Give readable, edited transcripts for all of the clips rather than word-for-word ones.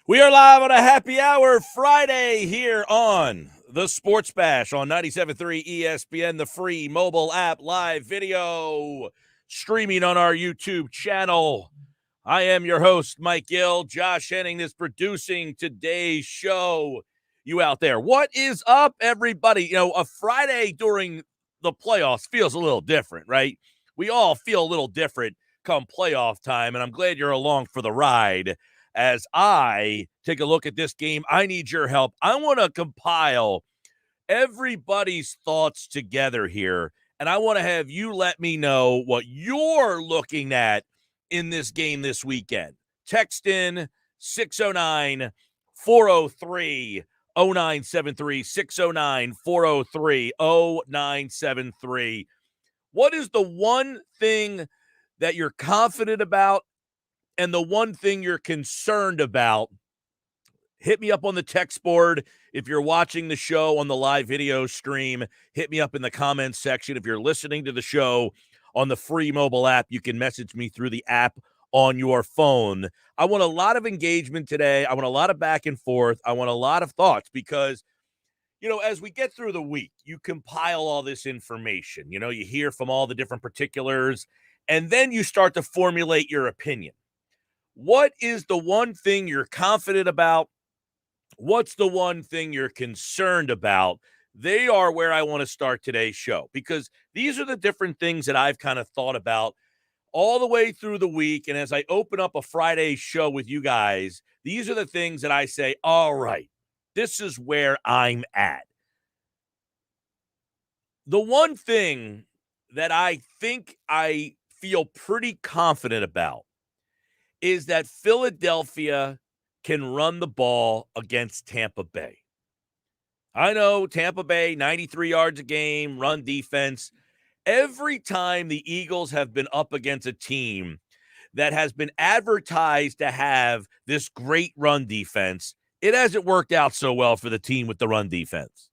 We are live on a happy hour Friday here on the Sports Bash on 97.3 ESPN, the free mobile app, live video streaming on our YouTube channel. I am your host, Mike Gill. Josh Henning is producing today's show. You out there, what is up, everybody? You know, a Friday during the playoffs feels a little different, right? We all feel a little different come playoff time, and I'm glad you're along for the ride. As I take a look at this game, I need your help. I want to compile everybody's thoughts together here, and I want to have you let me know what you're looking at in this game this weekend. Text in 609 403 0973, 609 403 0973. What is the one thing that you're confident about and the one thing you're concerned about? Hit me up on the text board. If you're watching the show on the live video stream, hit me up in the comments section. If you're listening to the show on the free mobile app, you can message me through the app on your phone. I want a lot of engagement today. I want a lot of back and forth. I want a lot of thoughts because, you know, as we get through the week, you compile all this information. You know, you hear from all the different particulars, and then you start to formulate your opinion. What is the one thing you're confident about? What's the one thing you're concerned about? They are where I want to start today's show because these are the different things that I've kind of thought about all the way through the week. And as I open up a Friday show with you guys, these are the things that I say, all right, this is where I'm at. The one thing that I think I feel pretty confident about is that Philadelphia can run the ball against Tampa Bay. I know Tampa Bay, 93 yards a game, run defense. Every time the Eagles have been up against a team that has been advertised to have this great run defense, it hasn't worked out so well for the team with the run defense.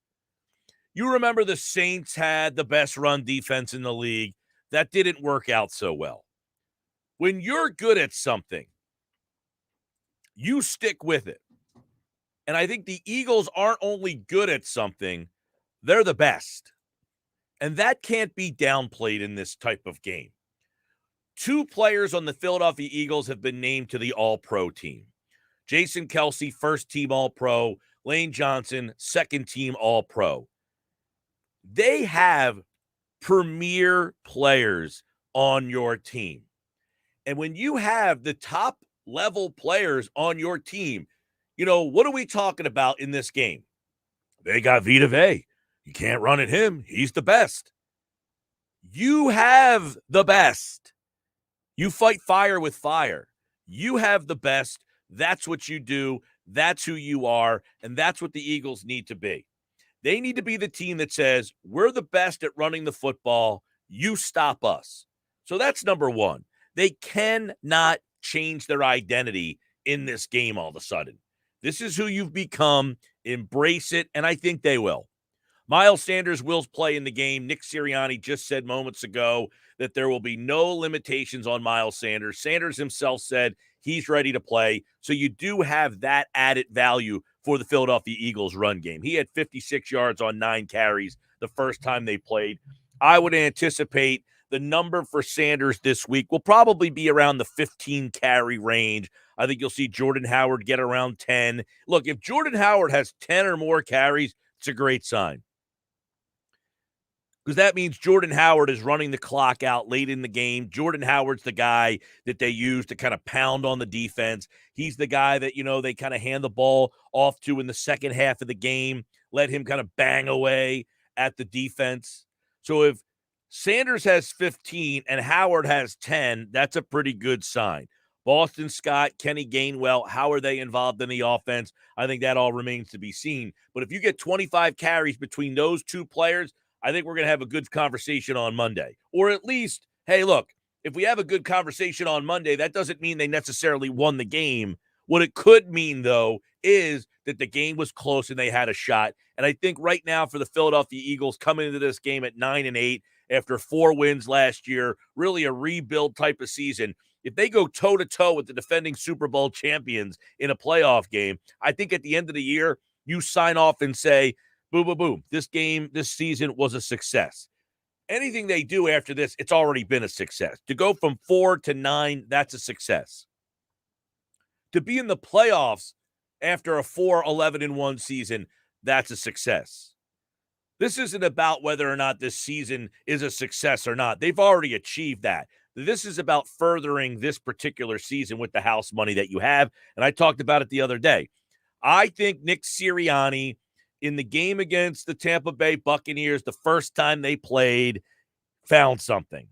You remember the Saints had the best run defense in the league. That didn't work out so well. When you're good at something, you stick with it. And I think the Eagles aren't only good at something, they're the best. And that can't be downplayed in this type of game. 2 players on the Philadelphia Eagles have been named to the All-Pro team. Jason Kelce, first-team All-Pro. Lane Johnson, second-team All-Pro. They have premier players on your team. And when you have the top level players on your team, you know, what are we talking about in this game? They got Vita Vea. You can't run at him. He's the best. You have the best. You fight fire with fire. You have the best. That's what you do. That's who you are. And that's what the Eagles need to be. They need to be the team that says, we're the best at running the football. You stop us. So that's number one. They cannot change their identity in this game all of a sudden. This is who you've become. Embrace it, and I think they will. Miles Sanders will play in the game. Nick Sirianni just said moments ago that there will be no limitations on Miles Sanders. Sanders himself said he's ready to play. So you do have that added value for the Philadelphia Eagles run game. He had 56 yards on 9 carries the first time they played. I would anticipate the number for Sanders this week will probably be around the 15 carry range. I think you'll see Jordan Howard get around 10. Look, if Jordan Howard has 10 or more carries, it's a great sign. Because that means Jordan Howard is running the clock out late in the game. Jordan Howard's the guy that they use to kind of pound on the defense. He's the guy that, you know, they kind of hand the ball off to in the second half of the game, let him kind of bang away at the defense. So if Sanders has 15 and Howard has 10, that's a pretty good sign. Boston Scott, Kenny Gainwell, how are they involved in the offense? I think that all remains to be seen. But if you get 25 carries between those 2 players, I think we're going to have a good conversation on Monday. Or at least, hey, look, if we have a good conversation on Monday, that doesn't mean they necessarily won the game. What it could mean, though, is that the game was close and they had a shot. And I think right now for the Philadelphia Eagles coming into this game at 9-8 after 4 wins last year, really a rebuild type of season, if they go toe-to-toe with the defending Super Bowl champions in a playoff game, I think at the end of the year, you sign off and say, boom, boom, boom, this season was a success. Anything they do after this, it's already been a success. To go from 4 to 9, that's a success. To be in the playoffs after a 4-11-1 season, that's a success. This isn't about whether or not this season is a success or not. They've already achieved that. This is about furthering this particular season with the house money that you have, and I talked about it the other day. I think Nick Sirianni, in the game against the Tampa Bay Buccaneers, the first time they played, found something.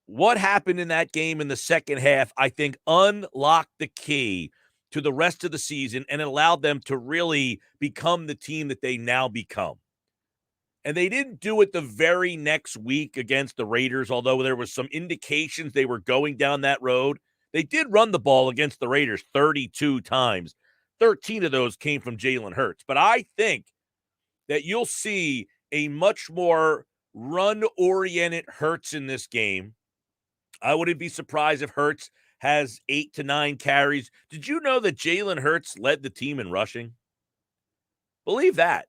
What happened in that game in the second half, I think, unlocked the key to the rest of the season, and it allowed them to really become the team that they now become. And they didn't do it the very next week against the Raiders, although there was some indications they were going down that road. They did run the ball against the Raiders 32 times. 13 of those came from Jalen Hurts. But I think that you'll see a much more run-oriented Hurts in this game. I wouldn't be surprised if Hurts has 8 to 9 carries. Did you know that Jalen Hurts led the team in rushing? Believe that.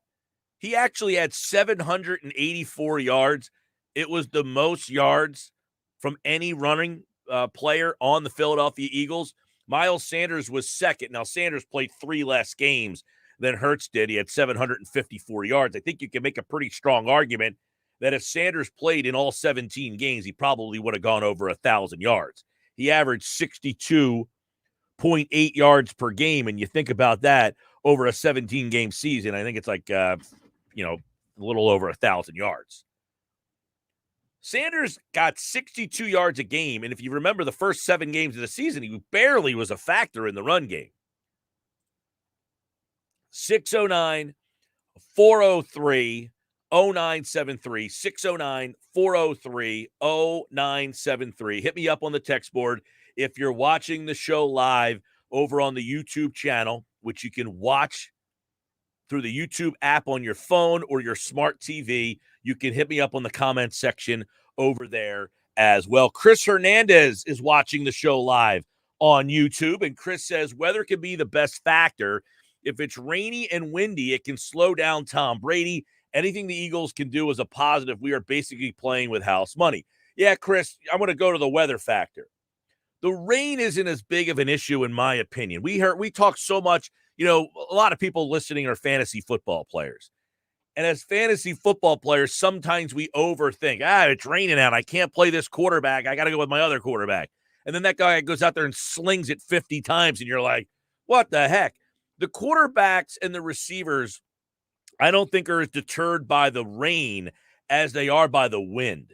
He actually had 784 yards. It was the most yards from any running player on the Philadelphia Eagles. Miles Sanders was second. Now, Sanders played 3 less games than Hurts did. He had 754 yards. I think you can make a pretty strong argument that if Sanders played in all 17 games, he probably would have gone over 1,000 yards. He averaged 62.8 yards per game, and you think about that over a 17-game season, I think it's like, a little over 1,000 yards. Sanders got 62 yards a game, and if you remember the first 7 games of the season, he barely was a factor in the run game. 609 403 0973 609 403 0973. Hit me up on the text board if you're watching the show live over on the YouTube channel, which you can watch through the YouTube app on your phone or your smart TV. You can hit me up on the comments section over there as well. Chris Hernandez is watching the show live on YouTube, and Chris says weather can be the best factor. If it's rainy and windy, it can slow down Tom Brady. Anything the Eagles can do is a positive. We are basically playing with house money. Yeah, Chris, I'm going to go to the weather factor. The rain isn't as big of an issue, in my opinion. We talk so much, a lot of people listening are fantasy football players. And as fantasy football players, sometimes we overthink. It's raining out. I can't play this quarterback. I got to go with my other quarterback. And then that guy goes out there and slings it 50 times, and you're like, what the heck? The quarterbacks and the receivers, I don't think are as deterred by the rain as they are by the wind.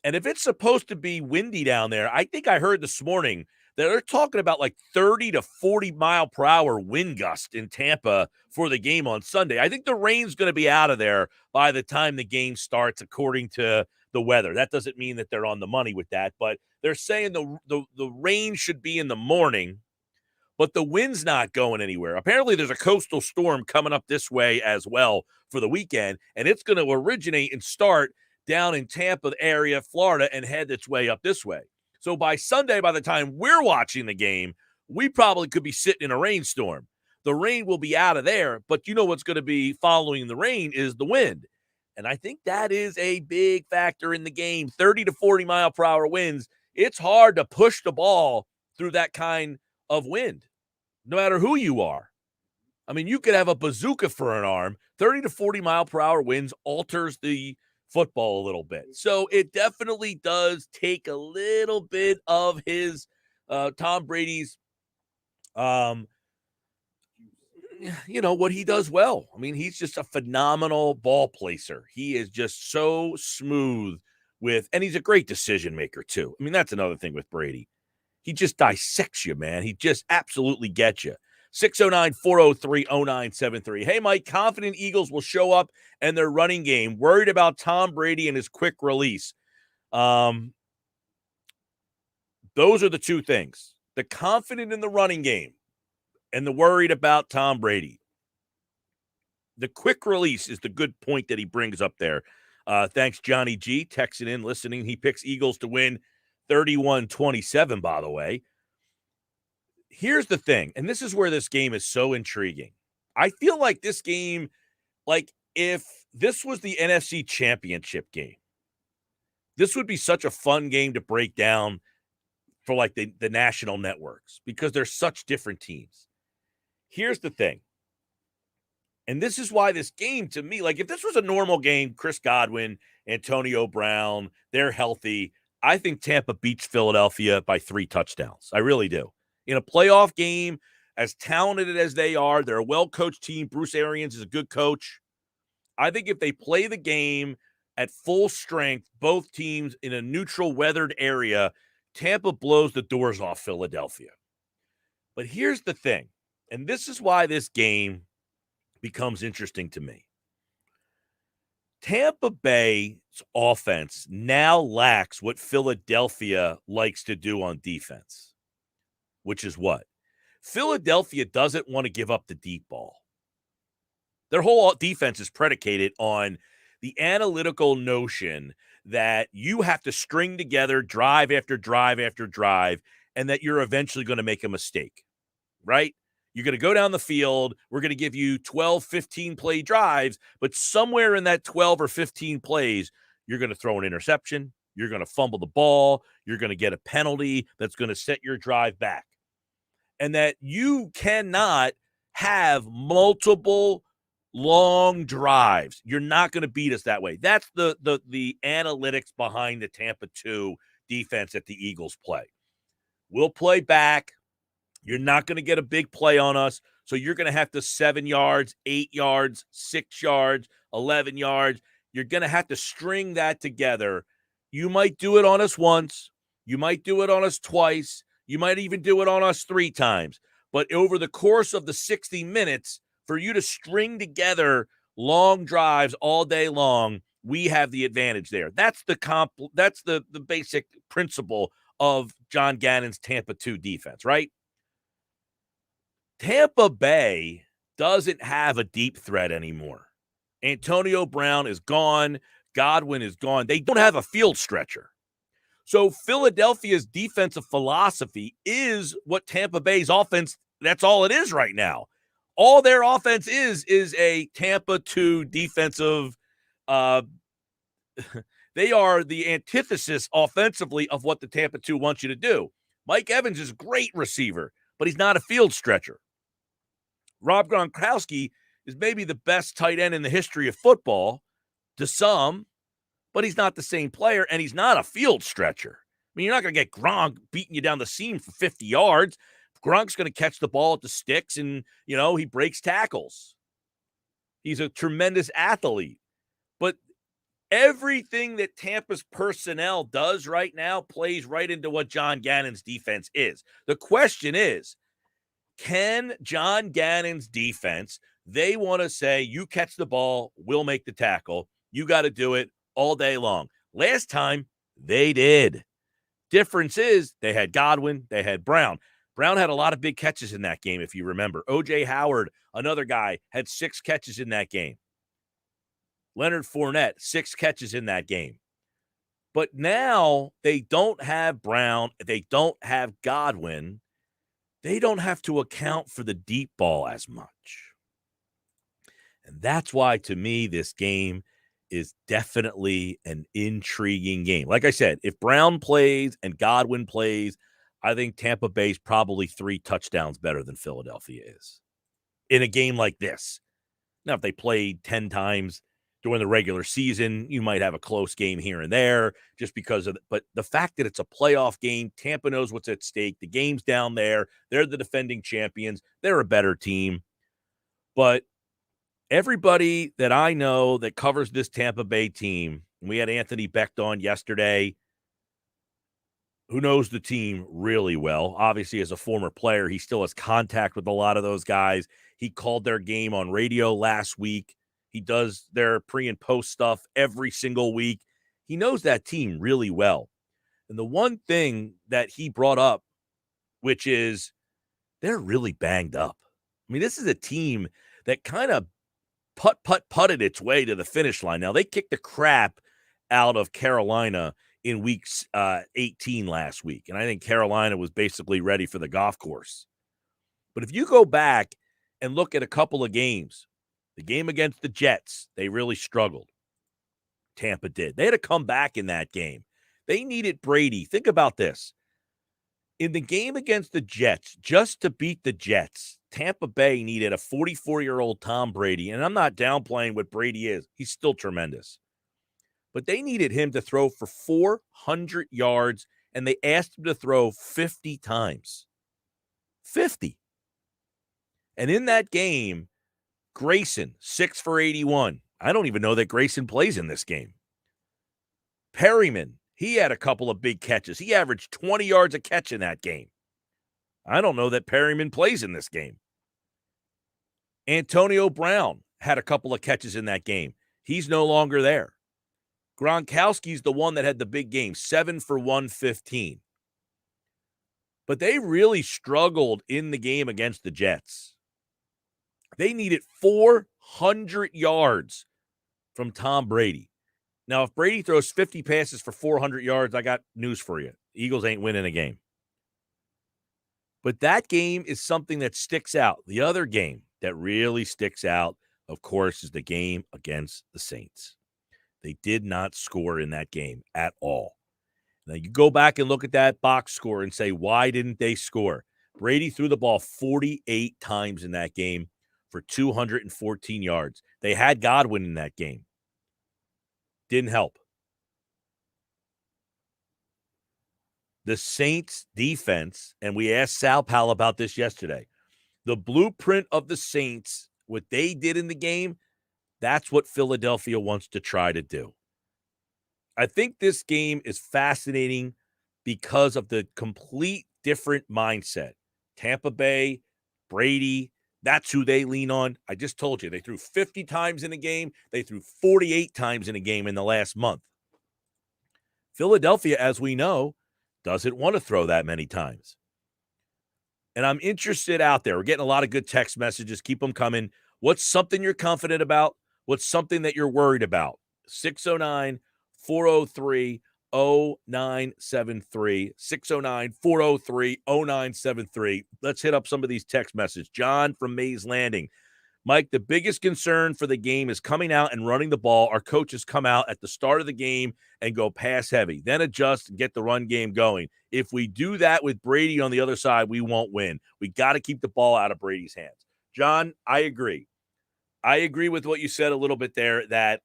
And if it's supposed to be windy down there, I think I heard this morning that they're talking about like 30 to 40 mile per hour wind gust in Tampa for the game on Sunday. I think the rain's going to be out of there by the time the game starts, according to the weather. That doesn't mean that they're on the money with that, but they're saying the rain should be in the morning, but the wind's not going anywhere. Apparently, there's a coastal storm coming up this way as well for the weekend, and it's going to originate and start down in Tampa area, Florida, and head its way up this way. So by Sunday, by the time we're watching the game, we probably could be sitting in a rainstorm. The rain will be out of there, but you know what's going to be following the rain is the wind. And I think that is a big factor in the game. 30 to 40 mile per hour winds. It's hard to push the ball through that kind of wind, no matter who you are. I mean, you could have a bazooka for an arm. 30 to 40 mile per hour winds alters the football a little bit. So it definitely does take a little bit of his Tom Brady's what he does well. I mean, he's just a phenomenal ball placer. He is just so smooth and he's a great decision maker too. I mean, that's another thing with Brady. He just dissects you, man. He just absolutely gets you. 609-403-0973. Hey, Mike, confident Eagles will show up and their running game. Worried about Tom Brady and his quick release. Those are the two things. The confident in the running game and the worried about Tom Brady. The quick release is the good point that he brings up there. Thanks, Johnny G, texting in, listening. He picks Eagles to win 31-27, by the way. Here's the thing, and this is where this game is so intriguing. I feel like this game, like if this was the NFC Championship game, this would be such a fun game to break down for like the national networks because they're such different teams. Here's the thing. And this is why this game, to me, like if this was a normal game, Chris Godwin, Antonio Brown, they're healthy. I think Tampa beats Philadelphia by 3 touchdowns. I really do. In a playoff game, as talented as they are, they're a well-coached team. Bruce Arians is a good coach. I think if they play the game at full strength, both teams in a neutral weathered area, Tampa blows the doors off Philadelphia. But here's the thing, and this is why this game becomes interesting to me. Tampa Bay's offense now lacks what Philadelphia likes to do on defense, which is what? Philadelphia doesn't want to give up the deep ball. Their whole defense is predicated on the analytical notion that you have to string together drive after drive after drive and that you're eventually going to make a mistake, right? You're going to go down the field. We're going to give you 12, 15 play drives, but somewhere in that 12 or 15 plays, you're going to throw an interception. You're going to fumble the ball. You're going to get a penalty that's going to set your drive back. And that you cannot have multiple long drives. You're not going to beat us that way. That's the analytics behind the Tampa 2 defense that the Eagles play. We'll play back. You're not going to get a big play on us. So you're going to have to 7 yards, 8 yards, 6 yards, 11 yards. You're going to have to string that together. You might do it on us once. You might do it on us twice. You might even do it on us 3 times. But over the course of the 60 minutes, for you to string together long drives all day long, we have the advantage there. That's the basic principle of John Gannon's Tampa 2 defense, right? Tampa Bay doesn't have a deep threat anymore. Antonio Brown is gone. Godwin is gone. They don't have a field stretcher. So Philadelphia's defensive philosophy is what Tampa Bay's offense, that's all it is right now. All their offense is a Tampa 2 defensive. They are the antithesis offensively of what the Tampa 2 wants you to do. Mike Evans is a great receiver, but he's not a field stretcher. Rob Gronkowski is maybe the best tight end in the history of football to some, but he's not the same player, and he's not a field stretcher. I mean, you're not going to get Gronk beating you down the seam for 50 yards. Gronk's going to catch the ball at the sticks, and, he breaks tackles. He's a tremendous athlete. But everything that Tampa's personnel does right now plays right into what John Gannon's defense is. The question is, can John Gannon's defense, they want to say, you catch the ball, we'll make the tackle. You got to do it all day long. Last time, they did. Difference is they had Godwin, they had Brown. Brown had a lot of big catches in that game, if you remember. O.J. Howard, another guy, had 6 catches in that game. Leonard Fournette, 6 catches in that game. But now they don't have Brown. They don't have Godwin. They don't have to account for the deep ball as much. And that's why, to me, this game is definitely an intriguing game. Like I said, if Brown plays and Godwin plays, I think Tampa Bay's probably 3 touchdowns better than Philadelphia is in a game like this. Now, if they played 10 times during the regular season, you might have a close game here and there just because of but the fact that it's a playoff game, Tampa knows what's at stake. The game's down there. They're the defending champions. They're a better team. But everybody that I know that covers this Tampa Bay team, we had Anthony Becht on yesterday, who knows the team really well. Obviously, as a former player, he still has contact with a lot of those guys. He called their game on radio last week. He does their pre and post stuff every single week. He knows that team really well. And the one thing that he brought up, which is they're really banged up. I mean, this is a team that kind of putted its way to the finish line. Now, they kicked the crap out of Carolina in weeks 18 last week. And I think Carolina was basically ready for the golf course. But if you go back and look at a couple of games, the game against the Jets, they really struggled. Tampa did. They had to come back in that game. They needed Brady. Think about this. In the game against the Jets, just to beat the Jets, Tampa Bay needed a 44-year-old Tom Brady. And I'm not downplaying what Brady is. He's still tremendous. But they needed him to throw for 400 yards, and they asked him to throw 50 times. 50. And in that game, Grayson, 6 for 81. I don't even know that Grayson plays in this game. Perryman, he had a couple of big catches. He averaged 20 yards a catch in that game. I don't know that Perryman plays in this game. Antonio Brown had a couple of catches in that game. He's no longer there. Gronkowski's the one that had the big game, 7 for 115. But they really struggled in the game against the Jets. They needed 400 yards from Tom Brady. Now, if Brady throws 50 passes for 400 yards, I got news for you. The Eagles ain't winning a game. But that game is something that sticks out. The other game that really sticks out, of course, is the game against the Saints. They did not score in that game at all. Now, you go back and look at that box score and say, why didn't they score? Brady threw the ball 48 times in that game for 214 yards. They had Godwin in that game. Didn't help. The Saints defense, and we asked Sal Pal about this yesterday, the blueprint of the Saints, what they did in the game, that's what Philadelphia wants to try to do. I think this game is fascinating because of the complete different mindset. Tampa Bay, Brady, that's who they lean on. I just told you, they threw 50 times in a game. They threw 48 times in a game in the last month. Philadelphia, as we know, doesn't want to throw that many times. And I'm interested out there. We're getting a lot of good text messages. Keep them coming. What's something you're confident about? What's something that you're worried about? 609-403-0973. 609-403-0973. Let's hit up some of these text messages. John from Mays Landing. Mike, the biggest concern for the game is coming out and running the ball. Our coaches come out at the start of the game and go pass heavy, then adjust and get the run game going. If we do that with Brady on the other side, we won't win. We got to keep the ball out of Brady's hands. John, I agree. I agree with what you said a little bit there, that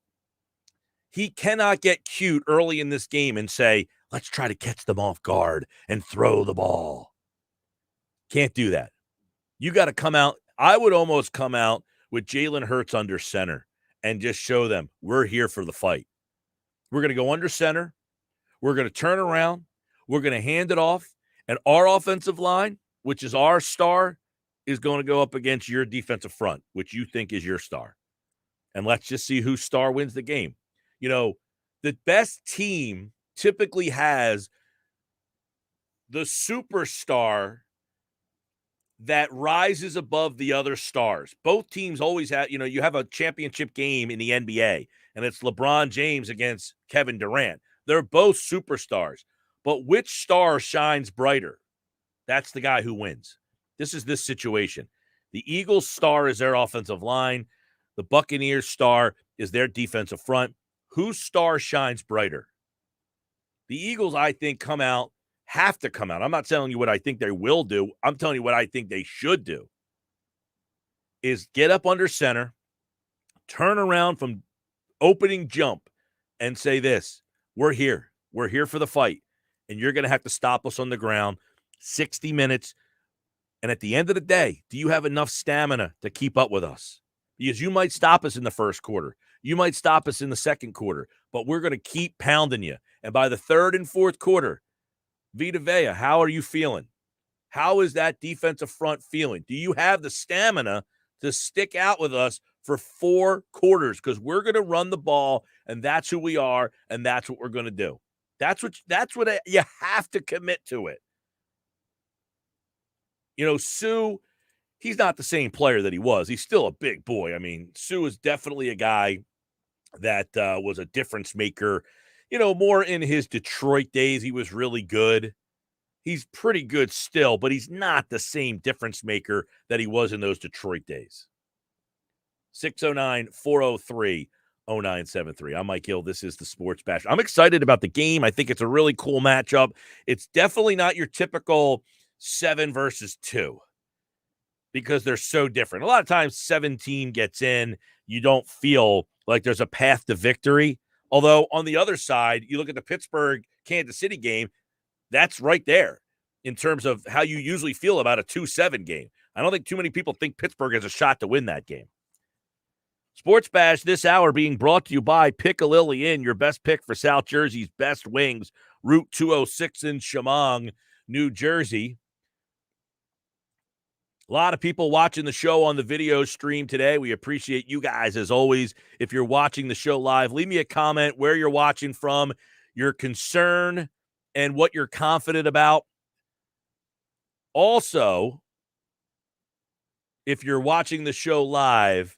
he cannot get cute early in this game and say, let's try to catch them off guard and throw the ball. Can't do that. You got to come out. I would almost come out with Jalen Hurts under center and just show them we're here for the fight. We're going to go under center. We're going to turn around. We're going to hand it off. And our offensive line, which is our star, is going to go up against your defensive front, which you think is your star. And let's just see whose star wins the game. You know, the best team typically has the superstar that rises above the other stars. Both teams always have, you have a championship game in the NBA, and it's LeBron James against Kevin Durant. They're both superstars. But which star shines brighter? That's the guy who wins. This is this situation. The Eagles' star is their offensive line. The Buccaneers' star is their defensive front. Whose star shines brighter? The Eagles, I think, have to come out. I'm not telling you what I think they will do. I'm telling you what I think they should do. Is get up under center, turn around from opening jump, and say this: we're here. We're here for the fight. And you're going to have to stop us on the ground 60 minutes. And at the end of the day, do you have enough stamina to keep up with us? Because you might stop us in the first quarter. You might stop us in the second quarter. But we're going to keep pounding you. And by the third and fourth quarter, Vita Vea, how are you feeling? How is that defensive front feeling? Do you have the stamina to stick out with us for 4 quarters? Because we're going to run the ball, and that's who we are, and that's what we're going to do. That's what you have to commit to it. Sue, he's not the same player that he was. He's still a big boy. I mean, Sue is definitely a guy that was a difference maker more in his Detroit days, he was really good. He's pretty good still, but he's not the same difference maker that he was in those Detroit days. 609-403-0973. I'm Mike Gill. This is the Sports Bash. I'm excited about the game. I think it's a really cool matchup. It's definitely not your typical 7 versus 2 because they're so different. A lot of times 17 gets in, you don't feel like there's a path to victory. Although on the other side, you look at the Pittsburgh-Kansas City game, that's right there in terms of how you usually feel about a 2-7 game. I don't think too many people think Pittsburgh has a shot to win that game. Sports Bash this hour being brought to you by Piccalilli Inn, your best pick for South Jersey's best wings, Route 206 in Chemung, New Jersey. A lot of people watching the show on the video stream today. We appreciate you guys as always. If you're watching the show live, leave me a comment where you're watching from, your concern, and what you're confident about. Also, if you're watching the show live,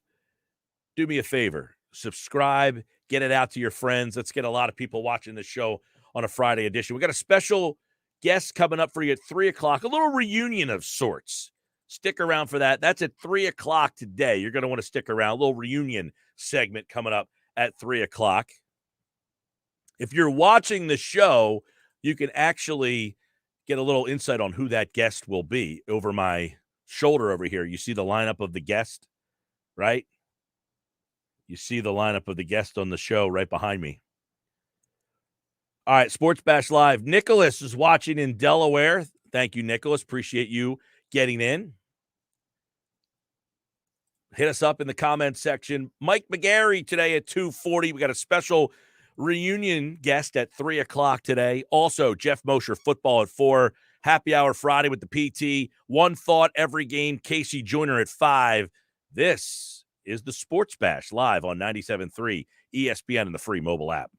do me a favor. Subscribe, get it out to your friends. Let's get a lot of people watching the show on a Friday edition. We got a special guest coming up for you at 3 o'clock, a little reunion of sorts. Stick around for that. That's at 3 o'clock today. You're going to want to stick around. A little reunion segment coming up at 3 o'clock. If you're watching the show, you can actually get a little insight on who that guest will be over my shoulder over here. You see the lineup of the guest, right? You see the lineup of the guest on the show right behind me. All right, Sports Bash Live. Nicholas is watching in Delaware. Thank you, Nicholas. Appreciate you getting in. Hit us up in the comments section. Mike McGarry today at 2:40. We got a special reunion guest at 3 o'clock today. Also, Geoff Mosher football at 4. Happy Hour Friday with the PT. One thought every game. Casey Joyner at 5. This is the Sports Bash live on 97.3 ESPN and the free mobile app.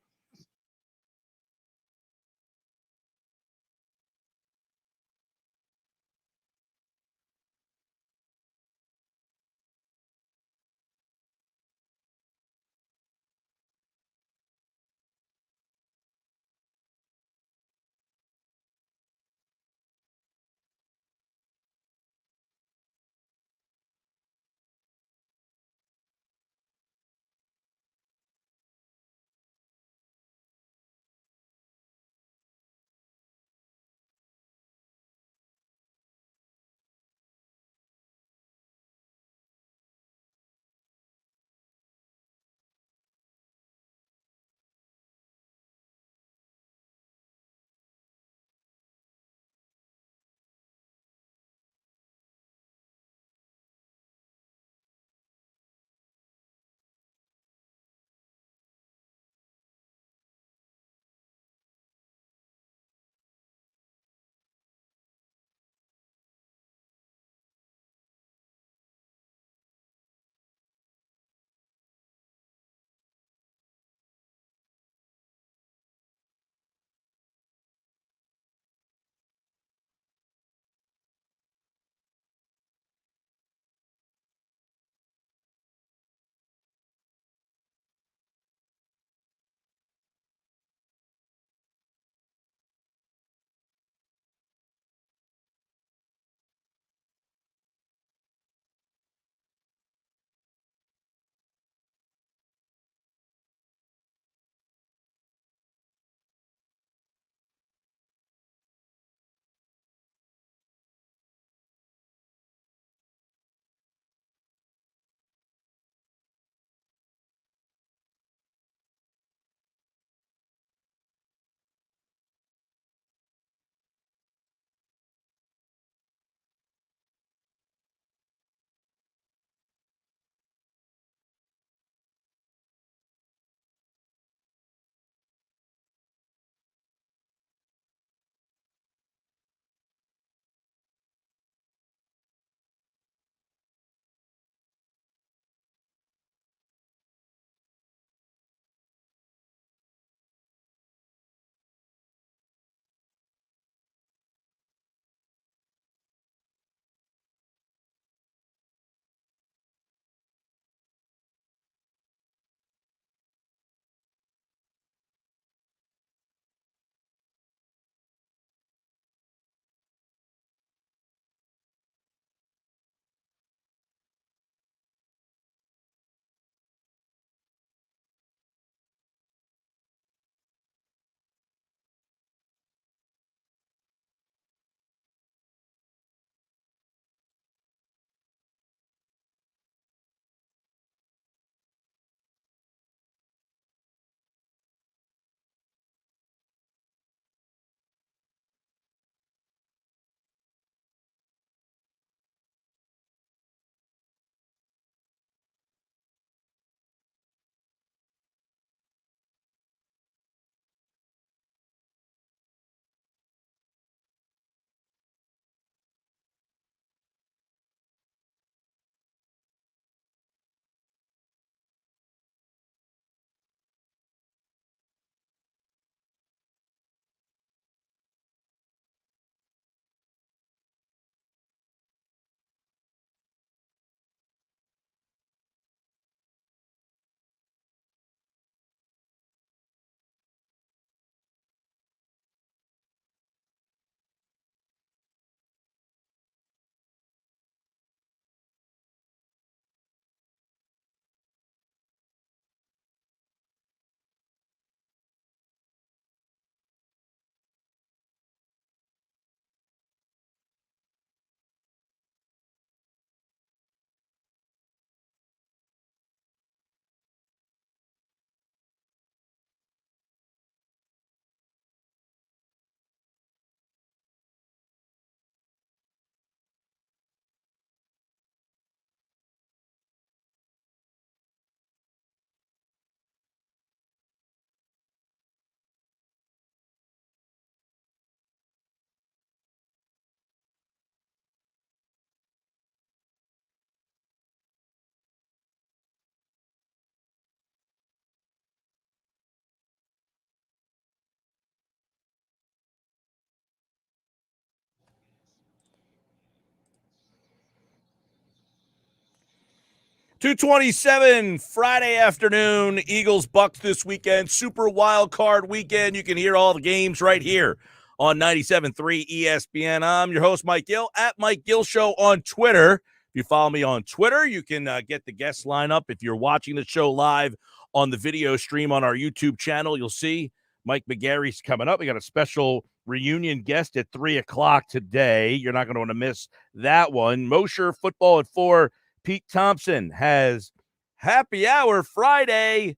2:27 Friday afternoon. Eagles Bucks this weekend. Super wild card weekend. You can hear all the games right here on 97.3 ESPN. I'm your host, Mike Gill, at Mike Gill Show on Twitter. If you follow me on Twitter, you can get the guest lineup. If you're watching the show live on the video stream on our YouTube channel, you'll see Mike McGarry's coming up. We got a special reunion guest at 3 o'clock today. You're not going to want to miss that one. Mosher football at 4. Pete Thompson has happy hour Friday.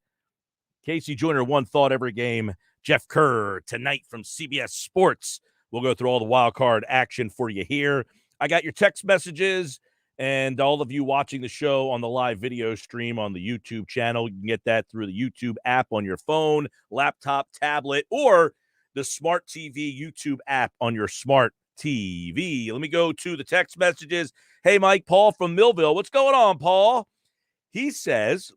Casey Joyner, one thought every game. Geoff Kerr tonight from CBS Sports. We'll go through all the wild card action for you here. I got your text messages and all of you watching the show on the live video stream on the YouTube channel. You can get that through the YouTube app on your phone, laptop, tablet, or the Smart TV YouTube app on your smart TV. Let me go to the text messages. Hey, Mike, Paul from Millville. What's going on, Paul? He says,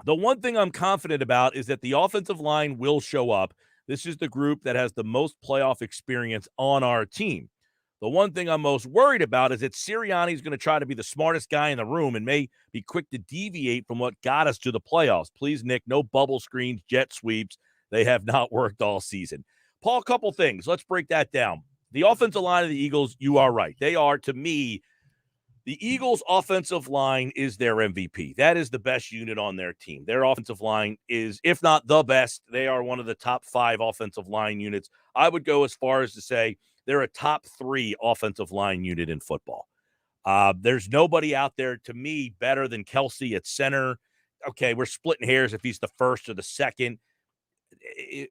the one thing I'm confident about is that the offensive line will show up. This is the group that has the most playoff experience on our team. The one thing I'm most worried about is that Sirianni is going to try to be the smartest guy in the room and may be quick to deviate from what got us to the playoffs. Please, Nick, no bubble screens, jet sweeps. They have not worked all season. Paul, a couple things. Let's break that down. The offensive line of the Eagles, you are right. They are, to me, the Eagles' offensive line is their MVP. That is the best unit on their team. Their offensive line is, if not the best, they are one of the top 5 offensive line units. I would go as far as to say they're a top 3 offensive line unit in football. There's nobody out there, to me, better than Kelsey at center. Okay, we're splitting hairs if he's the first or the second.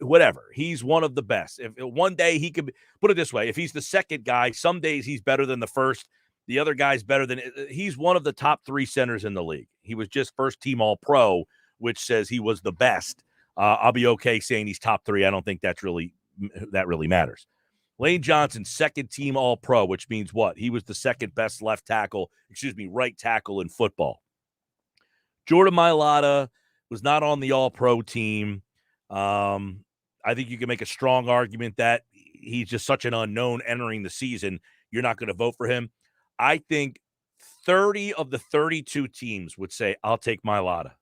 Whatever. He's one of the best. If one day he could put it this way, if he's the second guy, some days he's better than the first. The other guy's better than he's one of the top 3 centers in the league. He was just first team All-Pro, which says he was the best. I'll be okay saying he's top 3. I don't think that really matters. Laine Johnson, second team All-Pro, which means what? He was the second best right tackle in football. Jordan Mailata was not on the All-Pro team. I think you can make a strong argument that he's just such an unknown entering the season. You're not going to vote for him. I think 30 of the 32 teams would say, I'll take Mailata.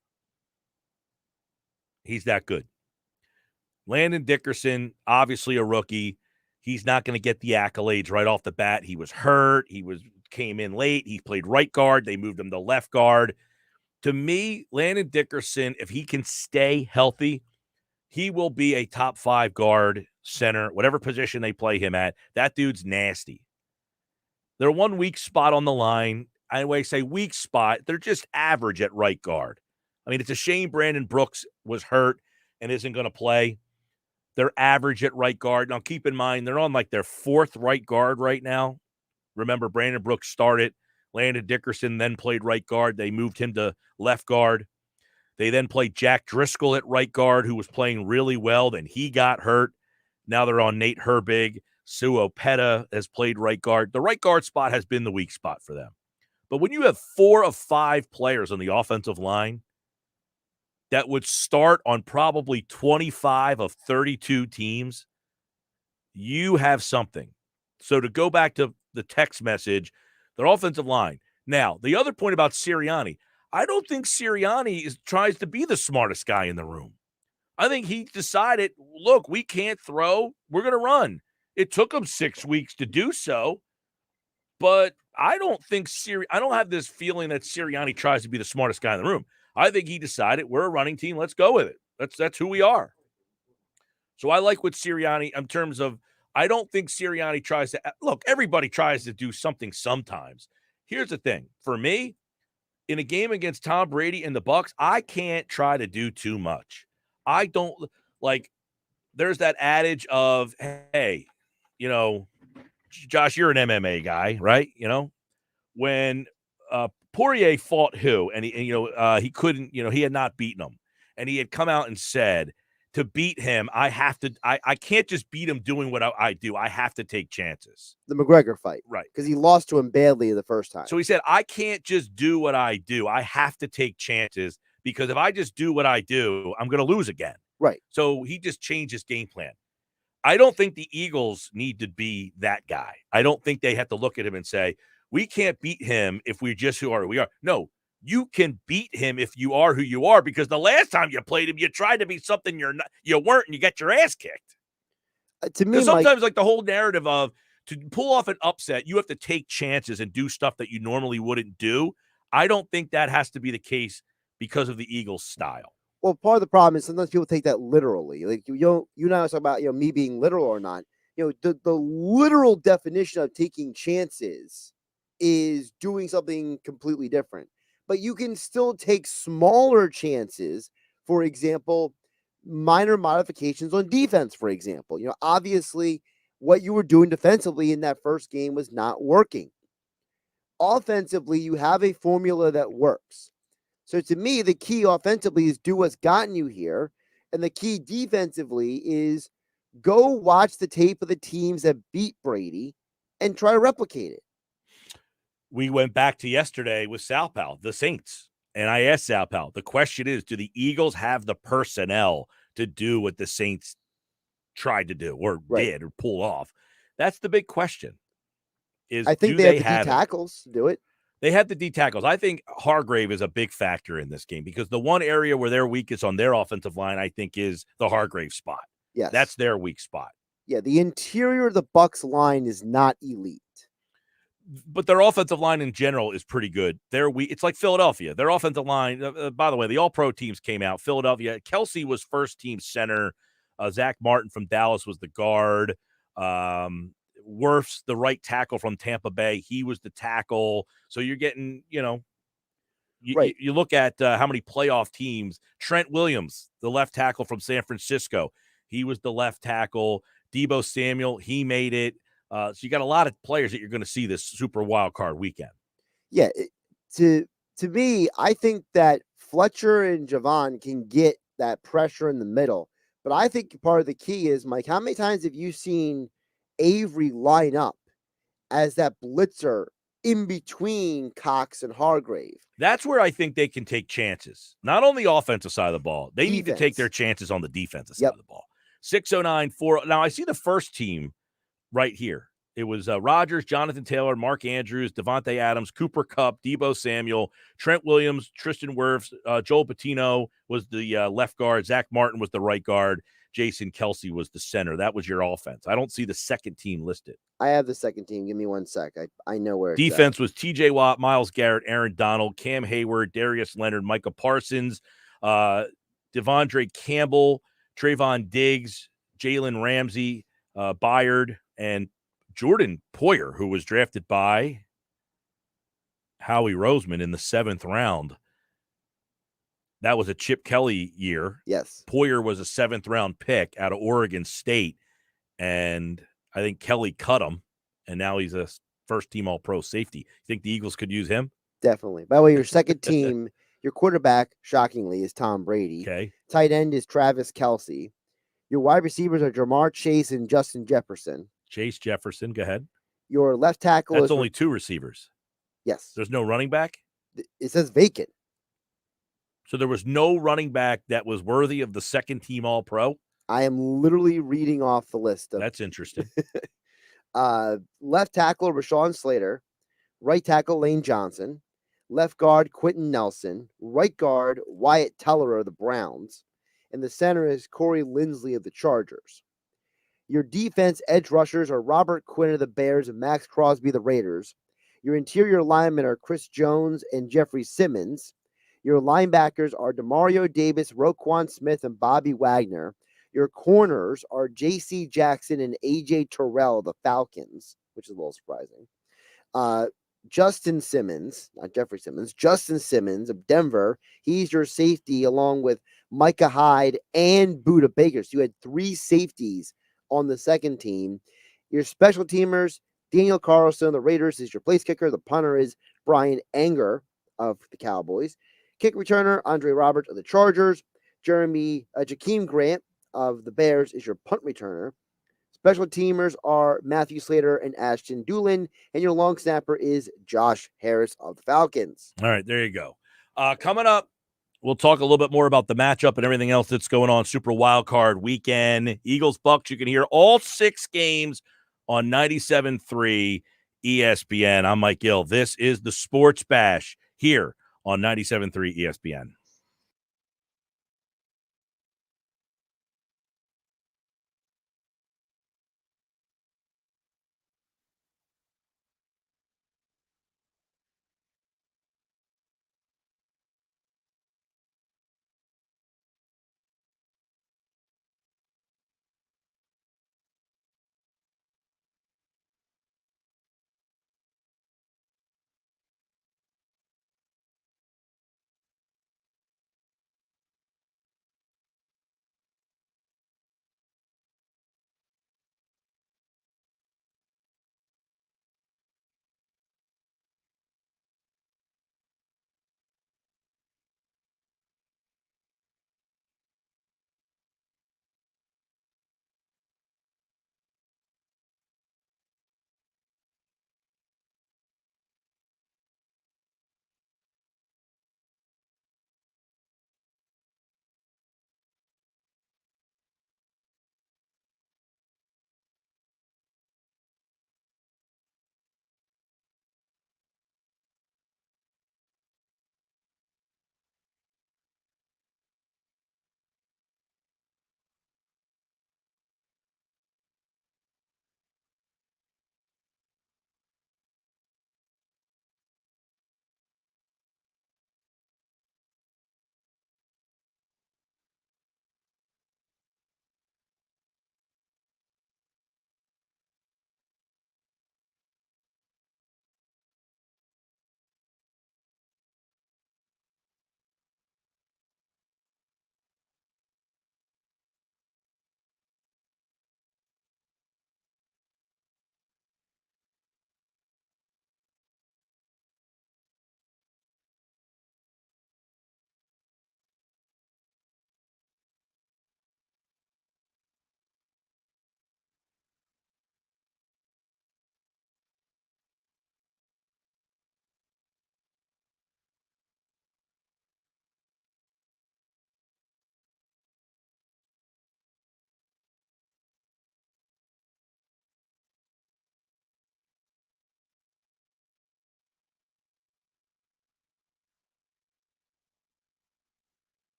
He's that good. Landon Dickerson, obviously a rookie. He's not going to get the accolades right off the bat. He was hurt. Came in late. He played right guard. They moved him to left guard. To me, Landon Dickerson, if he can stay healthy, he will be a top 5 guard, center, whatever position they play him at. That dude's nasty. They're one weak spot on the line. When I say weak spot, they're just average at right guard. I mean, it's a shame Brandon Brooks was hurt and isn't going to play. They're average at right guard. Now, keep in mind, they're on like their 4th right guard right now. Remember, Brandon Brooks started. Landon Dickerson then played right guard. They moved him to left guard. They then played Jack Driscoll at right guard, who was playing really well. Then he got hurt. Now they're on Nate Herbig. Sue Opeta has played right guard. The right guard spot has been the weak spot for them. But when you have 4 of 5 players on the offensive line that would start on probably 25 of 32 teams, you have something. So to go back to the text message, their offensive line. Now, the other point about Sirianni, I don't think Sirianni tries to be the smartest guy in the room. I think he decided, look, we can't throw. We're going to run. It took him 6 weeks to do so, but I don't have this feeling that Sirianni tries to be the smartest guy in the room. I think he decided we're a running team. Let's go with it. That's who we are. So I like what Sirianni, in terms of, I don't think Sirianni tries to, look, everybody tries to do something sometimes. Here's the thing. For me, in a game against Tom Brady and the Bucs, I can't try to do too much. I don't, like, there's that adage of, hey, Josh, you're an MMA guy, right? When Poirier fought who, and he couldn't, he had not beaten him, and he had come out and said, to beat him, I can't just beat him doing what I do. I have to take chances. The McGregor fight. Right. Because he lost to him badly the first time. So he said, I can't just do what I do. I have to take chances, because if I just do what I do, I'm going to lose again. Right. So he just changed his game plan. I don't think the Eagles need to be that guy. I don't think they have to look at him and say, we can't beat him if we're just who are we are. No, you can beat him if you are who you are, because the last time you played him, you tried to be something you weren't, and you got your ass kicked. To me, Because sometimes, like the whole narrative of to pull off an upset, you have to take chances and do stuff that you normally wouldn't do. I don't think that has to be the case because of the Eagles' style. Well, part of the problem is sometimes people take that literally. Like you and I was talking about, me being literal or not. The literal definition of taking chances is doing something completely different. But you can still take smaller chances. For example, minor modifications on defense. For example, obviously what you were doing defensively in that first game was not working. Offensively, you have a formula that works. So to me, the key offensively is do what's gotten you here. And the key defensively is go watch the tape of the teams that beat Brady and try to replicate it. We went back to yesterday with Sal Pal, the Saints. And I asked Sal Pal, the question is, do the Eagles have the personnel to do what the Saints tried to do or did or pull off? That's the big question. I think they have the D tackles to do it. They have the D tackles. I think Hargrave is a big factor in this game because the one area where they're weakest on their offensive line, I think, is the Hargrave spot. Yes. That's their weak spot. Yeah, the interior of the Bucs line is not elite. But their offensive line in general is pretty good. They're weak. It's like Philadelphia. Their offensive line, by the way, the all-pro teams came out. Philadelphia, Kelsey was first-team center. Zach Martin from Dallas was the guard. Wirfs, the right tackle from Tampa Bay, he was the tackle. So you're getting, you look at how many playoff teams. Trent Williams, the left tackle from San Francisco, he was the left tackle. Deebo Samuel, he made it. So you got a lot of players that you're going to see this super wild card weekend. Yeah, to me, I think that Fletcher and Javon can get that pressure in the middle. But I think part of the key is, Mike, how many times have you seen Avery line up as that blitzer in between Cox and Hargrave? That's where I think they can take chances. Not on the offensive side of the ball. They need to take their chances on the defensive side of the ball. 609-4. Now, I see the first team right here. It was Rodgers, Jonathan Taylor, Mark Andrews, Devontae Adams, Cooper Kupp, Deebo Samuel, Trent Williams, Tristan Wirfs, Joel Patino was the left guard. Zach Martin was the right guard. Jason Kelsey was the center. That was your offense. I don't see the second team listed. I have the second team. Give me 1 sec. I know where it's defense was TJ Watt, Myles Garrett, Aaron Donald, Cam Hayward, Darius Leonard, Micah Parsons, Devondre Campbell, Trayvon Diggs, Jalen Ramsey, Byard, and Jordan Poyer, who was drafted by Howie Roseman in the 7th round. That was a Chip Kelly year. Yes. Poyer was a 7th round pick out of Oregon State, and I think Kelly cut him, and now he's a first-team All-Pro safety. You think the Eagles could use him? Definitely. By the way, your second team, your quarterback, shockingly, is Tom Brady. Okay. Tight end is Travis Kelce. Your wide receivers are Jamar Chase and Justin Jefferson. Chase Jefferson, go ahead. Your left tackle That's only 2 receivers. Yes. There's no running back? It says vacant. So there was no running back that was worthy of the second-team All-Pro? I am literally reading off the list. That's interesting. Left tackle, Rashawn Slater. Right tackle, Lane Johnson. Left guard, Quentin Nelson. Right guard, Wyatt Teller of the Browns. And the center is Corey Linsley of the Chargers. Your defense edge rushers are Robert Quinn of the Bears and Max Crosby of the Raiders. Your interior linemen are Chris Jones and Jeffrey Simmons. Your linebackers are Demario Davis, Roquan Smith, and Bobby Wagner. Your corners are J.C. Jackson and A.J. Terrell of the Falcons, which is a little surprising. Justin Simmons, not Jeffrey Simmons, Justin Simmons of Denver. He's your safety along with Micah Hyde and Budda Baker. So you had 3 safeties on the second team. Your special teamers, Daniel Carlson of the Raiders is your place kicker. The punter is Brian Anger of the Cowboys. Kick returner, Andre Roberts of the Chargers. Jakeem Grant of the Bears is your punt returner. Special teamers are Matthew Slater and Ashton Doolin, and your long snapper is Josh Harris of the Falcons. All right, there you go. Coming up, we'll talk a little bit more about the matchup and everything else that's going on. Super Wild Card Weekend. Eagles-Bucks, you can hear all 6 games on 97.3 ESPN. I'm Mike Gill. This is the Sports Bash here on 97.3 ESPN.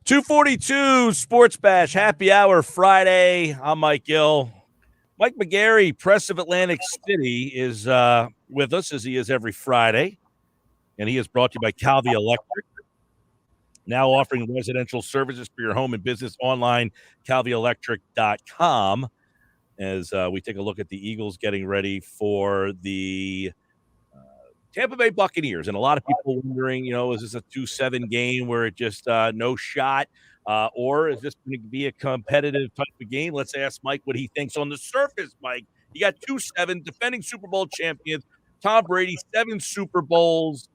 242 Sports Bash Happy Hour Friday. I'm Mike Gill. Mike McGarry, Press of Atlantic City, is with us as he is every Friday. And he is brought to you by Calvi Electric, now offering residential services for your home and business online, calvielectric.com. As we take a look at the Eagles getting ready for the Tampa Bay Buccaneers. And a lot of people wondering, is this a 2-7 game where it just no shot? Or is this going to be a competitive type of game? Let's ask Mike what he thinks on the surface, Mike. You got 2-7, defending Super Bowl champions, Tom Brady, 7 Super Bowls.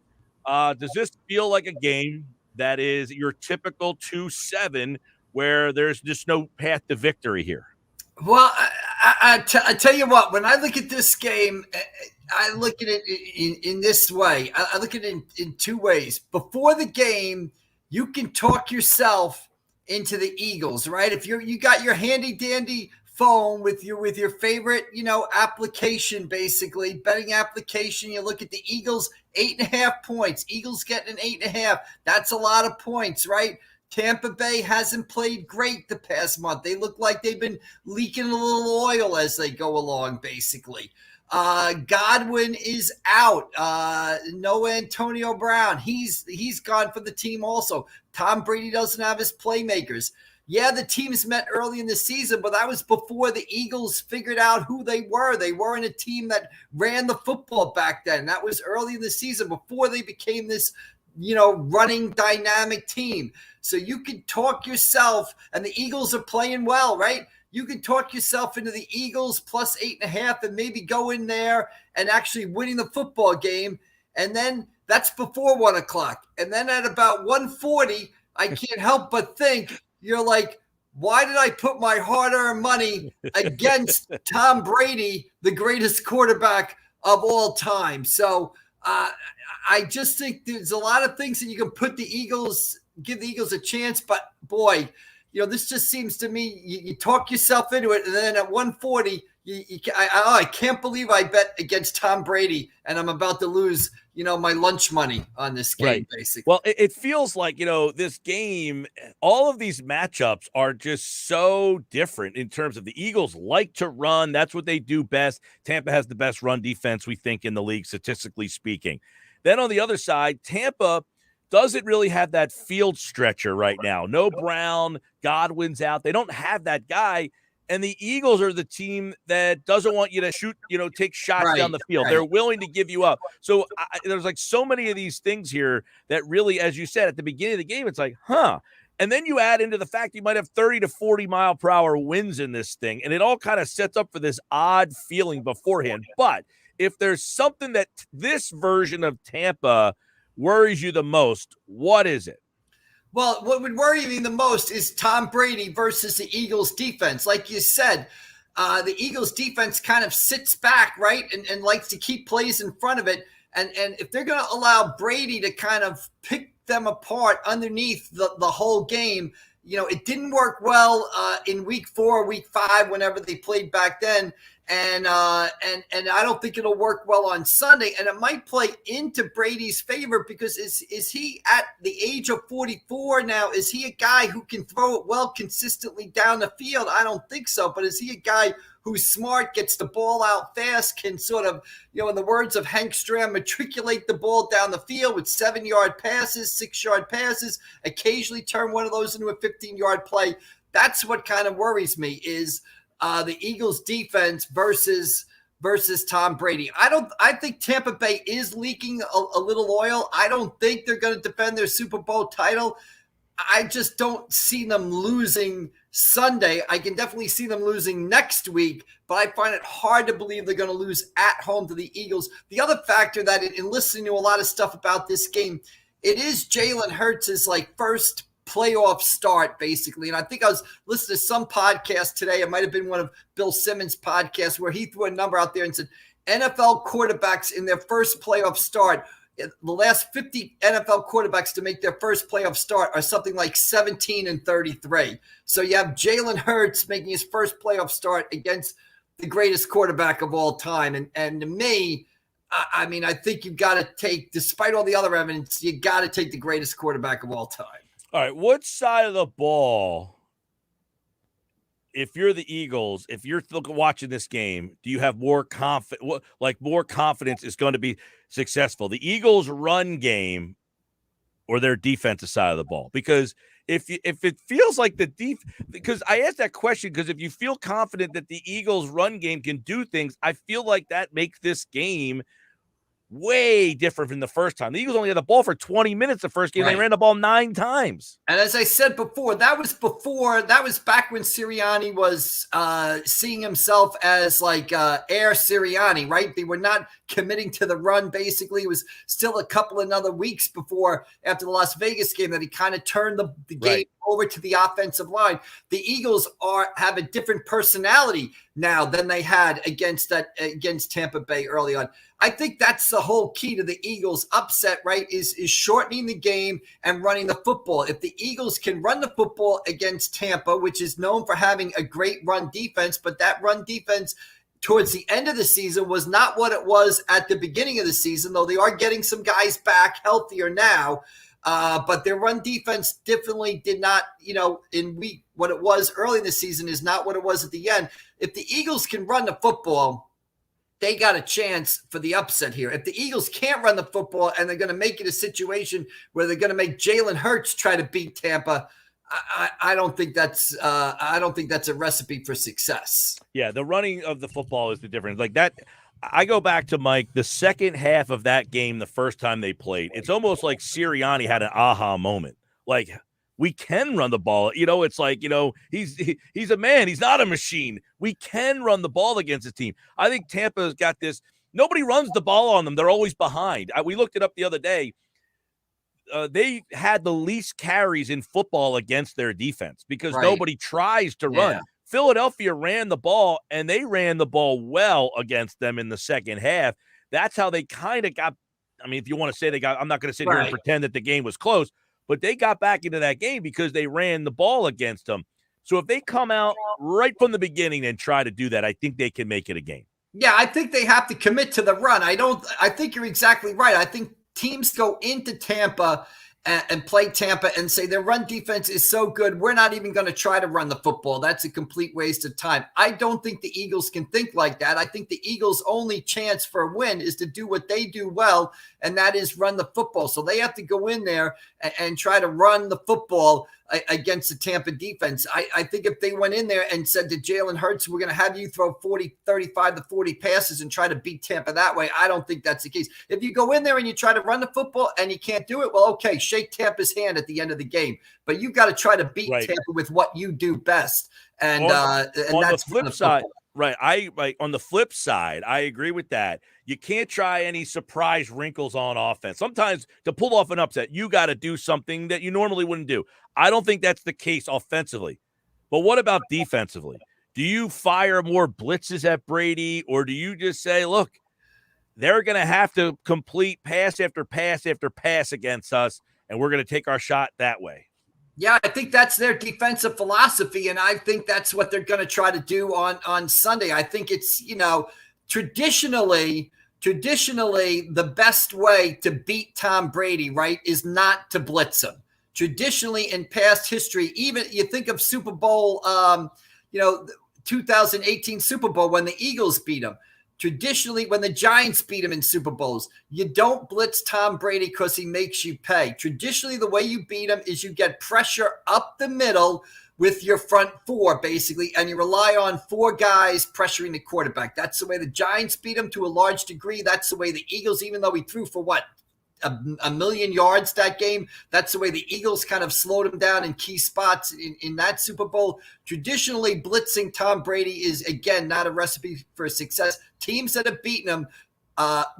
Does this feel like a game that is your typical 2-7 where there's just no path to victory here? Well, I tell you what, when I look at this game, I look at it in this way. I look at it in 2 ways. Before the game, you can talk yourself into the Eagles, right? If you got your handy dandy phone with your favorite, application, basically betting application, you look at the Eagles, 8.5 points. Eagles getting an 8.5. That's a lot of points, right? Tampa Bay hasn't played great the past month. They look like they've been leaking a little oil as they go along, basically. Godwin is out. No Antonio Brown. He's gone for the team also. Tom Brady doesn't have his playmakers. Yeah, the teams met early in the season, but that was before the Eagles figured out who they were. They weren't a team that ran the football back then. That was early in the season before they became this running dynamic team. So you can talk yourself, and the Eagles are playing well, right? You can talk yourself into the Eagles plus 8.5 and maybe go in there and actually winning the football game. And then that's before 1 o'clock. And then at about 1:40, I can't help but think you're like, why did I put my hard-earned money against Tom Brady, the greatest quarterback of all time? So I just think there's a lot of things that you can give the Eagles a chance. But boy, this just seems to me, you talk yourself into it. And then at 1:40, I can't believe I bet against Tom Brady and I'm about to lose, my lunch money on this game, right. Basically. Well, it feels like, this game, all of these matchups are just so different in terms of the Eagles like to run. That's what they do best. Tampa has the best run defense, we think, in the league, statistically speaking. Then on the other side, Tampa doesn't really have that field stretcher right now. No Brown, Godwin's out. They don't have that guy. And the Eagles are the team that doesn't want you to shoot, take shots down the field. Right. They're willing to give you up. So there's like so many of these things here that really, as you said, at the beginning of the game, it's like, And then you add into the fact you might have 30 to 40 mile per hour winds in this thing. And it all kind of sets up for this odd feeling beforehand. But if there's something that this version of Tampa worries you the most, what is it? Well, what would worry me the most is Tom Brady versus the Eagles defense. Like you said, the Eagles defense kind of sits back, right, and likes to keep plays in front of it. And if they're going to allow Brady to kind of pick them apart underneath the whole game, it didn't work well in week 4, week 5, whenever they played back then. And I don't think it'll work well on Sunday. And it might play into Brady's favor because is he at the age of 44 now? Is he a guy who can throw it well consistently down the field? I don't think so. But is he a guy who's smart, gets the ball out fast, can sort of, in the words of Hank Stram, matriculate the ball down the field with 7-yard passes, 6-yard passes, occasionally turn one of those into a 15-yard play? That's what kind of worries me is the Eagles defense versus Tom Brady. I think Tampa Bay is leaking a little oil. I don't think they're going to defend their Super Bowl title. I just don't see them losing Sunday. I can definitely see them losing next week, but I find it hard to believe they're going to lose at home to the Eagles. The other factor that in listening to a lot of stuff about this game, it is Jalen Hurts' first playoff start, basically. And I think I was listening to some podcast today. It might have been one of Bill Simmons' podcasts where he threw a number out there and said NFL quarterbacks in their first playoff start, the last 50 NFL quarterbacks to make their first playoff start are something like 17-33. So you have Jalen Hurts making his first playoff start against the greatest quarterback of all time. And to me, I think you've got to take, despite all the other evidence, you got to take the greatest quarterback of all time. All right, what side of the ball, if you're the Eagles, if you're watching this game, do you have more more confidence is going to be successful? The Eagles' run game or their defensive side of the ball? Because if it feels like because I asked that question because if you feel confident that the Eagles' run game can do things, I feel like that makes this game way different from the first time. The Eagles only had the ball for 20 minutes the first game. Right. They ran the ball 9 times. And as I said before, that was back when Sirianni was seeing himself as like Air Sirianni, right? They were not committing to the run, basically. It was still a couple of other weeks before, after the Las Vegas game, that he kind of turned the game over to the offensive line. The Eagles have a different personality now than they had against Tampa Bay early on. I think that's the whole key to the Eagles' upset, right, is shortening the game and running the football. If the Eagles can run the football against Tampa, which is known for having a great run defense, but that run defense towards the end of the season was not what it was at the beginning of the season, though they are getting some guys back healthier now. But their run defense definitely did not, what it was early in the season is not what it was at the end. If the Eagles can run the football, they got a chance for the upset here. If the Eagles can't run the football and they're going to make it a situation where they're going to make Jalen Hurts try to beat Tampa, I don't think that's a recipe for success. Yeah, the running of the football is the difference. Like that, I go back to Mike, the second half of that game, the first time they played, it's almost like Sirianni had an aha moment. Like, we can run the ball. It's like, he's a man. He's not a machine. We can run the ball against the team. I think Tampa's got this. Nobody runs the ball on them. They're always behind. We looked it up the other day. They had the least carries in football against their defense because nobody tries to run. Philadelphia ran the ball, and they ran the ball well against them in the second half. That's how they kind of got – I mean, if you want to say they got – I'm not going to sit here and pretend that the game was close, but they got back into that game because they ran the ball against them. So if they come out right from the beginning and try to do that, I think they can make it a game. Yeah, I think they have to commit to the run. I think you're exactly right. I think teams go into Tampa and play Tampa and say their run defense is so good, we're not even going to try to run the football. That's a complete waste of time. I don't think the Eagles can think like that. I think the Eagles' only chance for a win is to do what they do well, and that is run the football. So they have to go in there and try to run the football against the Tampa defense. I think if they went in there and said to Jalen Hurts, we're going to have you throw 35 to 40 passes and try to beat Tampa that way, I don't think that's the case. If you go in there and you try to run the football and you can't do it, well, okay, shake Tampa's hand at the end of the game. But you've got to try to beat Tampa with what you do best. And on that's the flip side. Right. On the flip side, I agree with that. You can't try any surprise wrinkles on offense. Sometimes to pull off an upset, you got to do something that you normally wouldn't do. I don't think that's the case offensively. But what about defensively? Do you fire more blitzes at Brady, or do you just say, look, they're going to have to complete pass after pass after pass against us, and we're going to take our shot that way? Yeah, I think that's their defensive philosophy, and I think that's what they're going to try to do on Sunday. I think it's, traditionally the best way to beat Tom Brady, right, is not to blitz him. Traditionally in past history, even you think of Super Bowl, 2018 Super Bowl when the Eagles beat him. Traditionally, when the Giants beat him in Super Bowls, you don't blitz Tom Brady because he makes you pay. Traditionally, the way you beat him is you get pressure up the middle with your front four, basically, and you rely on 4 guys pressuring the quarterback. That's the way the Giants beat him to a large degree. That's the way the Eagles, even though he threw for a million yards that game, that's the way the Eagles kind of slowed him down in key spots in that Super Bowl. Traditionally, blitzing Tom Brady is, again, not a recipe for success. Teams that have beaten him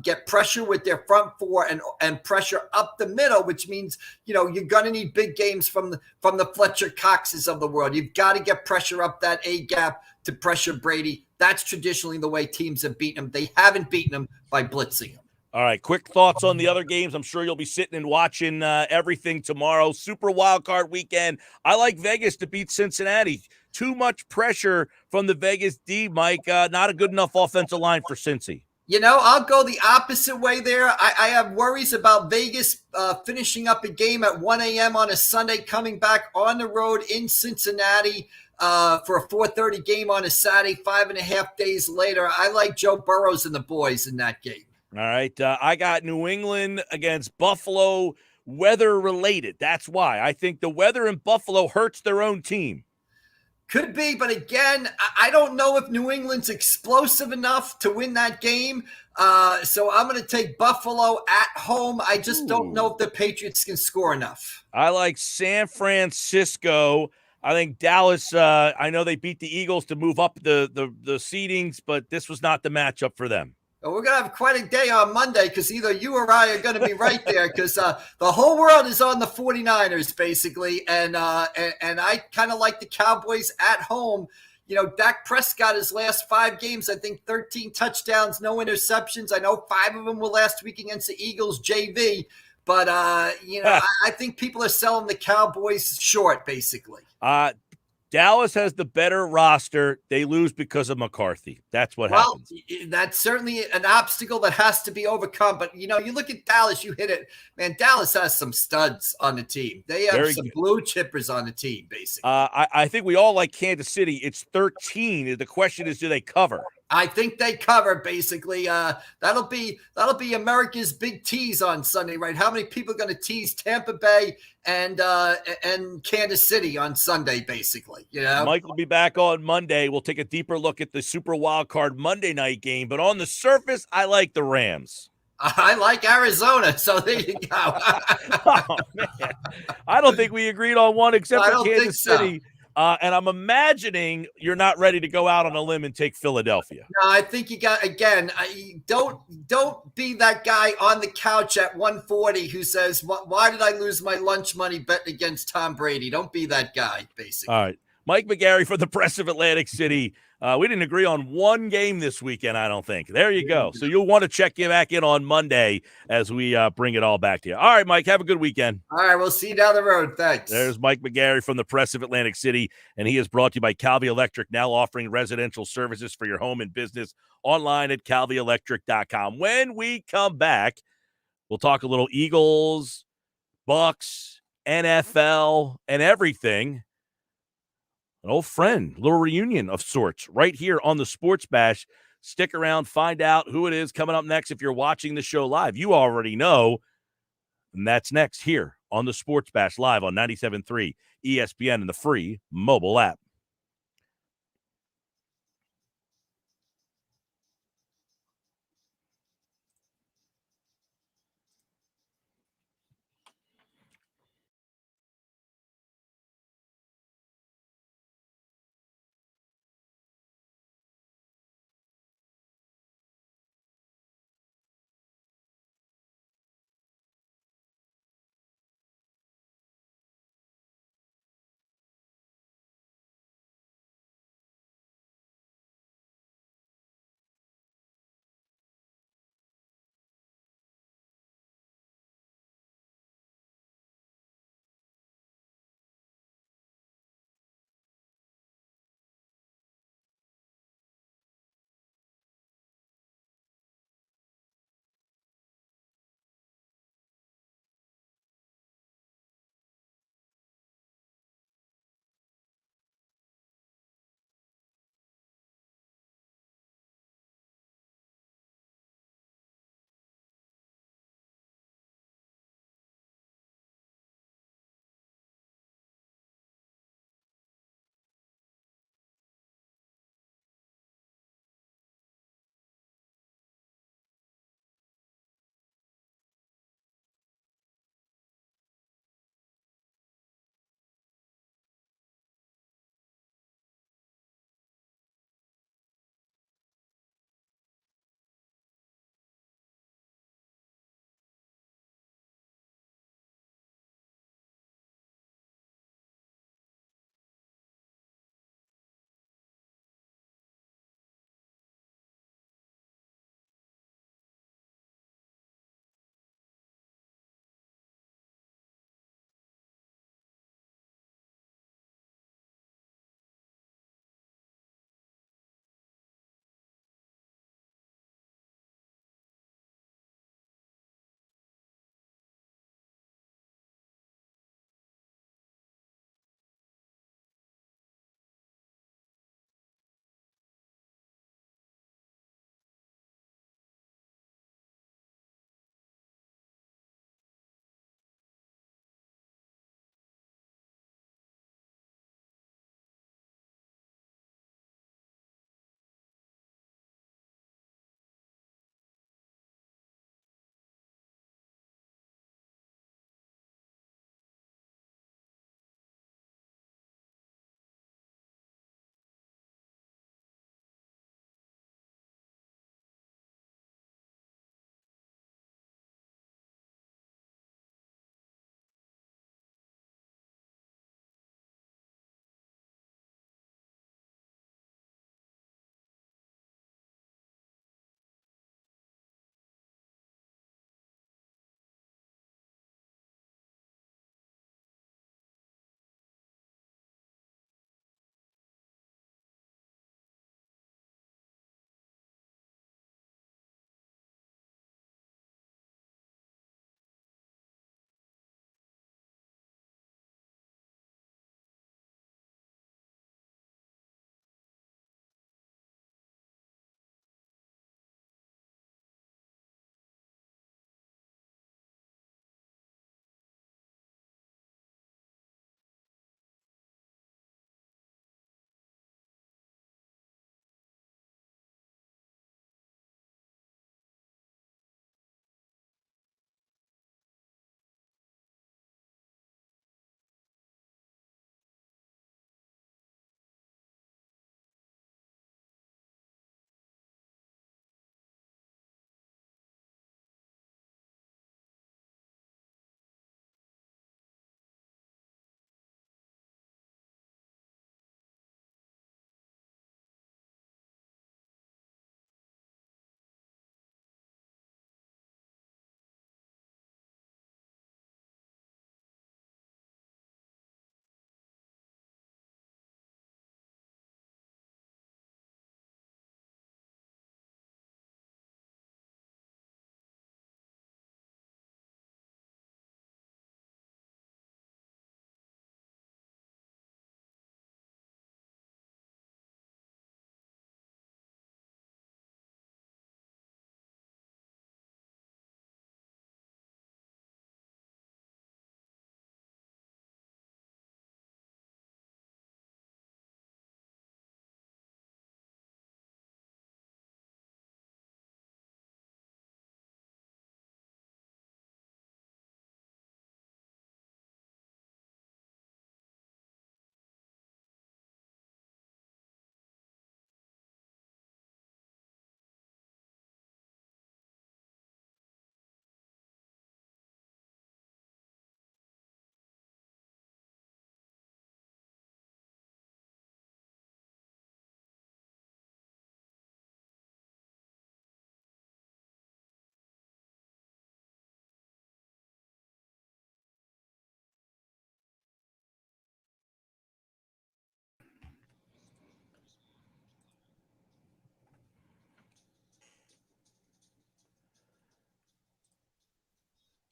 get pressure with their front four and pressure up the middle, which means, you're going to need big games from the Fletcher Coxes of the world. You've got to get pressure up that A gap to pressure Brady. That's traditionally the way teams have beaten him. They haven't beaten him by blitzing him. All right, quick thoughts on the other games. I'm sure you'll be sitting and watching everything tomorrow. Super wildcard weekend. I like Vegas to beat Cincinnati. Too much pressure from the Vegas D, Mike. Not a good enough offensive line for Cincy. I'll go the opposite way there. I have worries about Vegas finishing up a game at 1 a.m. on a Sunday, coming back on the road in Cincinnati for a 4:30 game on a Saturday, 5.5 days later. I like Joe Burrows and the boys in that game. All right. I got New England against Buffalo, weather related. That's why. I think the weather in Buffalo hurts their own team. Could be, but again, I don't know if New England's explosive enough to win that game. So I'm going to take Buffalo at home. I just don't know if the Patriots can score enough. I like San Francisco. I think Dallas, I know they beat the Eagles to move up the seedings, but this was not the matchup for them. We're going to have quite a day on Monday because either you or I are going to be right there because the whole world is on the 49ers, basically. And I kind of like the Cowboys at home. Dak Prescott, his last 5 games, I think 13 touchdowns, no interceptions. I know 5 of them were last week against the Eagles JV. But, I think people are selling the Cowboys short, basically. Dallas has the better roster. They lose because of McCarthy. That's what happens. That's certainly an obstacle that has to be overcome. But, you look at Dallas, you hit it. Man, Dallas has some studs on the team. They have some blue chippers on the team, basically. I think we all like Kansas City. It's 13. The question is, do they cover? I think they cover, basically. That'll be America's big tease on Sunday, right? How many people are going to tease Tampa Bay and Kansas City on Sunday, basically? Mike will be back on Monday. We'll take a deeper look at the Super Wild Card Monday night game. But on the surface, I like the Rams. I like Arizona, so there you go. Oh, man. I don't think we agreed on one except for Kansas City. And I'm imagining you're not ready to go out on a limb and take Philadelphia. No, I think you got, again, don't be that guy on the couch at 140 who says, why did I lose my lunch money betting against Tom Brady? Don't be that guy, basically. All right. Mike McGarry for the Press of Atlantic City. We didn't agree on one game this weekend, I don't think. There you go. So you'll want to check back in on Monday as we bring it all back to you. All right, Mike, have a good weekend. All right, we'll see you down the road. Thanks. There's Mike McGarry from the Press of Atlantic City, and he is brought to you by Calvi Electric, now offering residential services for your home and business online at calvielectric.com. When we come back, we'll talk a little Eagles, Bucks, NFL, and everything. An old friend, little reunion of sorts right here on the Sports Bash. Stick around, find out who it is coming up next. If you're watching the show live, you already know. And that's next here on the Sports Bash live on 97.3 ESPN and the free mobile app.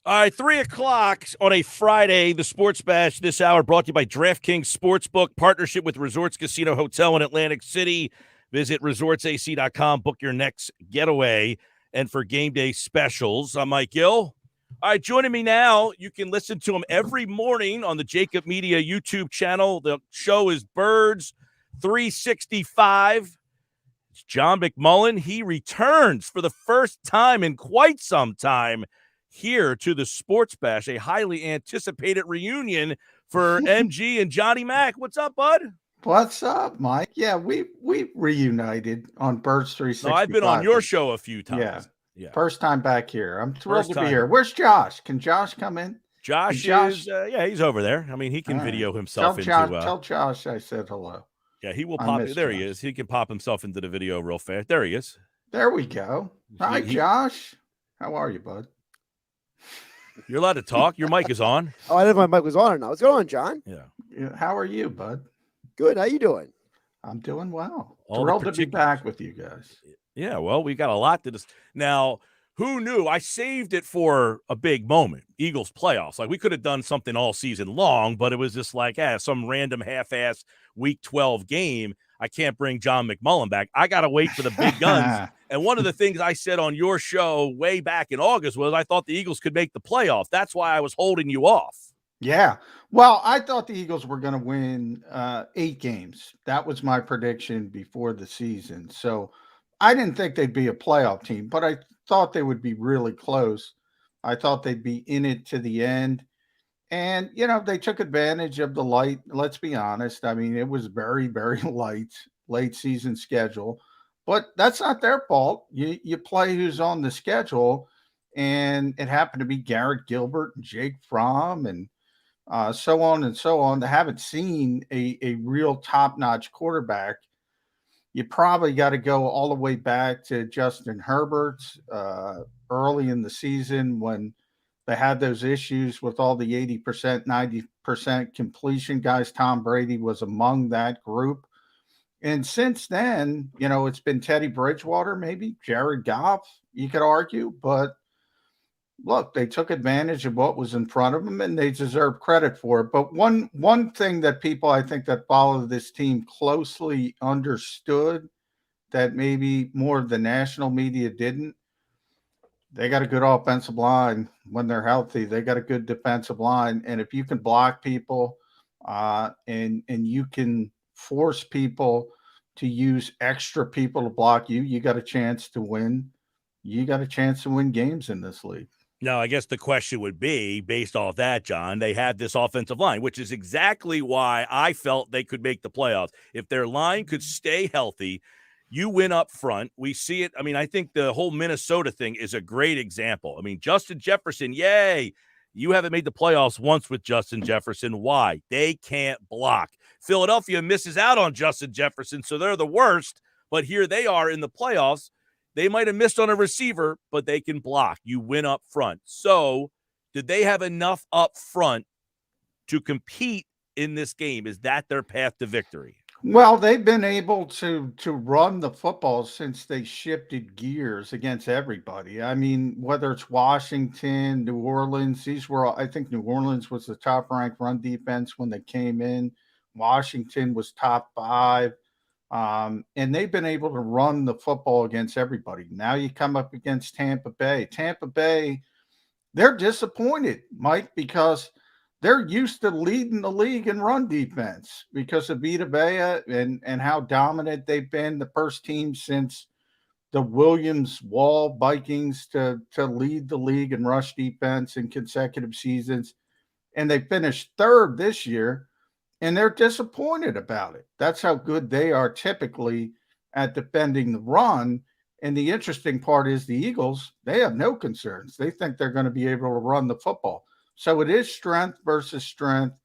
All right, 3 o'clock on a Friday, the Sports Bash this hour brought to you by DraftKings Sportsbook, partnership with Resorts Casino Hotel in Atlantic City. Visit resortsac.com, book your next getaway, and for game day specials. I'm Mike Gill. All right, joining me now, you can listen to him every morning on the Jacob Media YouTube channel. The show is Birds 365. It's John McMullen. He returns for the first time in quite some time here to the Sports Bash, a highly anticipated reunion for MG and Johnny Mac. What's up, bud? What's up, Mike? Yeah, we reunited on Birds 365. No, I've been on your show a few times. Yeah. First time back here. I'm thrilled to be here. Time. Where's Josh? Can Josh come in? Josh is, he's over there. I mean, he can video himself Tell Josh I said hello. Yeah, he will pop. There Josh. He is. He can pop himself into the video real fast. There he is. There we go. Hi, Josh. How are you, bud? You're allowed to talk. Your mic is on. Oh, I didn't know my mic was on or not. What's going on, John? Yeah. How are you, bud? Good. How you doing? I'm doing well. Thrilled to be back with you guys. Yeah, well, we got a lot to discuss. Now, who knew? I saved it for a big moment, Eagles playoffs. Like, we could have done something all season long, but it was just like, some random half-ass Week 12 game. I can't bring John McMullen back. I got to wait for the big guns. And one of the things I said on your show way back in August was I thought the Eagles could make the playoffs. That's why I was holding you off. Yeah. Well, I thought the Eagles were going to win 8 games. That was my prediction before the season. So I didn't think they'd be a playoff team, but I thought they would be really close. I thought they'd be in it to the end. And, they took advantage of the light. Let's be honest. I mean, it was very, very late season schedule, but that's not their fault. You play who's on the schedule, and it happened to be Garrett Gilbert and Jake Fromm and so on and so on. They haven't seen a real top-notch quarterback. You probably got to go all the way back to Justin Herbert early in the season when they had those issues with all the 80%, 90% completion guys. Tom Brady was among that group. And since then, it's been Teddy Bridgewater, maybe Jared Goff, you could argue. But look, they took advantage of what was in front of them, and they deserve credit for it. But one thing that people, I think, that follow this team closely understood that maybe more of the national media didn't, they got a good offensive line when they're healthy. They got a good defensive line. And if you can block people and you can force people to use extra people to block you, you got a chance to win. You got a chance to win games in this league. Now, I guess the question would be, based off that, John, they had this offensive line, which is exactly why I felt they could make the playoffs. If their line could stay healthy, you win up front. We see it. I mean, I think the whole Minnesota thing is a great example. I mean, Justin Jefferson, yay. You haven't made the playoffs once with Justin Jefferson. Why? They can't block. Philadelphia misses out on Justin Jefferson, so they're the worst. But here they are in the playoffs. They might have missed on a receiver, but they can block. You win up front. So did they have enough up front to compete in this game? Is that their path to victory? Well, they've been able to run the football since they shifted gears against everybody. I mean, whether it's Washington, New Orleans, I think New Orleans was the top ranked run defense when they came in. Washington was top 5. And they've been able to run the football against everybody. Now you come up against Tampa Bay. Tampa Bay, they're disappointed, Mike, because they're used to leading the league in run defense because of Vita Vea and how dominant they've been, the first team since the Williams Wall Vikings to lead the league in rush defense in consecutive seasons. And they finished 3rd this year, and they're disappointed about it. That's how good they are typically at defending the run. And the interesting part is the Eagles, they have no concerns. They think they're going to be able to run the football. So it is strength versus strength.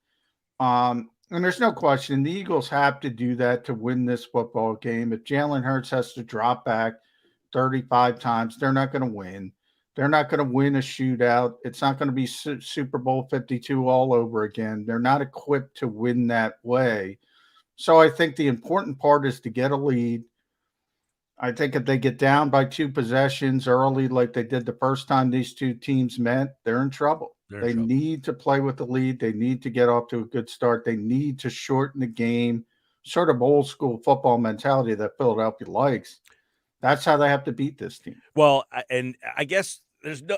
And there's no question the Eagles have to do that to win this football game. If Jalen Hurts has to drop back 35 times, they're not going to win. They're not going to win a shootout. It's not going to be Super Bowl 52 all over again. They're not equipped to win that way. So I think the important part is to get a lead. I think if they get down by 2 possessions early, like they did the first time these two teams met, they're in trouble. They need to play with the lead. They need to get off to a good start. They need to shorten the game, sort of old school football mentality that Philadelphia likes. That's how they have to beat this team. Well, and I guess there's no.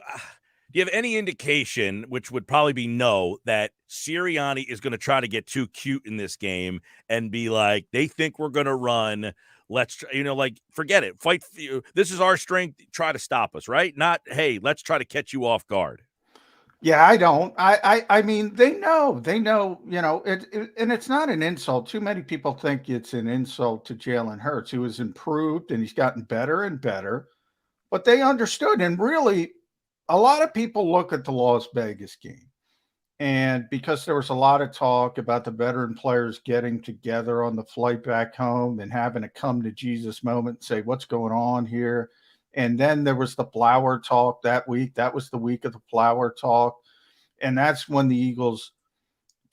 Do you have any indication, which would probably be no, that Sirianni is going to try to get too cute in this game and be like, they think we're going to run. Let's, like, forget it. Fight. This is our strength. Try to stop us, right? Not, hey, let's try to catch you off guard. Yeah, I don't. I mean, they know, and it's not an insult. Too many people think it's an insult to Jalen Hurts, who has improved and he's gotten better and better. But they understood, and really, a lot of people look at the Las Vegas game, and because there was a lot of talk about the veteran players getting together on the flight back home and having a come to Jesus moment, say, what's going on here? And then there was the flower talk that week. That was the week of the flower talk. And that's when the Eagles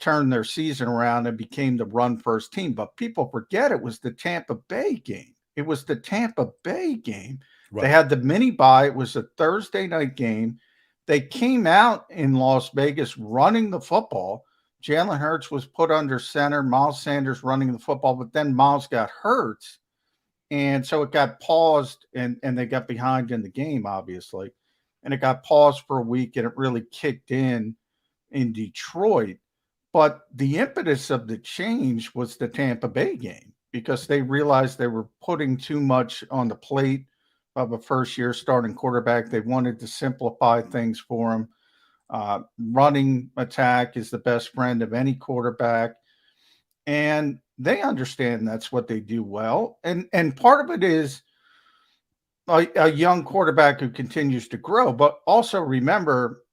turned their season around and became the run first team. But people forget it was the Tampa Bay game. It was the Tampa Bay game. Right. They had the mini bye. It was a Thursday night game. They came out in Las Vegas running the football. Jalen Hurts was put under center. Miles Sanders running the football, but then Miles got hurt. And so it got paused, and they got behind in the game, obviously. And it got paused for a week, and it really kicked in Detroit. But the impetus of the change was the Tampa Bay game, because they realized they were putting too much on the plate of a first-year starting quarterback. They wanted to simplify things for him. Running attack is the best friend of any quarterback. And they understand that's what they do well. And part of it is a young quarterback who continues to grow. But also remember,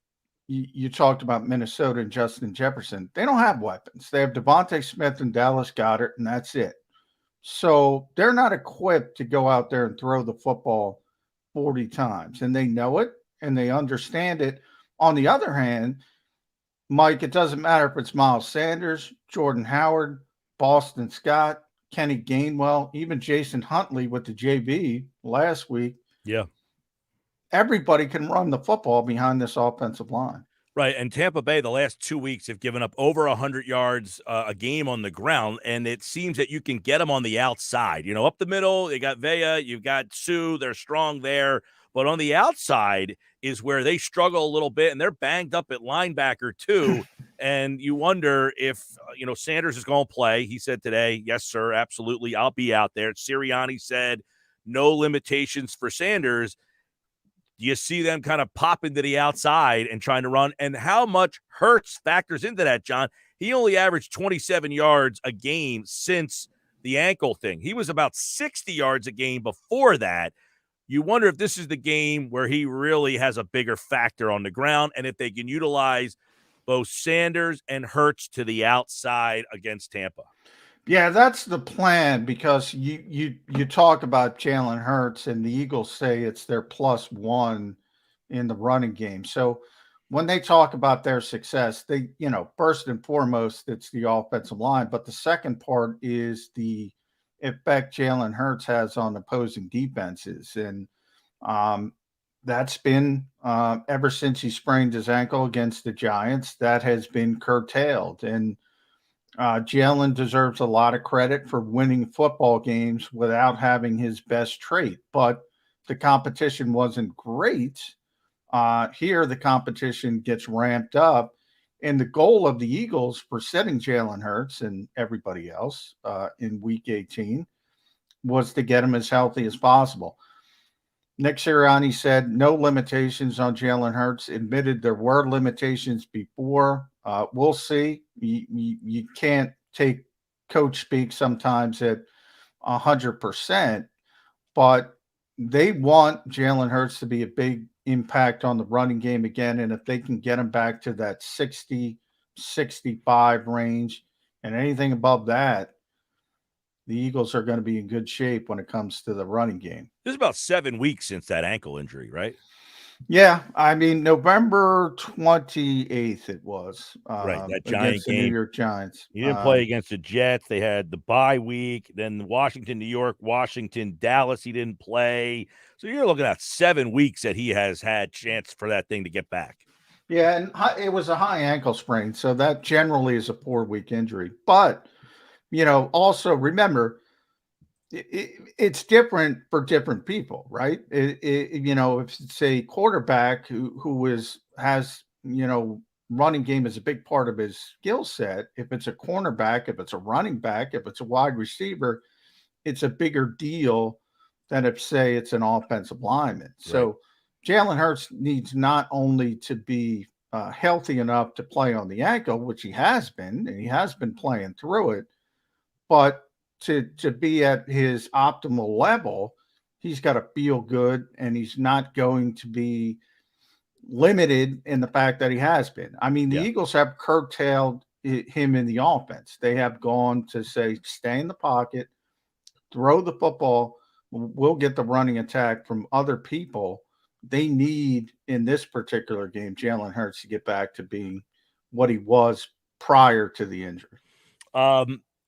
you talked about Minnesota and Justin Jefferson. They don't have weapons. They have Devontae Smith and Dallas Goedert, and that's it. So they're not equipped to go out there and throw the football 40 times. And they know it, and they understand it. On the other hand, Mike, it doesn't matter if it's Miles Sanders, Jordan Howard, Boston Scott, Kenny Gainwell, even Jason Huntley with the JV last week. Yeah. Everybody can run the football behind this offensive line. Right, and Tampa Bay the last 2 weeks have given up over 100 yards a game on the ground, and it seems that you can get them on the outside. Up the middle, they got Vea, you've got Sue, they're strong there. But on the outside is where they struggle a little bit, and they're banged up at linebacker too. And you wonder if, Sanders is going to play. He said today, yes, sir, absolutely, I'll be out there. Sirianni said no limitations for Sanders. You see them kind of popping to the outside and trying to run. And how much Hurts factors into that, John? He only averaged 27 yards a game since the ankle thing. He was about 60 yards a game before that. You wonder if this is the game where he really has a bigger factor on the ground, and if they can utilize both Sanders and Hurts to the outside against Tampa. Yeah, that's the plan, because you talk about Jalen Hurts, and the Eagles say it's their +1 in the running game. So when they talk about their success, they, first and foremost, it's the offensive line. But the second part is the effect Jalen Hurts has on opposing defenses. And that's been ever since he sprained his ankle against the Giants, that has been curtailed. And Jalen deserves a lot of credit for winning football games without having his best trait, but the competition wasn't great. Here, the competition gets ramped up, and the goal of the Eagles for setting Jalen Hurts and everybody else in Week 18 was to get him as healthy as possible. Nick Sirianni said no limitations on Jalen Hurts, admitted there were limitations before. We'll see. You can't take coach speak sometimes at 100%, but they want Jalen Hurts to be a big impact on the running game again. And if they can get him back to that 60, 65 range and anything above that, the Eagles are going to be in good shape when it comes to the running game. This is about 7 weeks since that ankle injury, right? Yeah, I mean November 28th it was Right, that against giant the New game. York Giants. He didn't play against the Jets. They had the bye week. Then Washington, New York, Washington, Dallas, he didn't play. So you're looking at 7 weeks that he has had chance for that thing to get back. Yeah, and it was a high ankle sprain, so that generally is a 4-week injury. But also remember it's different for different people, right? If it's a quarterback has running game is a big part of his skill set. If it's a cornerback, if it's a running back, if it's a wide receiver, it's a bigger deal than if, say, it's an offensive lineman. So Jalen Hurts needs not only to be healthy enough to play on the ankle, which he has been, and he has been playing through it, but to be at his optimal level, he's got to feel good, and he's not going to be limited in the fact that he has been. I mean, the Eagles have curtailed him in the offense. They have gone to say, stay in the pocket, throw the football. We'll get the running attack from other people. They need, in this particular game, Jalen Hurts to get back to being what he was prior to the injury.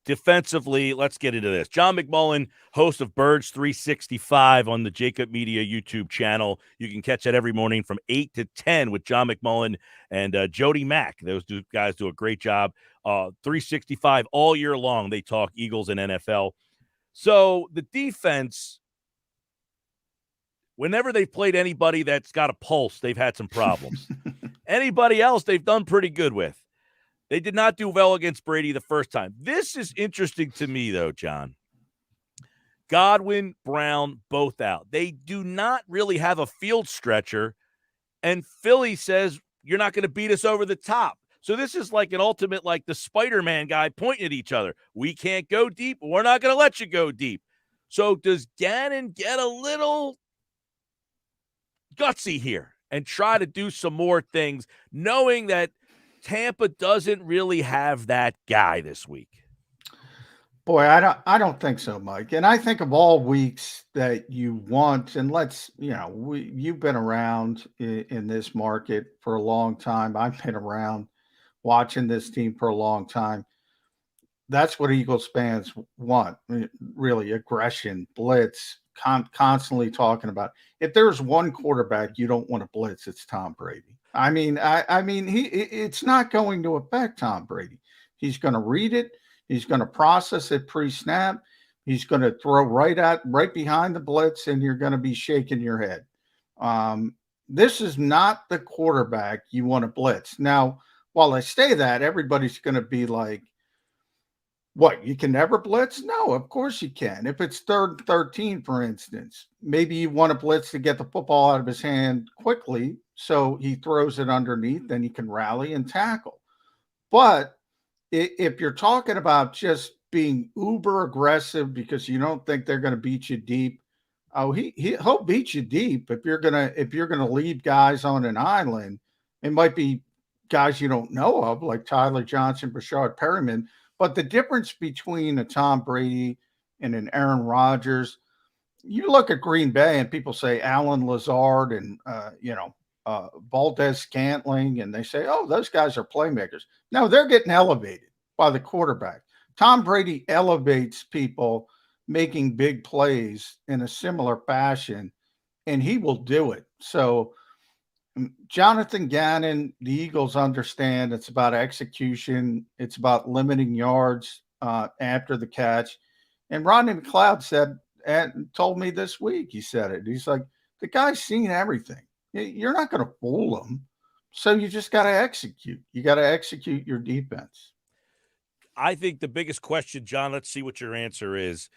Defensively, let's get into this. John McMullen, host of Birds 365 on the Jacob Media YouTube channel. You can catch that every morning from 8 to 10 with John McMullen and Jody Mack. Those two guys do a great job. 365 all year long. They talk Eagles and NFL. So the defense, whenever they've played anybody that's got a pulse, they've had some problems. Anybody else they've done pretty good with. They did not do well against Brady the first time. This is interesting to me, though, John. Godwin, Brown, both out. They do not really have a field stretcher, and Philly says, you're not going to beat us over the top. So this is like an ultimate, like the Spider-Man guy pointing at each other. We can't go deep. We're not going to let you go deep. So does Gannon get a little gutsy here and try to do some more things, knowing that Tampa doesn't really have that guy this week? Boy, I don't think so, Mike. And I think of all weeks that you want, and you've been around in this market for a long time. I've been around watching this team for a long time. That's what Eagles fans want, really, aggression, blitz, constantly talking about. If there's one quarterback you don't want to blitz, it's Tom Brady. I mean, it's not going to affect Tom Brady. He's going to read it. He's going to process it pre-snap. He's going to throw right behind the blitz, and you're going to be shaking your head. This is not the quarterback you want to blitz. Now, while I say that, everybody's going to be like, what, you can never blitz? No, of course you can. If it's 3rd and 13, for instance, maybe you want to blitz to get the football out of his hand quickly so he throws it underneath, then he can rally and tackle. But if you're talking about just being uber aggressive because you don't think they're going to beat you deep, he'll beat you deep. If you're gonna leave guys on an island, it might be guys you don't know of, like Tyler Johnson, Rashard Perryman. But the difference between a Tom Brady and an Aaron Rodgers, you look at Green Bay and people say Alan Lazard and Valdez Scantling, and they say, oh, those guys are playmakers. No, they're getting elevated by the quarterback. Tom Brady elevates people making big plays in a similar fashion, and he will do it. So Jonathan Gannon, the Eagles understand it's about execution. It's about limiting yards after the catch. And Rodney McLeod told me this week, he said it. He's like, the guy's seen everything. You're not going to fool him. So you just got to execute. You got to execute your defense. I think the biggest question, John, let's see what your answer is.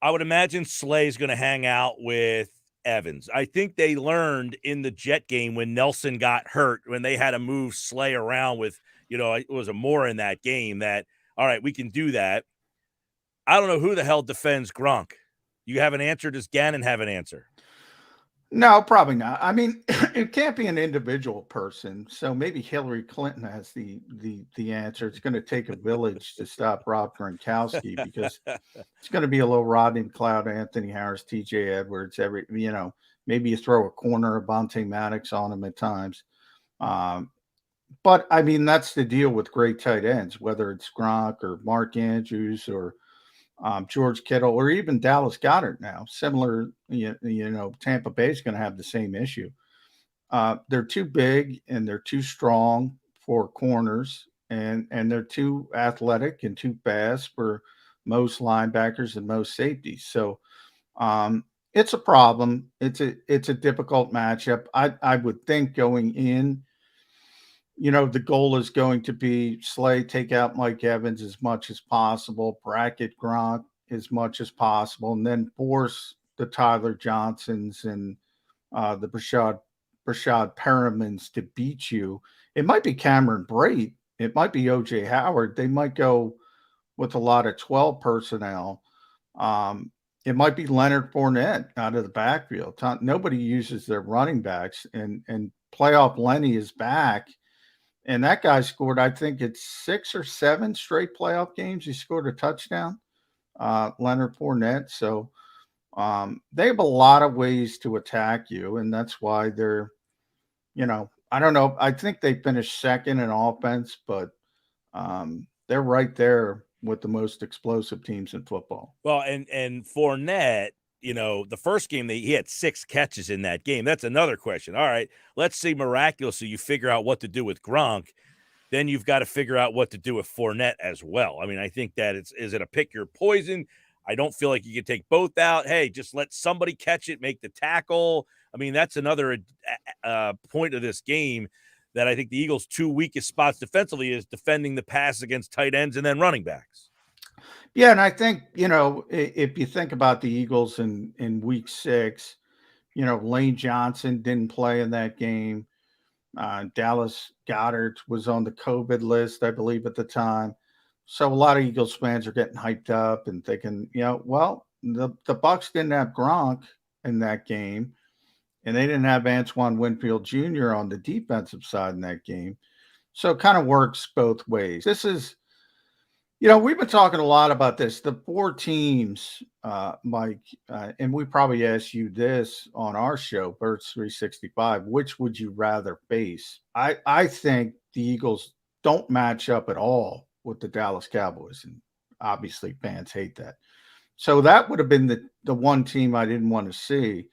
I would imagine Slay's going to hang out with Evans. I think they learned in the Jet game when Nelson got hurt, when they had to move Slay around with, it was a more in that game that, all right, we can do that. I don't know who the hell defends Gronk. You have an answer? Does Gannon have an answer? No, probably not. I mean, it can't be an individual person. So maybe Hillary Clinton has the answer. It's going to take a village to stop Rob Gronkowski because it's going to be a little Rodney McLeod, Anthony Harris, TJ Edwards, Maybe you throw a corner of Bonte Maddox on him at times. But I mean, that's the deal with great tight ends, whether it's Gronk or Mark Andrews or George Kittle or even Dallas Goedert now. Similar, Tampa Bay is going to have the same issue. They're too big and they're too strong for corners, and they're too athletic and too fast for most linebackers and most safeties. So it's a problem. It's a difficult matchup. I would think going in, the goal is going to be Slay, take out Mike Evans as much as possible, bracket Gronk as much as possible, and then force the Tyler Johnsons and the Brashad Perrimans to beat you. It might be Cameron Brate. It might be O.J. Howard. They might go with a lot of 12 personnel. It might be Leonard Fournette out of the backfield. Nobody uses their running backs, and playoff Lenny is back. And that guy scored, I think it's 6 or 7 straight playoff games. He scored a touchdown, Leonard Fournette. So they have a lot of ways to attack you. And that's why they're, I don't know. I think they finished second in offense, but they're right there with the most explosive teams in football. Well, and Fournette, the first game he had 6 catches in that game. That's another question. All right, let's see miraculously you figure out what to do with Gronk. Then you've got to figure out what to do with Fournette as well. I mean, I think that is it a pick your poison? I don't feel like you can take both out. Hey, just let somebody catch it, make the tackle. I mean, that's another point of this game that I think the Eagles' 2 weakest spots defensively is defending the pass against tight ends and then running backs. Yeah, and I think, if you think about the Eagles in week 6, Lane Johnson didn't play in that game. Dallas Goedert was on the COVID list, I believe, at the time. So a lot of Eagles fans are getting hyped up and thinking, the Bucs didn't have Gronk in that game, and they didn't have Antoine Winfield Jr. on the defensive side in that game. So it kind of works both ways. This is, we've been talking a lot about this. The 4 teams, Mike, and we probably asked you this on our show, Birds 365, which would you rather face? I think the Eagles don't match up at all with the Dallas Cowboys, and obviously fans hate that. So that would have been the one team I didn't want to see.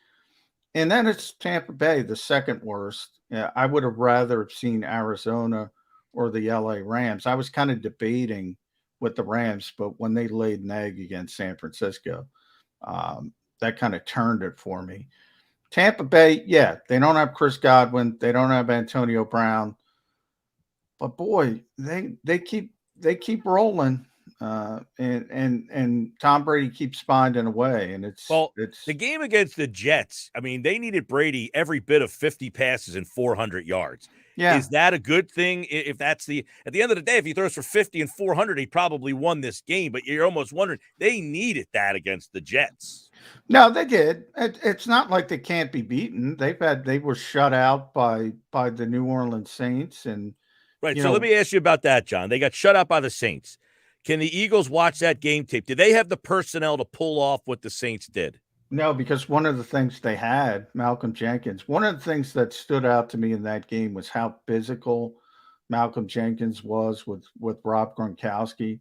And then it's Tampa Bay, the second worst. I would have rather seen Arizona or the LA Rams. I was kind of debating with the Rams, but when they laid an egg against San Francisco, that kind of turned it for me. Tampa Bay, yeah, they don't have Chris Godwin, they don't have Antonio Brown, but boy, they keep rolling, and Tom Brady keeps finding a way, and it's the game against the Jets. I mean, they needed Brady every bit of 50 passes and 400 yards. Yeah. Is that a good thing? If that's at the end of the day, if he throws for 50 and 400, he probably won this game. But you're almost wondering they needed that against the Jets. No, they did. It's not like they can't be beaten. They were shut out by the New Orleans Saints, and right. So let me ask you about that, John. They got shut out by the Saints. Can the Eagles watch that game tape? Did they have the personnel to pull off what the Saints did? No, because one of the things they had, Malcolm Jenkins, one of the things that stood out to me in that game was how physical Malcolm Jenkins was with Rob Gronkowski.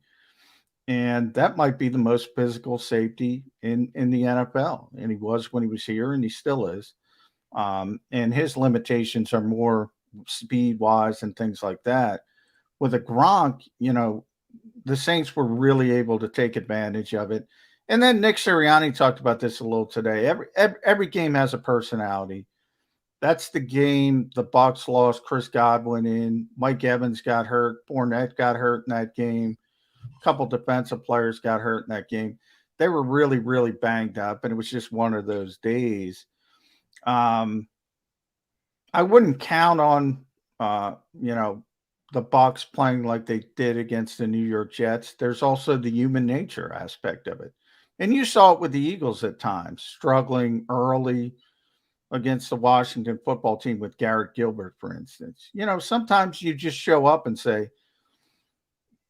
And that might be the most physical safety in the NFL. And he was when he was here, and he still is. And his limitations are more speed-wise and things like that. With a Gronk, the Saints were really able to take advantage of it. And then Nick Sirianni talked about this a little today. Every game has a personality. That's the game the Bucs lost Chris Godwin in. Mike Evans got hurt. Fournette got hurt in that game. A couple defensive players got hurt in that game. They were really, really banged up, and it was just one of those days. I wouldn't count on, the Bucs playing like they did against the New York Jets. There's also the human nature aspect of it. And you saw it with the Eagles at times, struggling early against the Washington football team with Garrett Gilbert, for instance. Sometimes you just show up and say,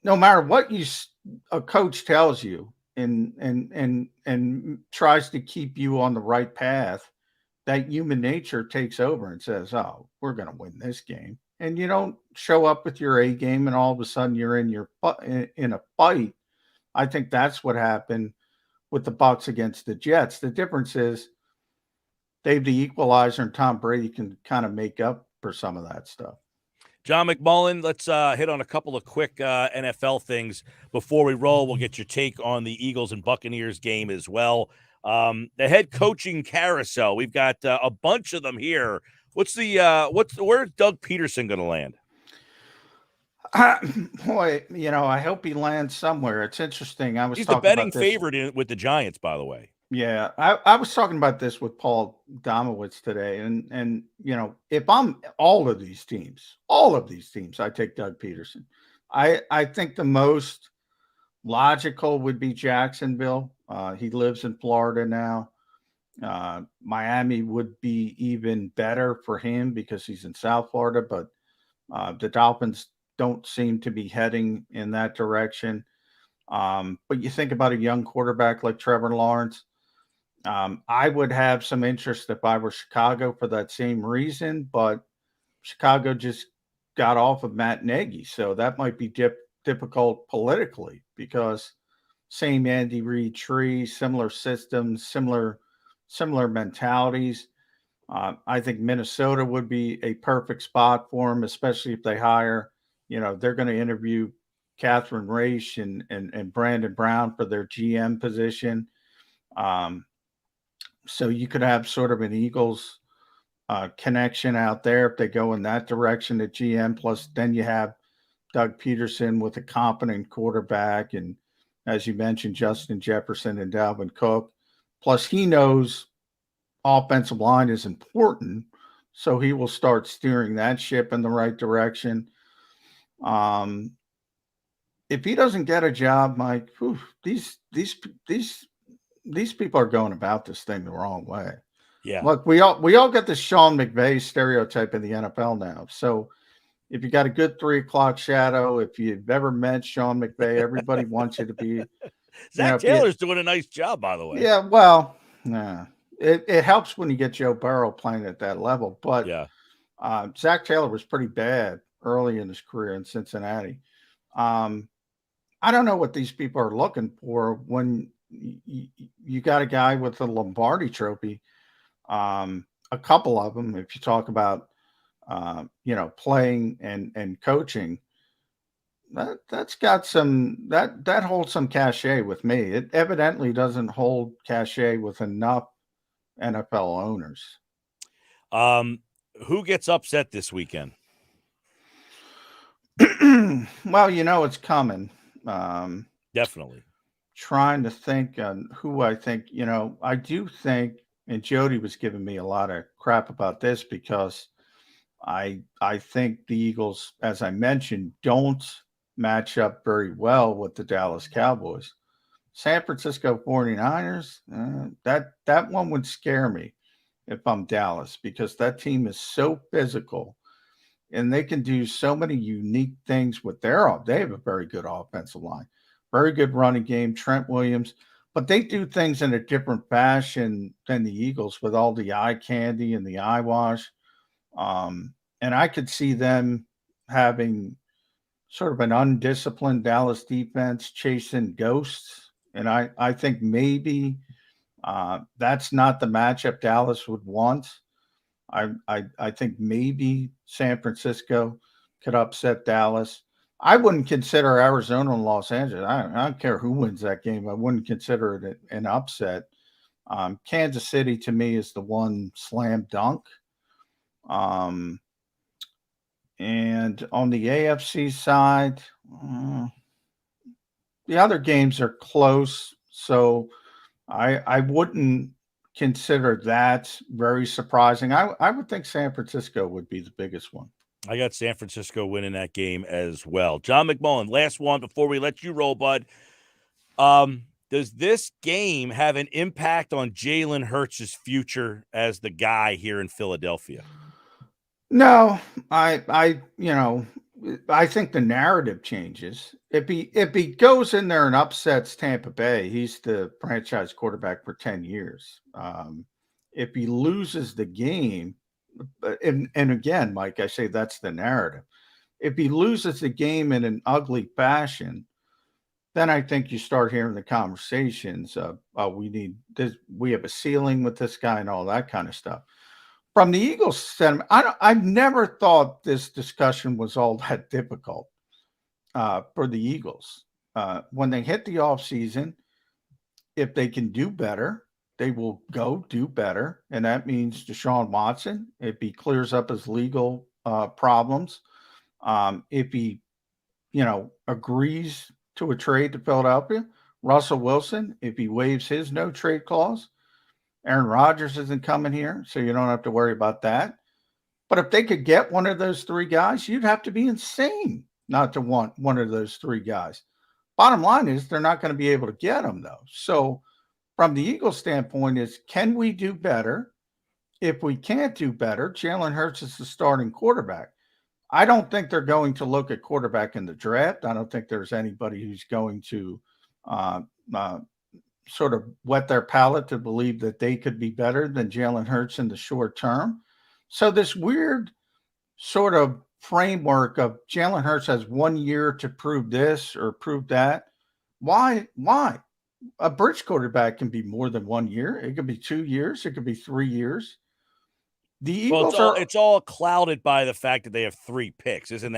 no matter what a coach tells you and tries to keep you on the right path, that human nature takes over and says, "Oh, we're going to win this game," and you don't show up with your A game, and all of a sudden you're in a fight. I think that's what happened with the Bucs against the Jets. The difference is they have the equalizer, and Tom Brady can kind of make up for some of that stuff. John McMullen, let's hit on a couple of quick NFL things before we roll. We'll get your take on the Eagles and Buccaneers game as well. The head coaching carousel. We've got a bunch of them here. Where's Doug Peterson going to land? Boy, I hope he lands somewhere. It's interesting. He's the betting favorite with the Giants, by the way. Yeah, I was talking about this with Paul Domowitz today, and if I'm all of these teams, I take Doug Peterson. I think the most logical would be Jacksonville. He lives in Florida now. Miami would be even better for him because he's in South Florida, but the Dolphins don't seem to be heading in that direction. But you think about a young quarterback like Trevor Lawrence. I would have some interest if I were Chicago for that same reason, but Chicago just got off of Matt Nagy, so that might be difficult politically because same Andy Reid tree, similar systems, similar mentalities. I think Minnesota would be a perfect spot for him, especially if they hire. They're going to interview Catherine Raish and Brandon Brown for their GM position. So you could have sort of an Eagles connection out there if they go in that direction at GM. Plus, then you have Doug Peterson with a competent quarterback. And as you mentioned, Justin Jefferson and Dalvin Cook. Plus, he knows offensive line is important. So he will start steering that ship in the right direction. If he doesn't get a job, Mike, these people are going about this thing the wrong way. Yeah. Look, we all get this Sean McVay stereotype in the NFL now. So if you got a good 3:00 shadow, if you've ever met Sean McVay, everybody wants you to be. Zach Taylor's doing a nice job, by the way. Yeah, well, it helps when you get Joe Burrow playing at that level. But yeah, Zach Taylor was pretty bad early in his career in Cincinnati. I don't know what these people are looking for when you got a guy with the Lombardi trophy, a couple of them, if you talk about, playing and coaching, that's got that holds some cachet with me. It evidently doesn't hold cachet with enough NFL owners. Who gets upset this weekend? Well, it's coming. Definitely. Trying to think on who I think, I do think, and Jody was giving me a lot of crap about this because I think the Eagles, as I mentioned, don't match up very well with the Dallas Cowboys. San Francisco 49ers, that one would scare me if I'm Dallas because that team is so physical and they can do so many unique things with they have a very good offensive line. Very good running game, Trent Williams, but they do things in a different fashion than the Eagles with all the eye candy and the eyewash. And I could see them having sort of an undisciplined Dallas defense chasing ghosts. And I think maybe that's not the matchup Dallas would want. I think maybe San Francisco could upset Dallas. I wouldn't consider Arizona and Los Angeles. I don't care who wins that game. I wouldn't consider it an upset. Kansas City to me is the one slam dunk. And on the AFC side, the other games are close. So I wouldn't consider that very surprising. I would think San Francisco would be the biggest one. I got San Francisco winning that game as well. John McMullen, last one before we let you roll, bud. Does this game have an impact on Jalen Hurts' future as the guy here in Philadelphia? No, I think the narrative changes. If he goes in there and upsets Tampa Bay, he's the franchise quarterback for 10 years. If he loses the game, and again, Mike, I say that's the narrative. If he loses the game in an ugly fashion, then I think you start hearing the conversations of, oh, we need this, we have a ceiling with this guy and all that kind of stuff. From the Eagles sentiment, I've never thought this discussion was all that difficult for the Eagles. When they hit the offseason, if they can do better, they will go do better. And that means Deshaun Watson, if he clears up his legal problems, if he, agrees to a trade to Philadelphia, Russell Wilson, if he waives his no trade clause, Aaron Rodgers isn't coming here, so you don't have to worry about that. But if they could get one of those three guys, you'd have to be insane not to want one of those three guys. Bottom line is they're not going to be able to get them, though. So from the Eagles standpoint is, can we do better? If we can't do better, Jalen Hurts is the starting quarterback. I don't think they're going to look at quarterback in the draft. I don't think there's anybody who's going to sort of wet their palate to believe that they could be better than Jalen Hurts in the short term. So this weird sort of framework of Jalen Hurts has 1 year to prove this or prove that. Why? A bridge quarterback can be more than 1 year. It could be 2 years. It could be 3 years. The Eagles it's all clouded by the fact that they have 3 picks. Doesn't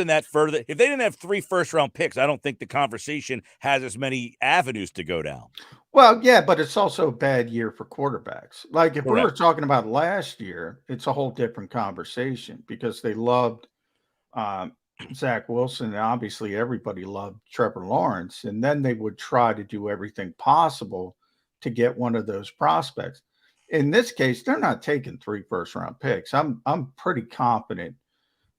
that further, if they didn't have 3 first-round picks, I don't think the conversation has as many avenues to go down. Well, yeah, but it's also a bad year for quarterbacks. Like if we were Correct. talking about last year, it's a whole different conversation because they loved Zach Wilson, and obviously everybody loved Trevor Lawrence, and then they would try to do everything possible to get one of those prospects. In this case, they're not taking 3 first-round picks. I'm pretty confident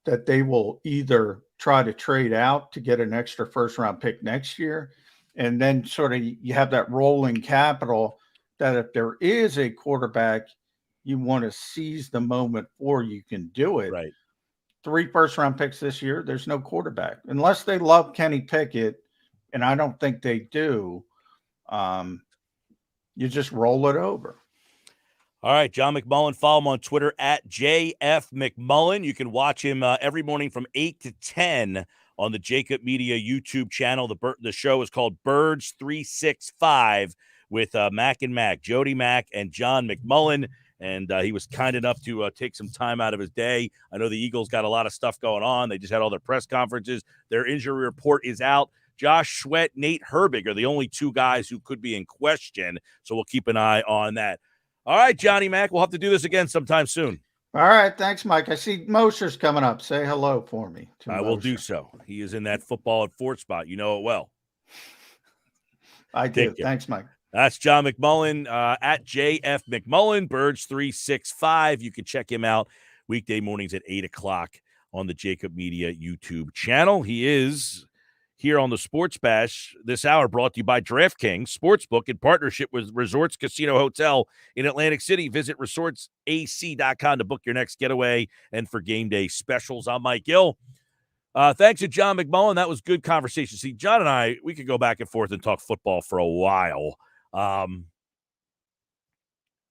that they will either try to trade out to get an extra first-round pick next year, and then sort of you have that rolling capital that if there is a quarterback you want to seize the moment for, you can do it. Right. 3 first-round picks this year, there's no quarterback. Unless they love Kenny Pickett, and I don't think they do, you just roll it over. All right, John McMullen, follow him on Twitter at JF McMullen. You can watch him every morning from 8 to 10 on the Jacob Media YouTube channel. The show is called Birds 365 with Mac and Mac, Jody Mac and John McMullen. And he was kind enough to take some time out of his day. I know the Eagles got a lot of stuff going on. They just had all their press conferences. Their injury report is out. Josh Sweat, Nate Herbig are the only 2 guys who could be in question. So we'll keep an eye on that. All right, Johnny Mac, we'll have to do this again sometime soon. All right, thanks, Mike. I see Mosher's coming up. Say hello for me. I will do so. He is in that football at 4 spot. You know it well. I do. Thanks, Mike. That's John McMullen at JF McMullen, Birds 365. You can check him out weekday mornings at 8 o'clock on the Jacob Media YouTube channel. He is here on the Sports Bash this hour, brought to you by DraftKings Sportsbook in partnership with Resorts Casino Hotel in Atlantic City. Visit resortsac.com to book your next getaway and for game day specials. I'm Mike Gill. Thanks to John McMullen. That was good conversation. See, John and I, we could go back and forth and talk football for a while. And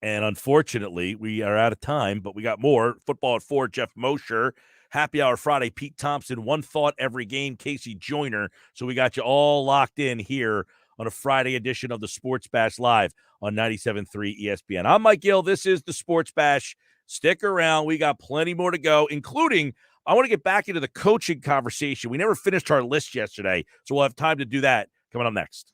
unfortunately, we are out of time, but we got more. Football at 4, Jeff Mosher. Happy Hour Friday, Pete Thompson, One Thought Every Game, Casey Joyner. So we got you all locked in here on a Friday edition of the Sports Bash Live on 97.3 ESPN. I'm Mike Gill. This is the Sports Bash. Stick around. We got plenty more to go, including I want to get back into the coaching conversation. We never finished our list yesterday, so we'll have time to do that coming up next.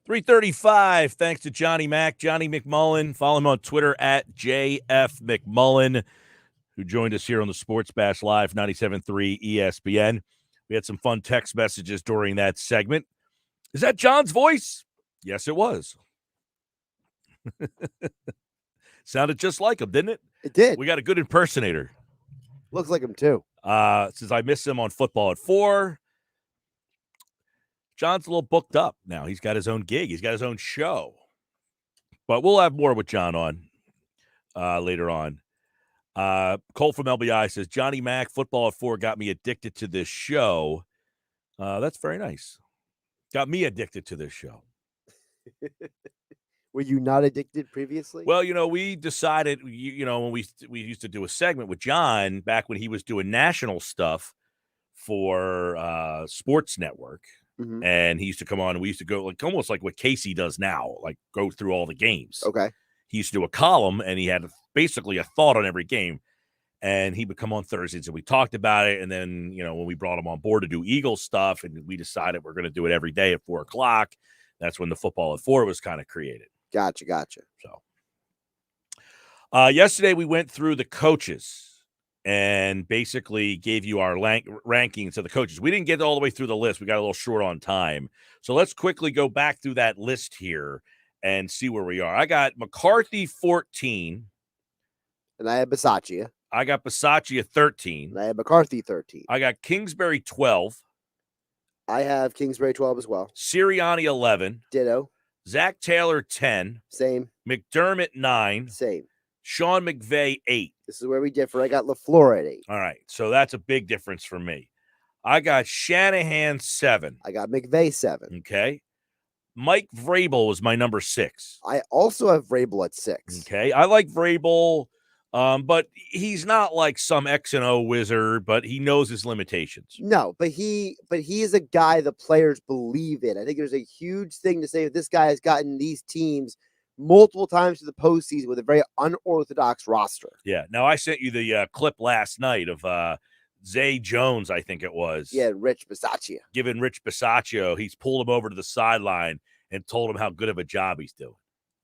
335. Thanks to Johnny Mac, Johnny McMullen. Follow him on Twitter at JF McMullen, who joined us here on the Sports Bash Live 97.3 ESPN. We had some fun text messages during that segment. Is that John's voice? Yes, it was. Sounded just like him, didn't it? It did. We got a good impersonator. Looks like him too. Since I miss him on Football at 4, John's a little booked up now. He's got his own gig. He's got his own show. But we'll have more with John on later on. Cole from LBI says, Johnny Mac, Football at 4 got me addicted to this show. That's very nice. Got me addicted to this show. Were you not addicted previously? Well, we decided, when we used to do a segment with John back when he was doing national stuff for Sports Network. Mhm. And he used to come on and we used to go like almost like what Casey does now, like go through all the games. Okay. He used to do a column and he had basically a thought on every game. And he would come on Thursdays and we talked about it. And then, when we brought him on board to do Eagles stuff and we decided we're going to do it every day at 4:00, that's when the Football at 4 was kind of created. Gotcha. So yesterday we went through the coaches and basically gave you our rankings of the coaches. We didn't get all the way through the list. We got a little short on time. So let's quickly go back through that list here and see where we are. I got McCarthy 14. And I had Bisaccia. I got Bisaccia 13. And I had McCarthy 13. I got Kingsbury 12. I have Kingsbury 12 as well. Sirianni 11. Ditto. Zach Taylor 10. Same. McDermott 9. Same. Sean McVay 8. This is where we differ. I got LaFleur at 8. All right. So that's a big difference for me. I got Shanahan 7. I got McVay 7. Okay. Mike Vrabel was my number 6. I also have Vrabel at 6. Okay. I like Vrabel, but he's not like some X and O wizard, but he knows his limitations. No, but he is a guy the players believe in. I think there's a huge thing to say that this guy has gotten these teams multiple times to the postseason with a very unorthodox roster. Yeah. Now, I sent you the clip last night of Zay Jones, I think it was. Yeah, Rich Bisaccia. Giving Rich Bisaccia, he's pulled him over to the sideline and told him how good of a job he's doing.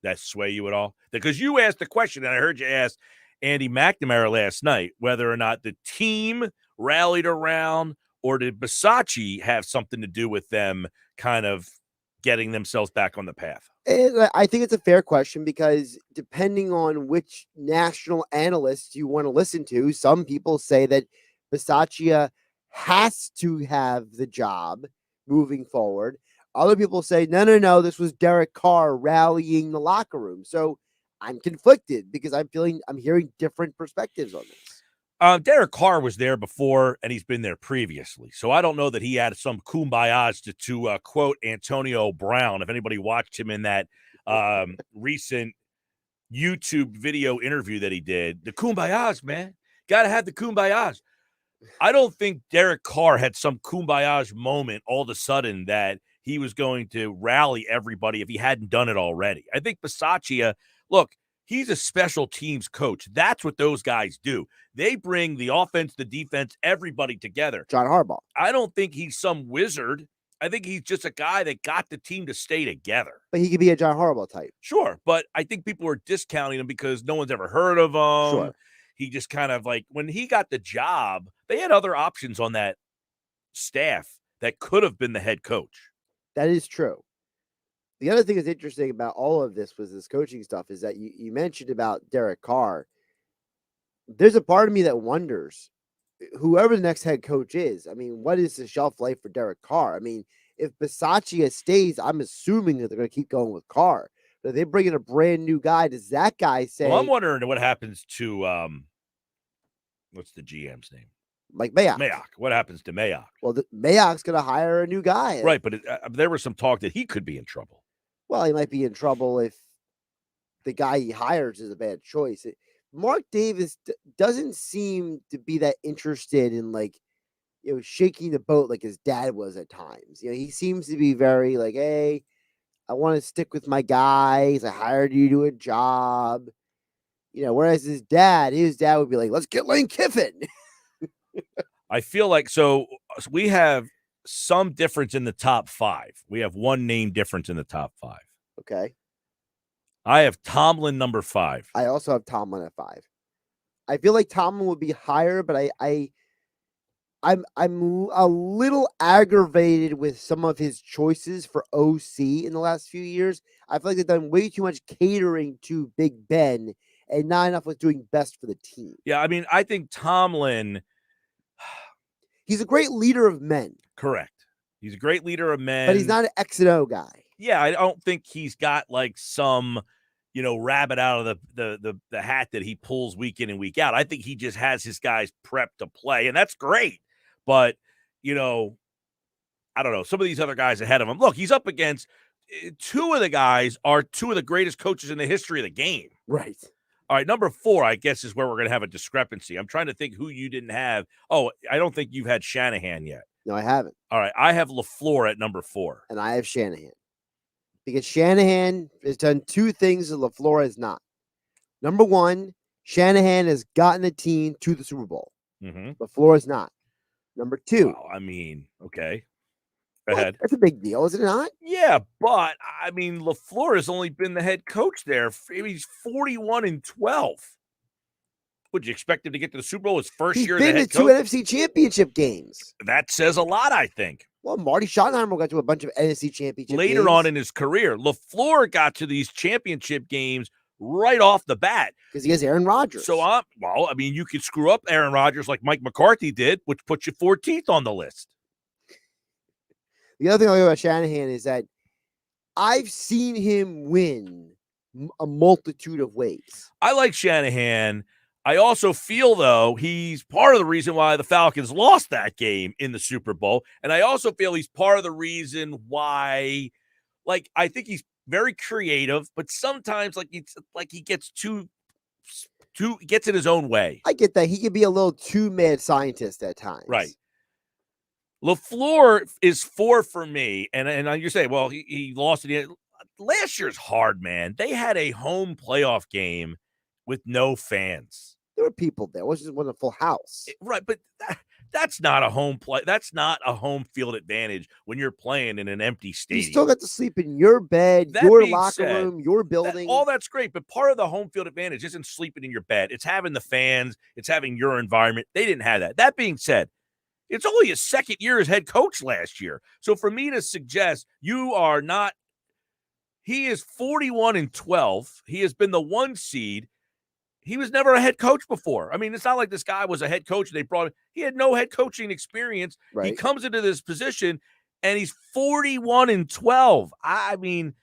That sway you at all? Because you asked the question, and I heard you ask Andy McNamara last night whether or not the team rallied around or did Bisaccia have something to do with them kind of getting themselves back on the path? I think it's a fair question because depending on which national analysts you want to listen to, some people say that Bisaccia has to have the job moving forward. Other people say, no, this was Derek Carr rallying the locker room. So I'm conflicted because I'm hearing different perspectives on this. Derek Carr was there before, and he's been there previously. So I don't know that he had some kumbayas to quote Antonio Brown. If anybody watched him in that recent YouTube video interview that he did, the kumbayas, man. Got to have the kumbayas. I don't think Derek Carr had some kumbayas moment all of a sudden that he was going to rally everybody if he hadn't done it already. I think Bisaccia, look, he's a special teams coach. That's what those guys do. They bring the offense, the defense, everybody together. John Harbaugh. I don't think he's some wizard. I think he's just a guy that got the team to stay together. But he could be a John Harbaugh type. Sure, but I think people are discounting him because no one's ever heard of him. Sure. He just kind of like, when he got the job, they had other options on that staff that could have been the head coach. That is true. The other thing that's interesting about all of this was this coaching stuff is that you mentioned about Derek Carr. There's a part of me that wonders whoever the next head coach is. I mean, what is the shelf life for Derek Carr? I mean, if Bisaccia stays, I'm assuming that they're going to keep going with Carr. But if they bring in a brand new guy, does that guy say? Well, I'm wondering what happens to what's the GM's name? Like Mayock. What happens to Mayock? Well, Mayock's going to hire a new guy. Right, but there was some talk that he could be in trouble. Well, he might be in trouble if the guy he hires is a bad choice. Mark Davis doesn't seem to be that interested in shaking the boat like his dad was at times. He seems to be very like, hey, I want to stick with my guys. I hired you to do a job. Whereas his dad would be like, let's get Lane Kiffin. I feel like so we have some difference in the top 5. We have one name difference in the top 5. Okay. I have Tomlin number 5. I also have Tomlin at 5. I feel like Tomlin would be higher, but I'm a little aggravated with some of his choices for OC in the last few years. I feel like they've done way too much catering to Big Ben and not enough with doing best for the team. Yeah, I mean, I think Tomlin. He's a great leader of men. Correct. He's a great leader of men. But he's not an X and O guy. Yeah, I don't think he's got like some, rabbit out of the hat that he pulls week in and week out. I think he just has his guys prepped to play, and that's great. But, I don't know. Some of these other guys ahead of him. Look, he's up against two of the guys are two of the greatest coaches in the history of the game. Right. All right, number 4, I guess, is where we're going to have a discrepancy. I'm trying to think who you didn't have. Oh, I don't think you've had Shanahan yet. No, I haven't. All right, I have LaFleur at number 4. And I have Shanahan. Because Shanahan has done 2 things that LaFleur has not. Number 1, Shanahan has gotten the team to the Super Bowl. Mm-hmm. LaFleur has not. Number 2. Well, I mean, okay. Go ahead. That's a big deal, is it not? Yeah, but, I mean, LaFleur has only been the head coach there. He's 41-12. Would you expect him to get to the Super Bowl his first year as the head coach? He's been to 2 NFC championship games. That says a lot, I think. Well, Marty Schottenheimer got to a bunch of NFC championship games. Later on in his career, LaFleur got to these championship games right off the bat. Because he has Aaron Rodgers. So, you could screw up Aaron Rodgers like Mike McCarthy did, which puts you 14th on the list. The other thing I like about Shanahan is that I've seen him win a multitude of ways. I like Shanahan. I also feel, though, he's part of the reason why the Falcons lost that game in the Super Bowl. And I also feel he's part of the reason why, I think he's very creative, but sometimes, he gets gets in his own way. I get that. He can be a little too mad scientist at times. Right. LaFleur is 4 for me. And you're saying, well, he lost it. Last year's hard, man. They had a home playoff game with no fans. There were people there. It wasn't a full house. Right, but that's not a home play. That's not a home field advantage when you're playing in an empty stadium. You still got to sleep in your bed, your locker room, your building. All that's great, but part of the home field advantage isn't sleeping in your bed. It's having the fans. It's having your environment. They didn't have that. That being said, it's only his second year as head coach last year. So for me to suggest you are not – he is 41-12. He has been the 1 seed. He was never a head coach before. I mean, it's not like this guy was a head coach and they brought him. He had no head coaching experience. Right. He comes into this position, and he's 41-12. I mean,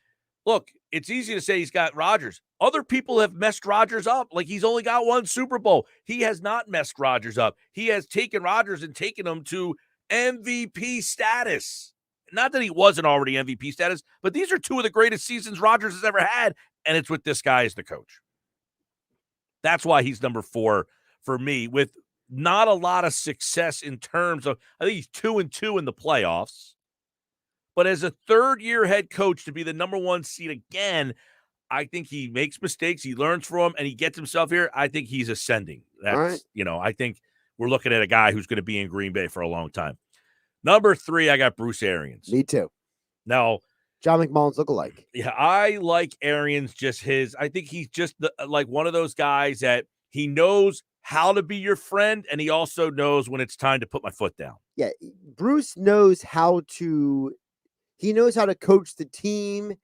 look, it's easy to say he's got Rodgers. Other people have messed Rodgers up. Like, he's only got 1 Super Bowl. He has not messed Rodgers up. He has taken Rodgers and taken him to MVP status. Not that he wasn't already MVP status, but these are 2 of the greatest seasons Rodgers has ever had, and it's with this guy as the coach. That's why he's number 4 for me, with not a lot of success in terms of, I think he's 2-2 in the playoffs. But as a third-year head coach to be the number 1 seed again, I think he makes mistakes, he learns from them, and he gets himself here. I think he's ascending. That's, I think we're looking at a guy who's going to be in Green Bay for a long time. Number 3, I got Bruce Arians. Me too. Now, John McMullen's lookalike. Yeah, I like Arians, I think he's just like one of those guys that he knows how to be your friend, and he also knows when it's time to put my foot down. Yeah, Bruce knows how to coach the team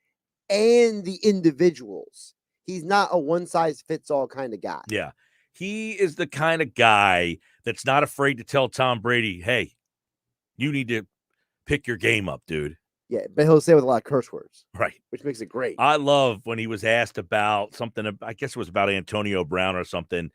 and the individuals. He's not a one-size-fits-all kind of guy. Yeah, he is the kind of guy that's not afraid to tell Tom Brady, hey, you need to pick your game up, dude. Yeah, but he'll say it with a lot of curse words. Right. Which makes it great. I love when he was asked about something, I guess it was about Antonio Brown or something.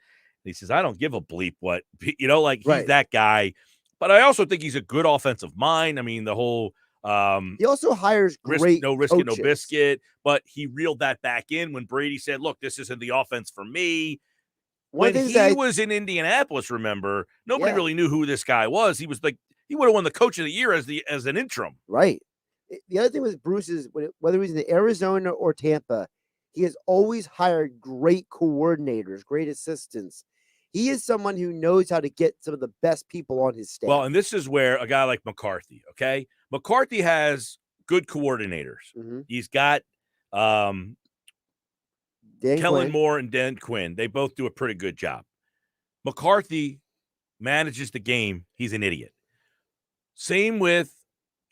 He says, I don't give a bleep what, he's that guy. But I also think he's a good offensive mind. I mean, the whole he also hires great no risk coaches. it, no biscuit. But he reeled that back in when Brady said, look, this isn't the offense for me. When he was in Indianapolis, remember, nobody really knew who this guy was. He was like, he would have won the coach of the year as an interim. Right. The other thing with Bruce is whether he's in Arizona or Tampa, he has always hired great coordinators, great assistants. He is someone who knows how to get some of the best people on his staff. Well, and this is where a guy like McCarthy, okay? McCarthy has good coordinators. Mhm. He's got Dan Kellen Quinn. Moore and Dan Quinn. They both do a pretty good job. McCarthy manages the game. He's an idiot. Same with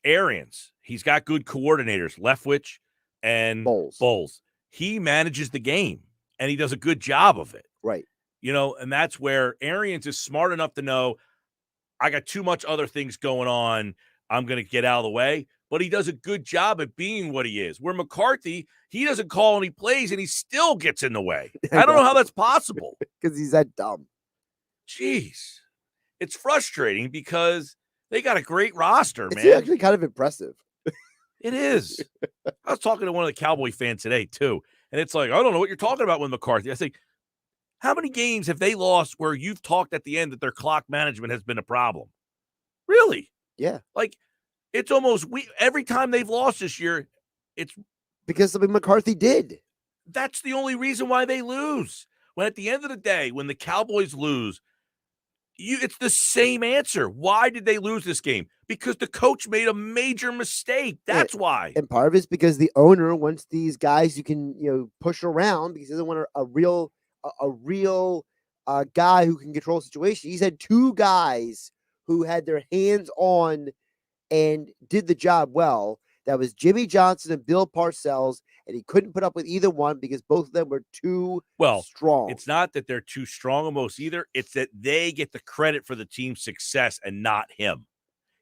Arians. He's got good coordinators, Leftwich and Bowles. He manages the game, and he does a good job of it. Right. And that's where Arians is smart enough to know, I got too much other things going on. I'm going to get out of the way. But he does a good job at being what he is. Where McCarthy, he doesn't call any plays, and he still gets in the way. I don't know how that's possible. Because he's that dumb. Jeez. It's frustrating because they got a great roster, It's man. actually kind of impressive. It is. I was talking to one of the Cowboy fans today, too. And it's like, I don't know what you're talking about with McCarthy. I say, how many games have they lost where you've talked at the end that their clock management has been a problem? Really? Yeah. Like, it's almost every time they've lost this year, it's because something McCarthy did. That's the only reason why they lose. When at the end of the day, when the Cowboys lose, it's the same answer. Why did they lose this game? Because the coach made a major mistake. That's why. And part of it's because the owner wants these guys you can push around because he doesn't want a real guy who can control the situation. He's had two guys who had their hands on and did the job well. That was Jimmy Johnson and Bill Parcells, and he couldn't put up with either one because both of them were too strong. It's not that they're too strong almost either. It's that they get the credit for the team's success and not him.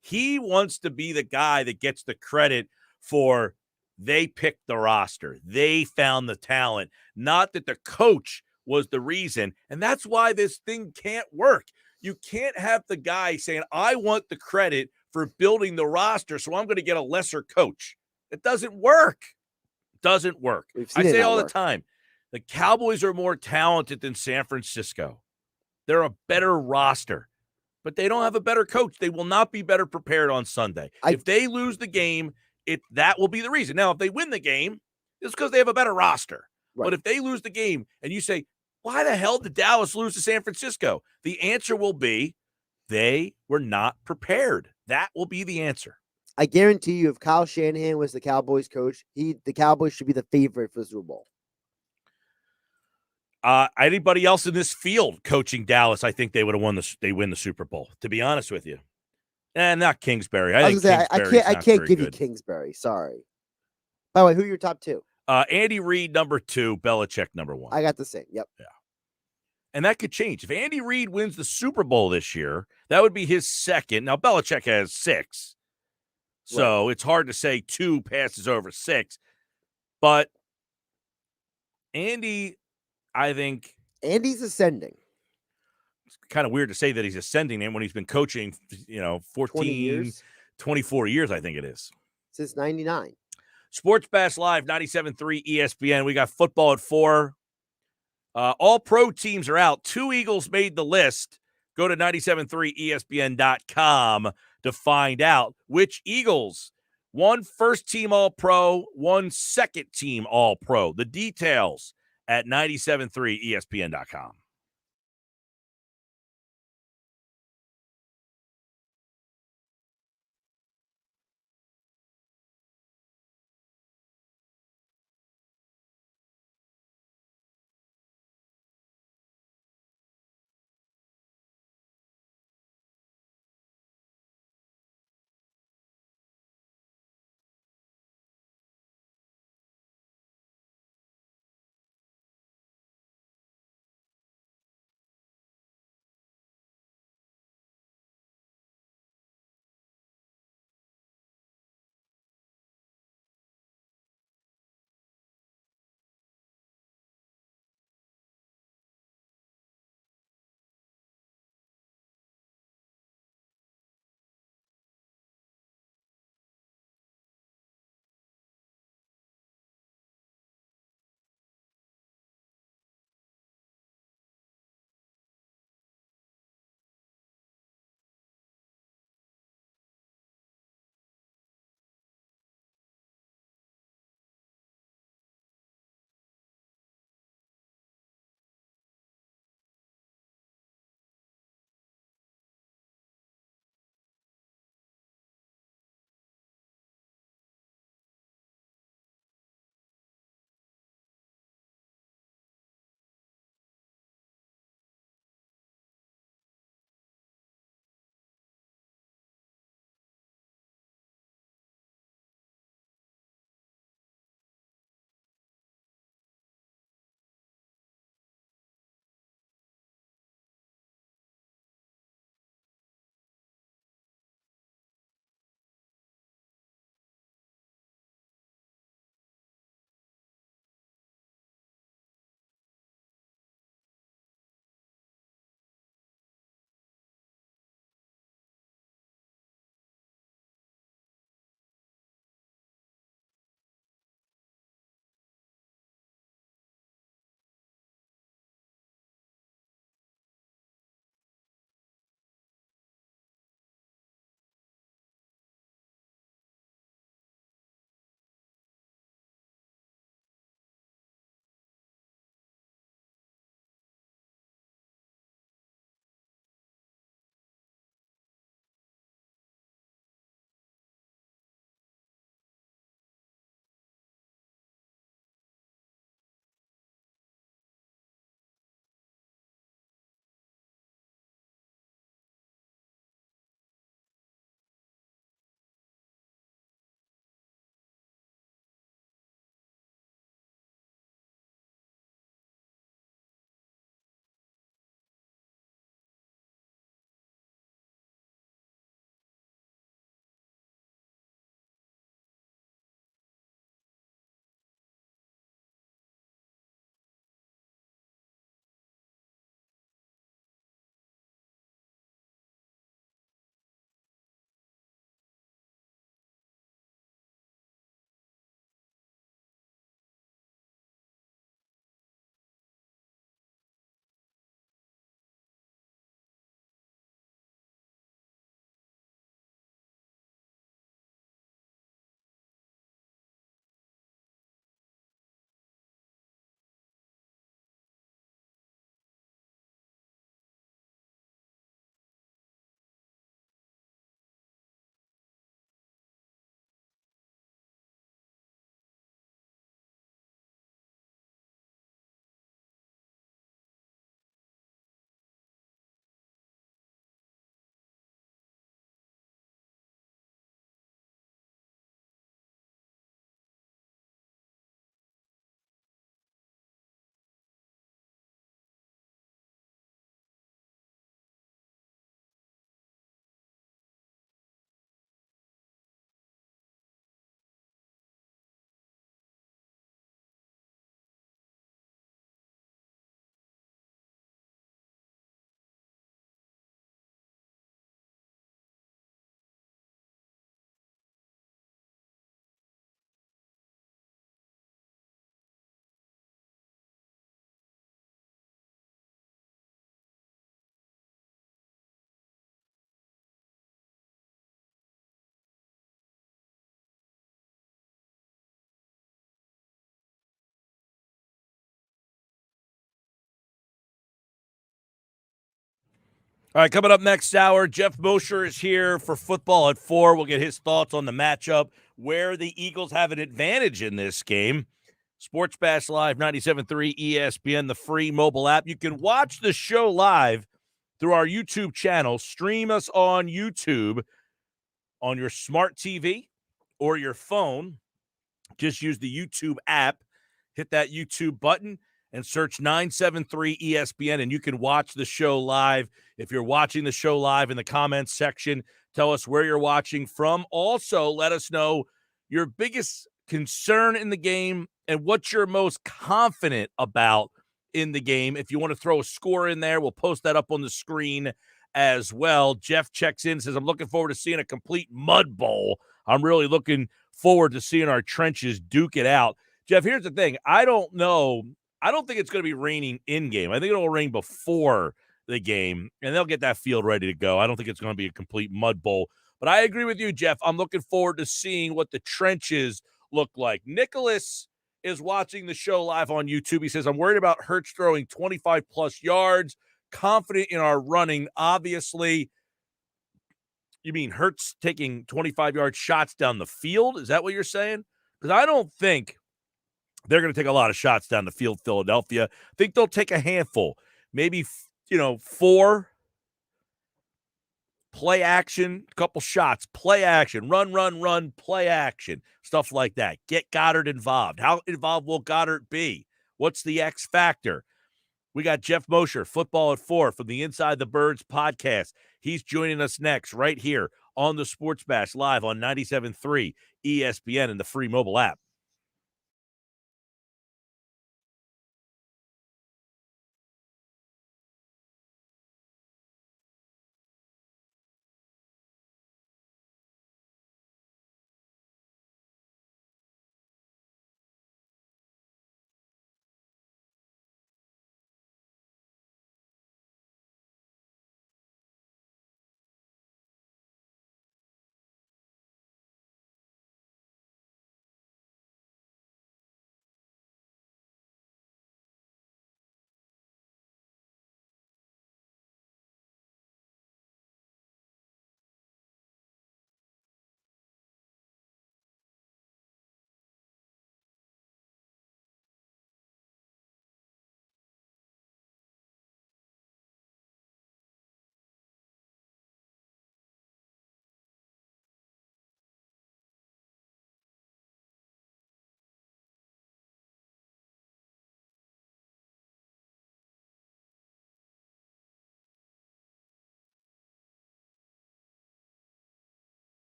He wants to be the guy that gets the credit for they picked the roster. They found the talent, not that the coach was the reason. And that's why this thing can't work. You can't have the guy saying, I want the credit for building the roster, so I'm going to get a lesser coach. It doesn't work. It doesn't work. I say all the time, the Cowboys are more talented than San Francisco. They're a better roster, but they don't have a better coach. They will not be better prepared on Sunday. If they lose the game, that will be the reason. Now, if they win the game, it's because they have a better roster. Right. But if they lose the game and you say, why the hell did Dallas lose to San Francisco? The answer will be they were not prepared. That will be the answer. I guarantee you, if Kyle Shanahan was the Cowboys coach, the Cowboys should be the favorite for the Super Bowl. Anybody else in this field coaching Dallas, I think they would have won they win the Super Bowl, to be honest with you. And not Kingsbury. I can't give you Kingsbury. Sorry. By the way, who are your top two? Andy Reid, number 2, Belichick, number 1. I got the same. Yep. Yeah. And that could change. If Andy Reid wins the Super Bowl this year, that would be his second. Now, Belichick has 6. So It's hard to say 2 passes over 6. But Andy, I think. Andy's ascending. It's kind of weird to say that he's ascending when he's been coaching, 24 years, I think it is. Since 99. Sports Bash Live, 97.3 ESPN. We got football at 4. All pro teams are out. 2 Eagles made the list. Go to 973ESPN.com to find out which Eagles. 1 first-team All-Pro, 1 second-team All-Pro. The details at 973ESPN.com. All right, coming up next hour, Geoff Mosher is here for football at 4. We'll get his thoughts on the matchup, where the Eagles have an advantage in this game. Sports Bash Live, 97.3 ESPN, the free mobile app. You can watch the show live through our YouTube channel. Stream us on YouTube on your smart TV or your phone. Just use the YouTube app. Hit that YouTube button and search 973 ESPN, and you can watch the show live. If you're watching the show live, in the comments section, tell us where you're watching from. Also, let us know your biggest concern in the game and what you're most confident about in the game. If you want to throw a score in there, we'll post that up on the screen as well. Geoff checks in, says, I'm looking forward to seeing a complete mud bowl. I'm really looking forward to seeing our trenches duke it out. Geoff, here's the thing. I don't know. I don't think it's going to be raining in-game. I think it'll rain before the game, and they'll get that field ready to go. I don't think it's going to be a complete mud bowl. But I agree with you, Geoff. I'm looking forward to seeing what the trenches look like. Nicholas is watching the show live on YouTube. He says, I'm worried about Hurts throwing 25-plus yards, confident in our running. Obviously, you mean Hurts taking 25-yard shots down the field? Is that what you're saying? Because I don't think they're going to take a lot of shots down the field, Philadelphia. I think they'll take a handful, maybe, 4. Play action, couple shots, play action, run, play action, stuff like that. Get Goddard involved. How involved will Goddard be? What's the X factor? We got Geoff Mosher, Football at 4 from the Inside the Birds podcast. He's joining us next right here on the Sports Bash live on 97.3 ESPN and the free mobile app.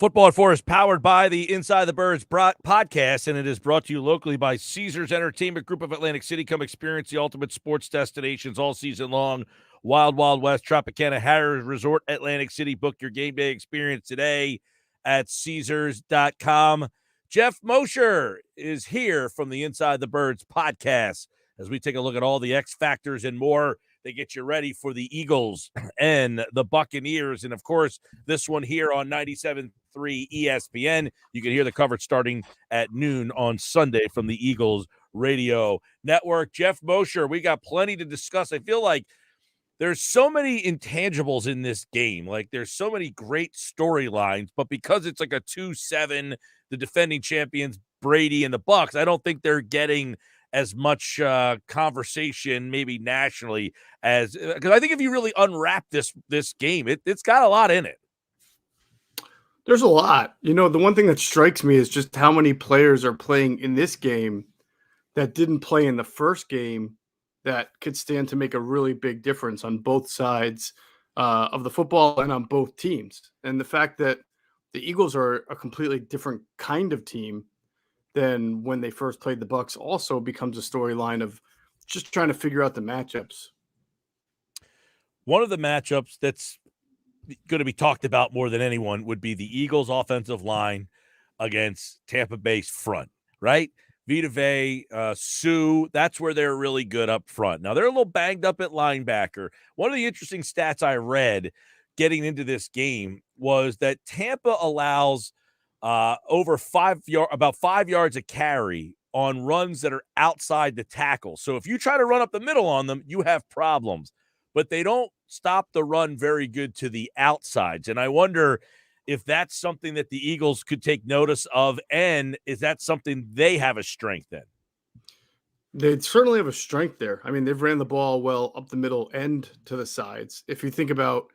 Football at 4 is powered by the Inside the Birds podcast, and it is brought to you locally by Caesars Entertainment Group of Atlantic City. Come experience the ultimate sports destinations all season long. Wild Wild West, Tropicana, Harrah's Resort, Atlantic City. Book your game day experience today at Caesars.com. Geoff Mosher is here from the Inside the Birds podcast as we take a look at all the X factors and more. They get you ready for the Eagles and the Buccaneers. And, of course, this one here on 97.3 ESPN. You can hear the coverage starting at noon on Sunday from the Eagles Radio Network. Geoff Mosher, we got plenty to discuss. I feel like there's so many intangibles in this game. Like, there's so many great storylines. But because it's like a 2-7, the defending champions, Brady and the Bucs, I don't think they're getting as much conversation maybe nationally as because I think if you really unwrap this game, it's got a lot in it. There's a lot. You know, the one thing that strikes me is just how many players are playing in this game that didn't play in the first game that could stand to make a really big difference on both sides of the football and on both teams. And the fact that the Eagles are a completely different kind of team than when they first played the Bucs also becomes a storyline of just trying to figure out the matchups. One of the matchups that's going to be talked about more than anyone would be the Eagles offensive line against Tampa Bay's front, right? Vita Vea, Sue, that's where they're really good up front. Now, they're a little banged up at linebacker. One of the interesting stats I read getting into this game was that Tampa allows over about 5 yards a carry on runs that are outside the tackle. So if you try to run up the middle on them, you have problems. But they don't stop the run very good to the outsides. And I wonder if that's something that the Eagles could take notice of, and is that something they have a strength in? They certainly have a strength there. I mean, they've ran the ball well up the middle and to the sides. If you think about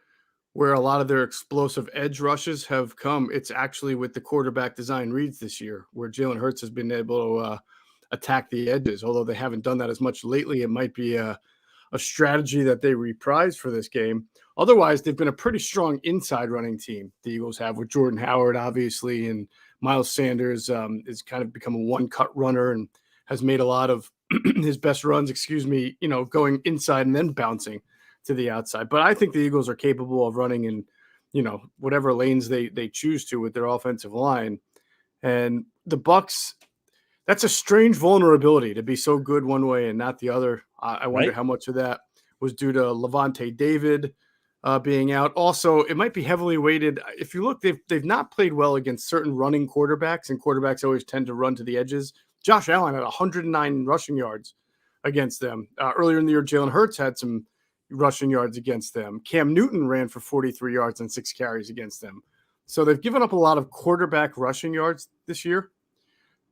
where a lot of their explosive edge rushes have come, it's actually with the quarterback design reads this year, where Jalen Hurts has been able to attack the edges. Although they haven't done that as much lately, it might be a strategy that they reprise for this game. Otherwise, they've been a pretty strong inside running team. The Eagles have with Jordan Howard, obviously, and Miles Sanders is kind of become a one-cut runner and has made a lot of his best runs, going inside and then bouncing to the outside. But I think the Eagles are capable of running in, whatever lanes they choose to with their offensive line. And the Bucs, that's a strange vulnerability to be so good one way and not the other. I wonder how much of that was due to Levante David being out. Also, it might be heavily weighted. If you look, they've not played well against certain running quarterbacks, and quarterbacks always tend to run to the edges. Josh Allen had 109 rushing yards against them. Earlier in the year, Jalen Hurts had some rushing yards against them. Cam Newton ran for 43 yards and 6 carries against them. So they've given up a lot of quarterback rushing yards this year.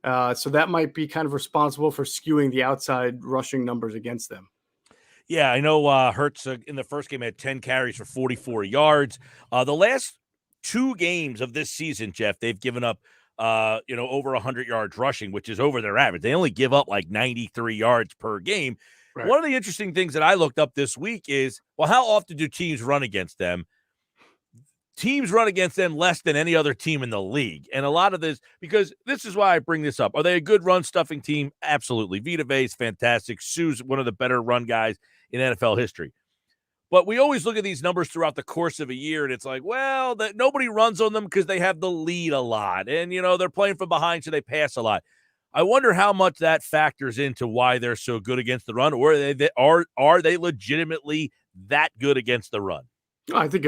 So that might be kind of responsible for skewing the outside rushing numbers against them. Yeah, I know Hurts in the first game had 10 carries for 44 yards. The last 2 games of this season, Geoff, they've given up over 100 yards rushing, which is over their average. They only give up like 93 yards per game. Right. One of the interesting things that I looked up this week is, well, how often do teams run against them? Teams run against them less than any other team in the league. And a lot of this, because this is why I bring this up. Are they a good run-stuffing team? Absolutely. Vita Vea is fantastic. Sue's one of the better run guys in NFL history. But we always look at these numbers throughout the course of a year, and it's like, well, nobody runs on them because they have the lead a lot. And, they're playing from behind, so they pass a lot. I wonder how much that factors into why they're so good against the run, or are they legitimately that good against the run? I think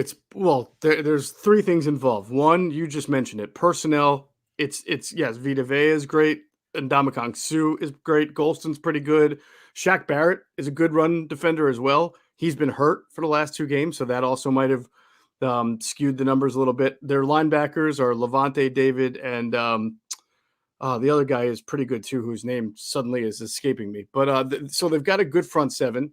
there's 3 things involved. One, you just mentioned it, personnel. It's yes, Vita Vea is great, and Ndamukong Suh is great. Golston's pretty good. Shaq Barrett is a good run defender as well. He's been hurt for the last 2 games, so that also might have skewed the numbers a little bit. Their linebackers are Levante David and the other guy is pretty good too, whose name suddenly is escaping me. But so they've got a good front 7.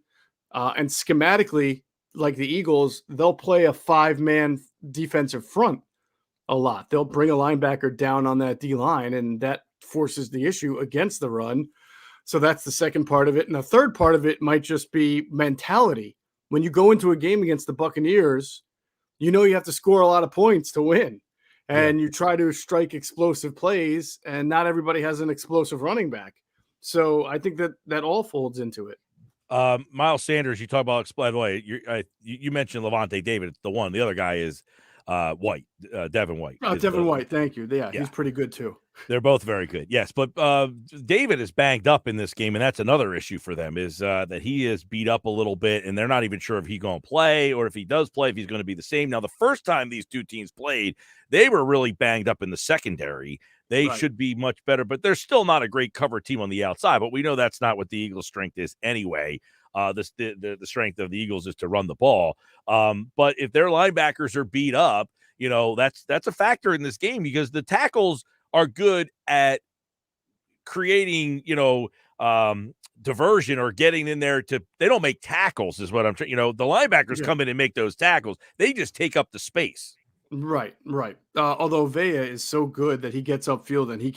And schematically, like the Eagles, they'll play a 5-man defensive front a lot. They'll bring a linebacker down on that D-line, and that forces the issue against the run. So that's the second part of it. And the third part of it might just be mentality. When you go into a game against the Buccaneers, you have to score a lot of points to win. and you try to strike explosive plays, and not everybody has an explosive running back. So I think that all folds into it. Miles Sanders, you talk about, by the way, you mentioned Levante David. It's the one. The other guy is White, Devin White. Devin White, thank you. Yeah, he's pretty good too. They're both very good. Yes, but David is banged up in this game, and that's another issue for them, is that he is beat up a little bit, and they're not even sure if he's going to play, or if he does play, if he's going to be the same. Now, the first time these two teams played, they were really banged up in the secondary. They should be much better, but they're still not a great cover team on the outside. But we know that's not what the Eagles' strength is anyway. The strength of the Eagles is to run the ball. But if their linebackers are beat up, that's a factor in this game, because the tackles are good at creating, diversion or getting in there they don't make tackles is what I'm trying. The linebackers come in and make those tackles. They just take up the space. Right. Although Vea is so good that he gets upfield and he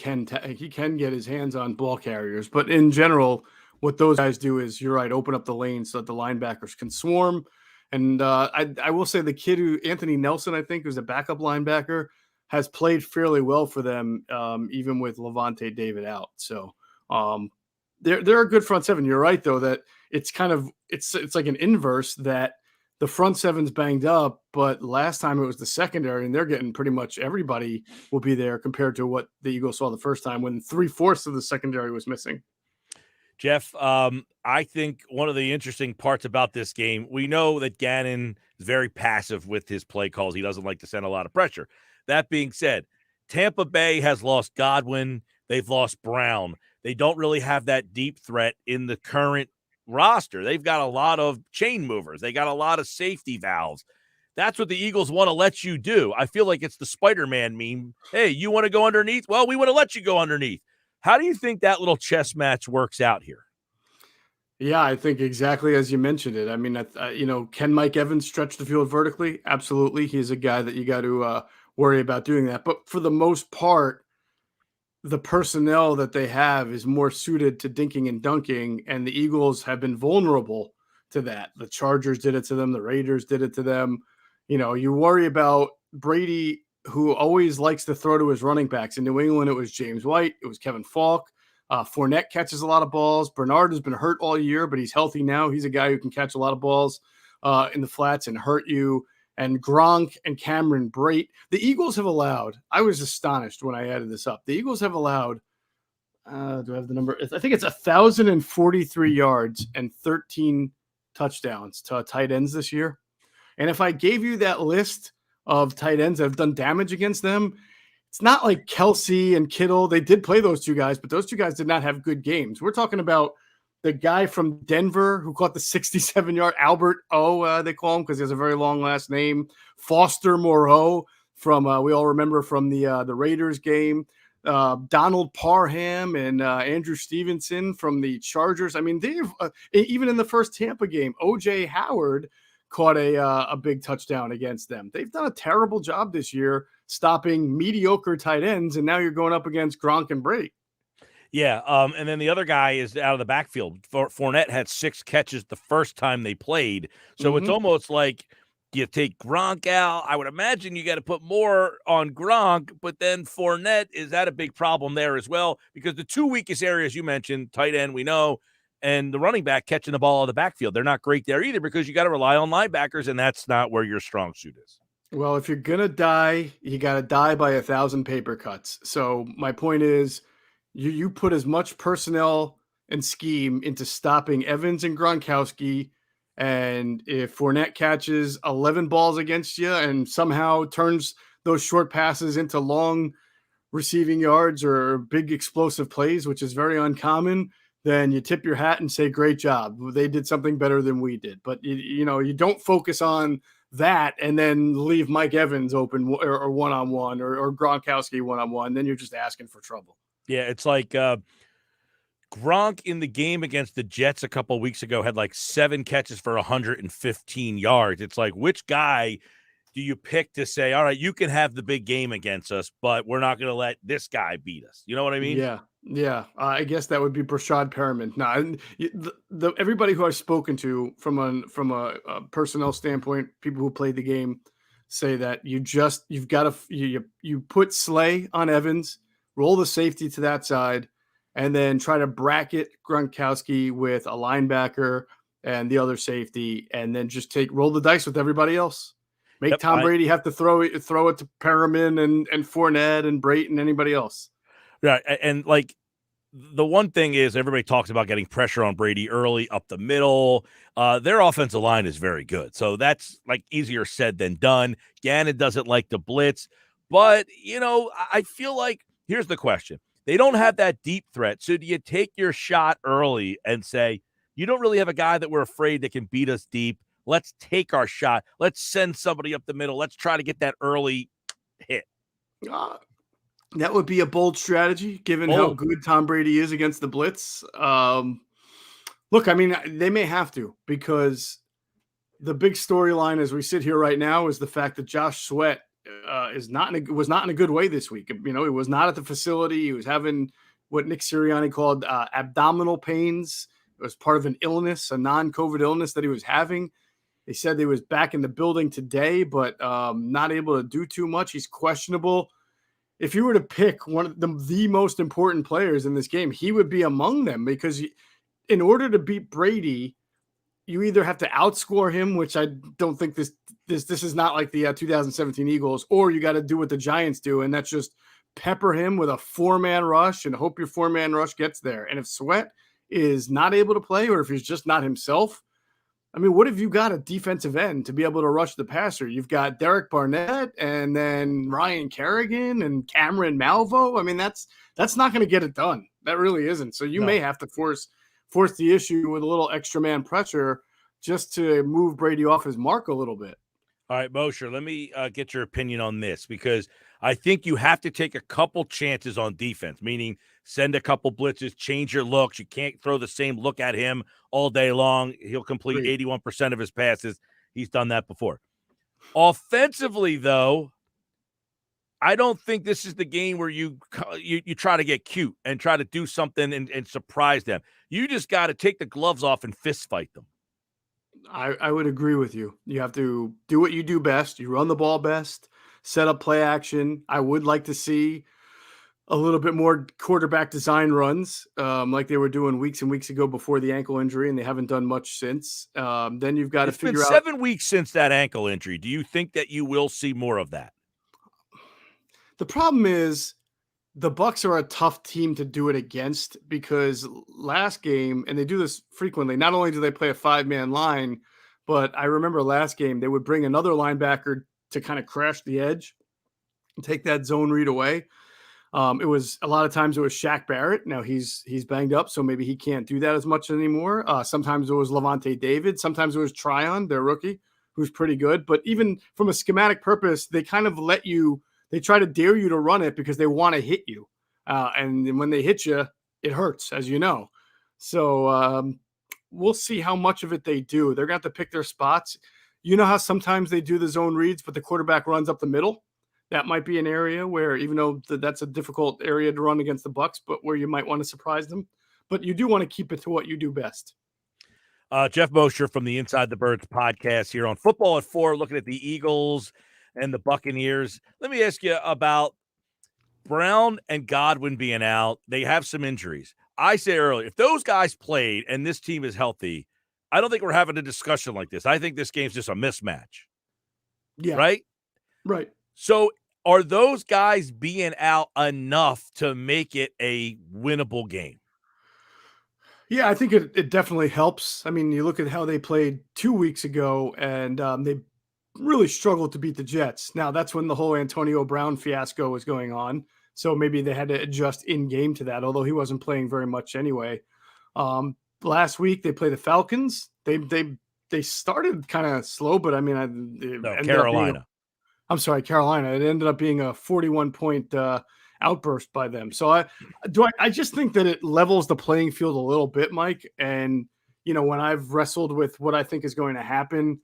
can get his hands on ball carriers. But in general, what those guys do is, you're right, open up the lane so that the linebackers can swarm. And I will say the kid Anthony Nelson, I think, who's a backup linebacker, has played fairly well for them, even with Levante David out. So they're a good front seven. You're right, though, that it's kind of it's like an inverse, that the front seven's banged up, but last time it was the secondary, and they're getting pretty much everybody will be there compared to what the Eagles saw the first time, when 3/4 of the secondary was missing. Geoff, I think one of the interesting parts about this game, we know that Gannon is very passive with his play calls. He doesn't like to send a lot of pressure. That being said, Tampa Bay has lost Godwin. They've lost Brown. They don't really have that deep threat in the current roster. They've got a lot of chain movers. They got a lot of safety valves. That's what the Eagles want to let you do. I feel like it's the Spider-Man meme. Hey, you want to go underneath? Well, we want to let you go underneath. How do you think that little chess match works out here? Yeah, I think exactly as you mentioned it. I mean, can Mike Evans stretch the field vertically? Absolutely. He's a guy that you got to worry about doing that. But for the most part, the personnel that they have is more suited to dinking and dunking, and the Eagles have been vulnerable to that. The Chargers did it to them. The Raiders did it to them. You worry about Brady, who always likes to throw to his running backs. In New England, it was James White. It was Kevin Falk. Fournette catches a lot of balls. Bernard has been hurt all year, but he's healthy now. He's a guy who can catch a lot of balls in the flats and hurt you. And Gronk and Cameron Brate. The Eagles have allowed, I was astonished when I added this up. The Eagles have allowed, do I have the number? I think it's 1,043 yards and 13 touchdowns to tight ends this year. And if I gave you that list of tight ends that have done damage against them, it's not like Kelsey and Kittle. They did play those two guys, but those two guys did not have good games. We're talking about the guy from Denver who caught the 67-yard, Albert O, they call him because he has a very long last name. Foster Moreau from, we all remember from the Raiders game. Donald Parham and Andrew Stevenson from the Chargers. I mean, they've even in the first Tampa game, O.J. Howard caught a big touchdown against them. They've done a terrible job this year stopping mediocre tight ends, and now you're going up against Gronk and Brate. Yeah, and then the other guy is out of the backfield. Fournette had 6 catches the first time they played, so it's almost like you take Gronk out. I would imagine you got to put more on Gronk, but then Fournette, is that a big problem there as well? Because the two weakest areas you mentioned, tight end, we know, and the running back catching the ball out of the backfield, they're not great there either, because you got to rely on linebackers, and that's not where your strong suit is. Well, if you're going to die, you got to die by 1,000 paper cuts. So my point is, you put as much personnel and scheme into stopping Evans and Gronkowski, and if Fournette catches 11 balls against you and somehow turns those short passes into long receiving yards or big explosive plays, which is very uncommon, then you tip your hat and say, great job. They did something better than we did. But, you don't focus on that and then leave Mike Evans open or one-on-one or Gronkowski one-on-one. Then you're just asking for trouble. Yeah, it's like Gronk in the game against the Jets a couple of weeks ago had like 7 catches for 115 yards. It's like, which guy do you pick to say, all right, you can have the big game against us, but we're not going to let this guy beat us? You know what I mean? Yeah. I guess that would be Brashad Perriman. No, everybody who I've spoken to from a personnel standpoint, people who played the game, say that you've got to you put Slay on Evans, roll the safety to that side, and then try to bracket Gronkowski with a linebacker and the other safety, and then just roll the dice with everybody else. Make Tom Brady have to throw it to Perriman and Fournette and Brayton and anybody else. Right, and like the one thing is everybody talks about getting pressure on Brady early up the middle. Their offensive line is very good, so that's like easier said than done. Gannon doesn't like the blitz, but I feel like here's the question: they don't have that deep threat, so do you take your shot early and say you don't really have a guy that we're afraid that can beat us deep? Let's take our shot. Let's send somebody up the middle. Let's try to get that early hit. That would be a bold strategy, given how good Tom Brady is against the blitz. Look, I mean, they may have to, because the big storyline as we sit here right now is the fact that Josh Sweat was not in a good way this week. He was not at the facility. He was having what Nick Sirianni called abdominal pains. It was part of an illness, a non-COVID illness that he was having. They said he was back in the building today, but not able to do too much. He's questionable. If you were to pick one of the most important players in this game, he would be among them, because in order to beat Brady, you either have to outscore him, which I don't think this is not like the 2017 Eagles, or you got to do what the Giants do, and that's just pepper him with a 4-man rush and hope your 4-man rush gets there. And if Sweat is not able to play, or if he's just not himself, I mean, what have you got at defensive end to be able to rush the passer? You've got Derek Barnett and then Ryan Kerrigan and Cameron Malvo. I mean, that's not going to get it done. That really isn't. So you may have to force the issue with a little extra man pressure just to move Brady off his mark a little bit. All right, Mosher, let me get your opinion on this, because I think you have to take a couple chances on defense, meaning send a couple blitzes, change your looks. You can't throw the same look at him all day long. He'll complete 81% of his passes. He's done that before. Offensively, though, I don't think this is the game where you try to get cute and try to do something and surprise them. You just got to take the gloves off and fist fight them. I would agree with you. You have to do what you do best. You run the ball best, set up play action. I would like to see a little bit more quarterback design runs, like they were doing weeks and weeks ago before the ankle injury, and they haven't done much since. Then you've got to figure out. It's been 7 weeks since that ankle injury. Do you think that you will see more of that? The problem is the Bucs are a tough team to do it against, because last game, and they do this frequently, not only do they play a 5-man line, but I remember last game they would bring another linebacker to kind of crash the edge and take that zone read away. It was a lot of times it was Shaq Barrett. Now he's banged up, so maybe he can't do that as much anymore. Sometimes it was Levante David. Sometimes it was Tryon, their rookie, who's pretty good. But even from a schematic purpose, they kind of they try to dare you to run it because they want to hit you. And when they hit you, it hurts, as you know. So we'll see how much of it they do. They're going to have to pick their spots. You know how sometimes they do the zone reads, but the quarterback runs up the middle? That might be an area where, even though that's a difficult area to run against the Bucs, but where you might want to surprise them. But you do want to keep it to what you do best. Geoff Mosher from the Inside the Birds podcast here on Football at 4, looking at the Eagles and the Buccaneers. Let me ask you about Brown and Godwin being out. They have some injuries. I said earlier, if those guys played and this team is healthy, I don't think we're having a discussion like this. I think this game's just a mismatch. Yeah. Right? Right. So are those guys being out enough to make it a winnable game? Yeah, I think it definitely helps. I mean, you look at how they played 2 weeks ago, and they really struggled to beat the Jets. Now, that's when the whole Antonio Brown fiasco was going on, so maybe they had to adjust in-game to that, although he wasn't playing very much anyway. Last week, they played the Falcons. They started kind of slow, but I mean, Carolina. Carolina. It ended up being a 41-point outburst by them. So I just think that it levels the playing field a little bit, Mike. And, when I've wrestled with what I think is going to happen,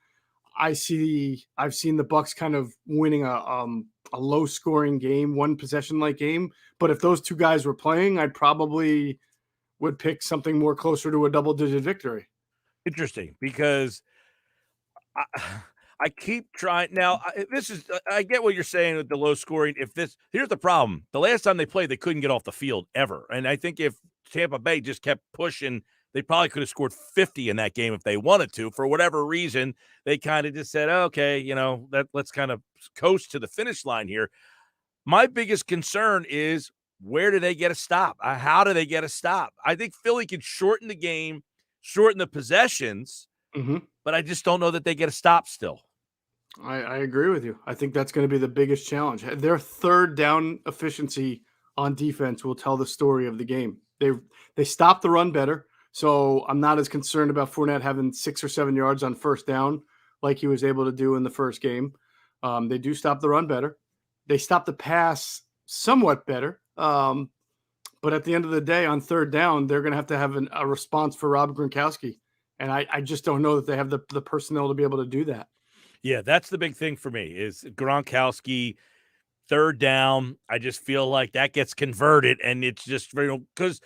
I've seen the Bucs kind of winning a low scoring game, one possession like game. But if those two guys were playing, I probably would pick something more closer to a double digit victory. Interesting, because I keep trying. Now, I get what you're saying with the low scoring. Here's the problem. The last time they played, they couldn't get off the field ever. And I think if Tampa Bay just kept pushing, they probably could have scored 50 in that game if they wanted to. For whatever reason, they kind of just said, okay, let's kind of coast to the finish line here. My biggest concern is, where do they get a stop? How do they get a stop? I think Philly can shorten the game, shorten the possessions, but I just don't know that they get a stop still. I agree with you. I think that's going to be the biggest challenge. Their third down efficiency on defense will tell the story of the game. They stop the run better, so I'm not as concerned about Fournette having 6 or 7 yards on first down like he was able to do in the first game. They do stop the run better. They stop the pass somewhat better. But at the end of the day, on third down, they're going to have a response for Rob Gronkowski. And I just don't know that they have the personnel to be able to do that. Yeah, that's the big thing for me is Gronkowski, third down. I just feel like that gets converted, and it's just because,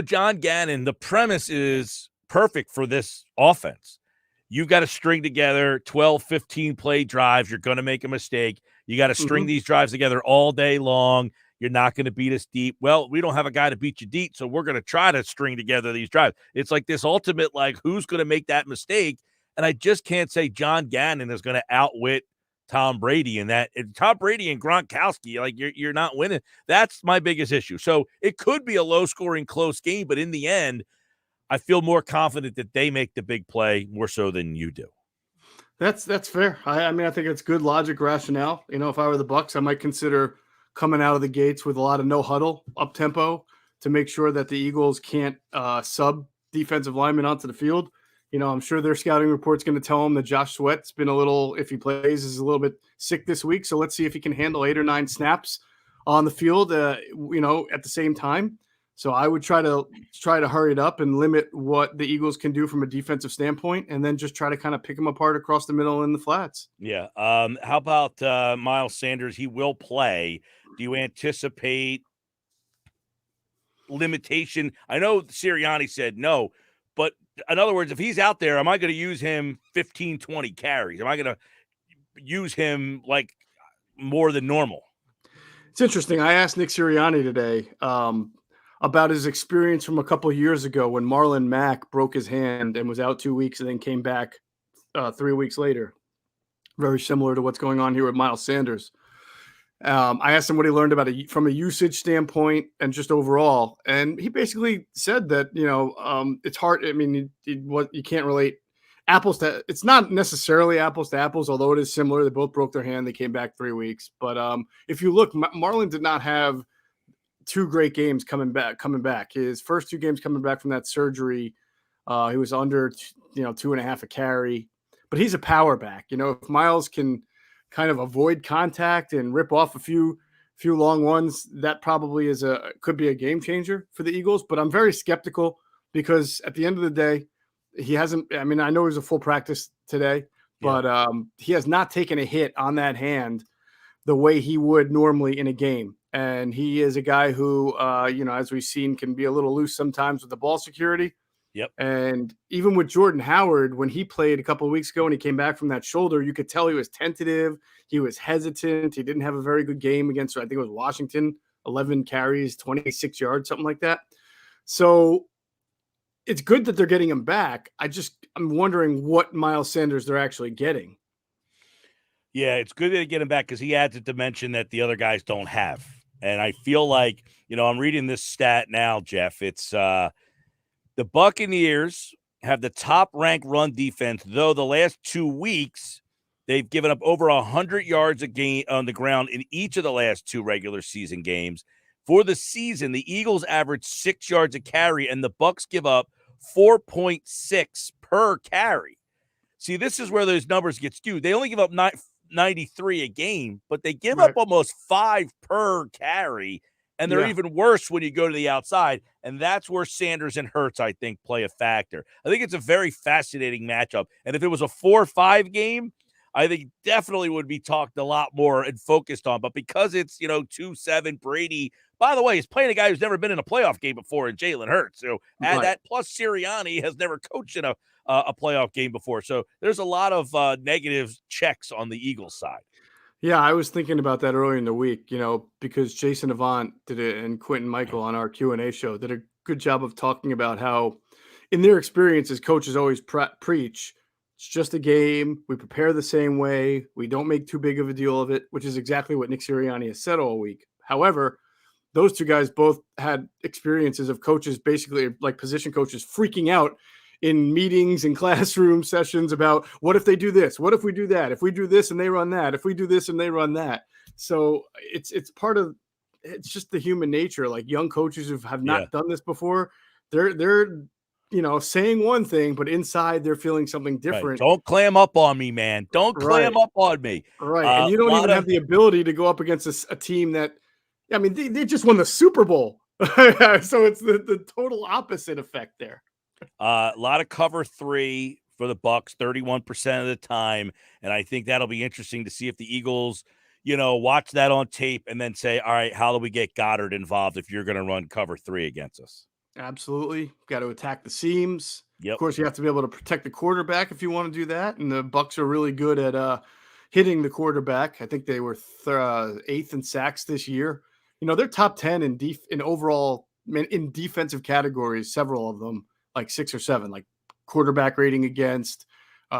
John Gannon, the premise is perfect for this offense. You've got to string together 12, 15 play drives. You're going to make a mistake. You got to string these drives together all day long. You're not going to beat us deep. Well, we don't have a guy to beat you deep, so we're going to try to string together these drives. It's like this ultimate, who's going to make that mistake? And I just can't say John Gannon is going to outwit Tom Brady in that. Tom Brady and Gronkowski, you're not winning. That's my biggest issue. So it could be a low-scoring, close game, but in the end, I feel more confident that they make the big play more so than you do. That's fair. I think it's good logic, rationale. If I were the Bucs, I might consider coming out of the gates with a lot of no huddle up tempo to make sure that the Eagles can't sub defensive linemen onto the field. I'm sure their scouting report's going to tell them that Josh Sweat's been a little, if he plays, is a little bit sick this week. So let's see if he can handle 8 or 9 snaps on the field, at the same time. So I would try to hurry it up and limit what the Eagles can do from a defensive standpoint, and then just try to kind of pick them apart across the middle and the flats. Yeah. How about Miles Sanders? He will play. Do you anticipate limitation? I know Sirianni said no, but in other words, if he's out there, am I going to use him 15, 20 carries? Am I going to use him more than normal? It's interesting. I asked Nick Sirianni today about his experience from a couple of years ago when Marlon Mack broke his hand and was out 2 weeks and then came back 3 weeks later. Very similar to what's going on here with Miles Sanders. I asked him what he learned about it from a usage standpoint and just overall. And he basically said that, it's hard. I mean, you can't relate apples to – it's not necessarily apples to apples, although it is similar. They both broke their hand. They came back 3 weeks. But if you look, Marlon did not have 2 great games coming back. His first 2 games coming back from that surgery, he was under, 2.5 a carry. But he's a power back. If Miles can – kind of avoid contact and rip off a few long ones, that probably could be a game changer for the Eagles. But I'm very skeptical because at the end of the day, he hasn't. I mean, I know he was a full practice today, but he has not taken a hit on that hand the way he would normally in a game. And he is a guy who, as we've seen, can be a little loose sometimes with the ball security. Yep. And even with Jordan Howard, when he played a couple of weeks ago and he came back from that shoulder, you could tell he was tentative. He was hesitant. He didn't have a very good game against, I think it was Washington, 11 carries, 26 yards, something like that. So it's good that they're getting him back. I'm wondering what Miles Sanders they're actually getting. Yeah, it's good to get him back because he adds a dimension that the other guys don't have. And I feel like, I'm reading this stat now, Geoff. It's the Buccaneers have the top-ranked run defense, though the last 2 weeks they've given up over 100 yards a game on the ground in each of the last 2 regular season games. For the season, the Eagles average 6 yards a carry, and the Bucs give up 4.6 per carry. See, this is where those numbers get skewed. They only give up 93 a game, but they give up almost 5 per carry. And they're even worse when you go to the outside. And that's where Sanders and Hurts, I think, play a factor. I think it's a very fascinating matchup. And if it was a 4-5 game, I think definitely would be talked a lot more and focused on. But because it's, 2-7 Brady By the way, he's playing a guy who's never been in a playoff game before in Jalen Hurts. So add Right. that, plus Sirianni has never coached in a playoff game before. So there's a lot of negative checks on the Eagles side. Yeah, I was thinking about that earlier in the week, because Jason Avant did it and Quentin Michael on our Q&A show did a good job of talking about how, in their experiences, coaches always preach, it's just a game. We prepare the same way. We don't make too big of a deal of it, which is exactly what Nick Sirianni has said all week. However, those two guys both had experiences of coaches, basically like position coaches, freaking out in meetings and classroom sessions about what if they do this? What if we do that? If we do this and they run that, if we do this and they run that. So it's just the human nature. Like young coaches who have not done this before, they're saying one thing, but inside they're feeling something different. Right. Don't clam up on me, man. Don't clam up on me. Right. And you don't even have the ability to go up against a team that, they just won the Super Bowl. So it's the total opposite effect there. A lot of cover 3 for the Bucs, 31% of the time, and I think that'll be interesting to see if the Eagles, watch that on tape and then say, all right, how do we get Goddard involved if you're going to run cover 3 against us? Absolutely. Got to attack the seams. Yep. Of course, you have to be able to protect the quarterback if you want to do that, and the Bucs are really good at hitting the quarterback. I think they were 8th in sacks this year. They're top 10 in overall in defensive categories, several of them. Like 6 or 7, like quarterback rating against,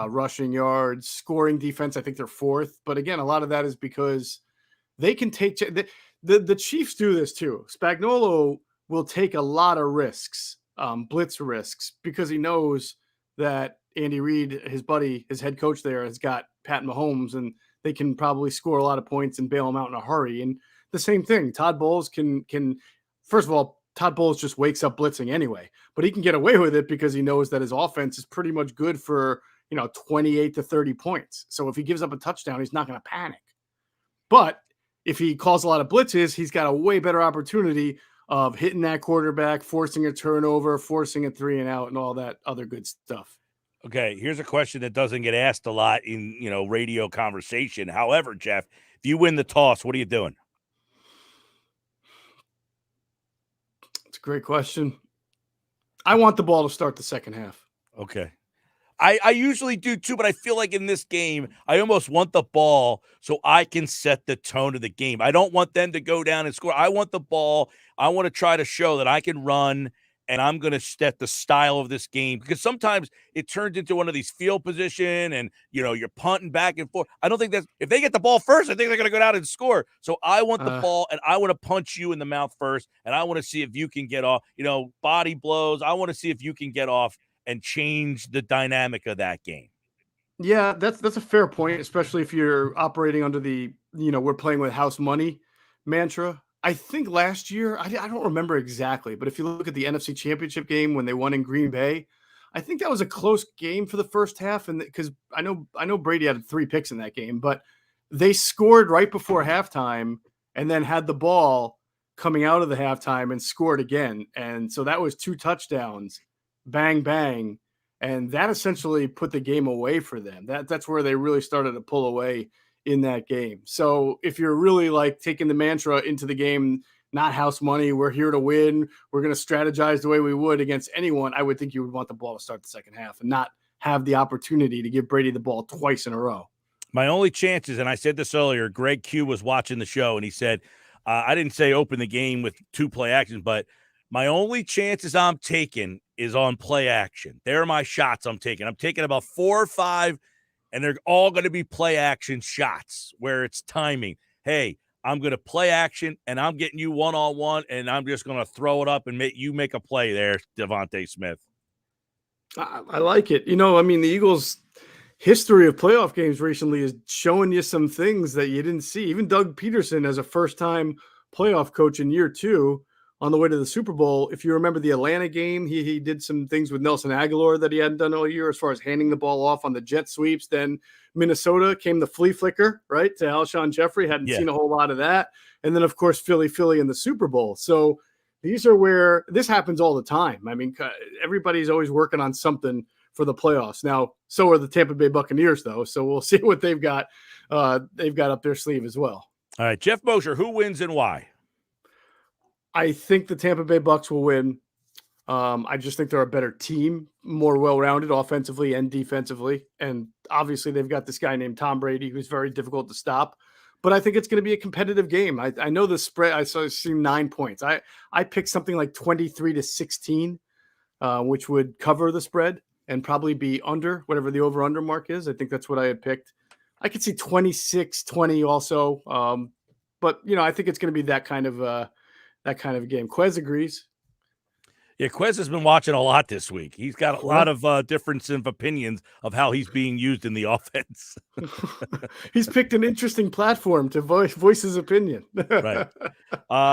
rushing yards, scoring defense. I think they're 4th. But again, a lot of that is because they can take the Chiefs do this too. Spagnuolo will take a lot of risks, blitz risks, because he knows that Andy Reid, his buddy, his head coach there, has got Pat Mahomes, and they can probably score a lot of points and bail him out in a hurry. And the same thing, Todd Bowles can first of all, Todd Bowles just wakes up blitzing anyway, but he can get away with it because he knows that his offense is pretty much good for, 28 to 30 points. So if he gives up a touchdown, he's not going to panic. But if he calls a lot of blitzes, he's got a way better opportunity of hitting that quarterback, forcing a turnover, forcing a 3 and out, and all that other good stuff. Okay, here's a question that doesn't get asked a lot in, radio conversation. However, Geoff, if you win the toss, what are you doing? Great question. I want the ball to start the second half. Okay. I usually do too, but I feel like in this game, I almost want the ball so I can set the tone of the game. I don't want them to go down and score. I want the ball. I want to try to show that I can run, and I'm going to set the style of this game, because sometimes it turns into one of these field position and, you're punting back and forth. I don't think that's – if they get the ball first, I think they're going to go down and score. So I want the ball, and I want to punch you in the mouth first, and I want to see if you can get off, body blows. I want to see if you can get off and change the dynamic of that game. Yeah, that's a fair point, especially if you're operating under the, we're playing with house money mantra. I think last year, I don't remember exactly, but if you look at the NFC Championship game when they won in Green Bay, I think that was a close game for the first half, and because I know Brady had 3 picks in that game, but they scored right before halftime and then had the ball coming out of the halftime and scored again, and so that was 2 touchdowns, bang bang, and that essentially put the game away for them. That's where they really started to pull away in that game. So if you're really like taking the mantra into the game, not house money, we're here to win, we're going to strategize the way we would against anyone, I would think you would want the ball to start the second half and not have the opportunity to give Brady the ball twice in a row. My only chances, and I said this earlier, Greg Q was watching the show and he said, I didn't say open the game with 2 play actions, but my only chances I'm taking is on play action. They're my shots I'm taking. I'm taking about 4 or 5, and they're all going to be play action shots where it's timing. Hey, I'm going to play action, and I'm getting you one-on-one, and I'm just going to throw it up and make a play there, Devontae Smith. I like it. The Eagles' history of playoff games recently is showing you some things that you didn't see. Even Doug Peterson, as a first-time playoff coach in year 2, on the way to the Super Bowl, if you remember the Atlanta game, he did some things with Nelson Aguilar that he hadn't done all year as far as handing the ball off on the jet sweeps. Then Minnesota came the flea flicker, right, to Alshon Jeffrey. Hadn't seen a whole lot of that. And then, of course, Philly in the Super Bowl. So these are where this happens all the time. Everybody's always working on something for the playoffs. Now, so are the Tampa Bay Buccaneers, though. So we'll see what they've got up their sleeve as well. All right, Jeff Mosher, who wins and why? I think the Tampa Bay Bucks will win. I just think they're a better team, more well-rounded offensively and defensively. And obviously they've got this guy named Tom Brady who's very difficult to stop. But I think it's going to be a competitive game. I know the spread. I see 9 points. I picked something like 23-16, which would cover the spread and probably be under whatever the over-under mark is. I think that's what I had picked. I could see 26-20 also. But I think it's going to be that kind of game. Quez agrees. Yeah, Quez has been watching a lot this week. He's got a lot Well. of difference of opinions of how he's being used in the offense. He's picked an interesting platform to voice his opinion. Right.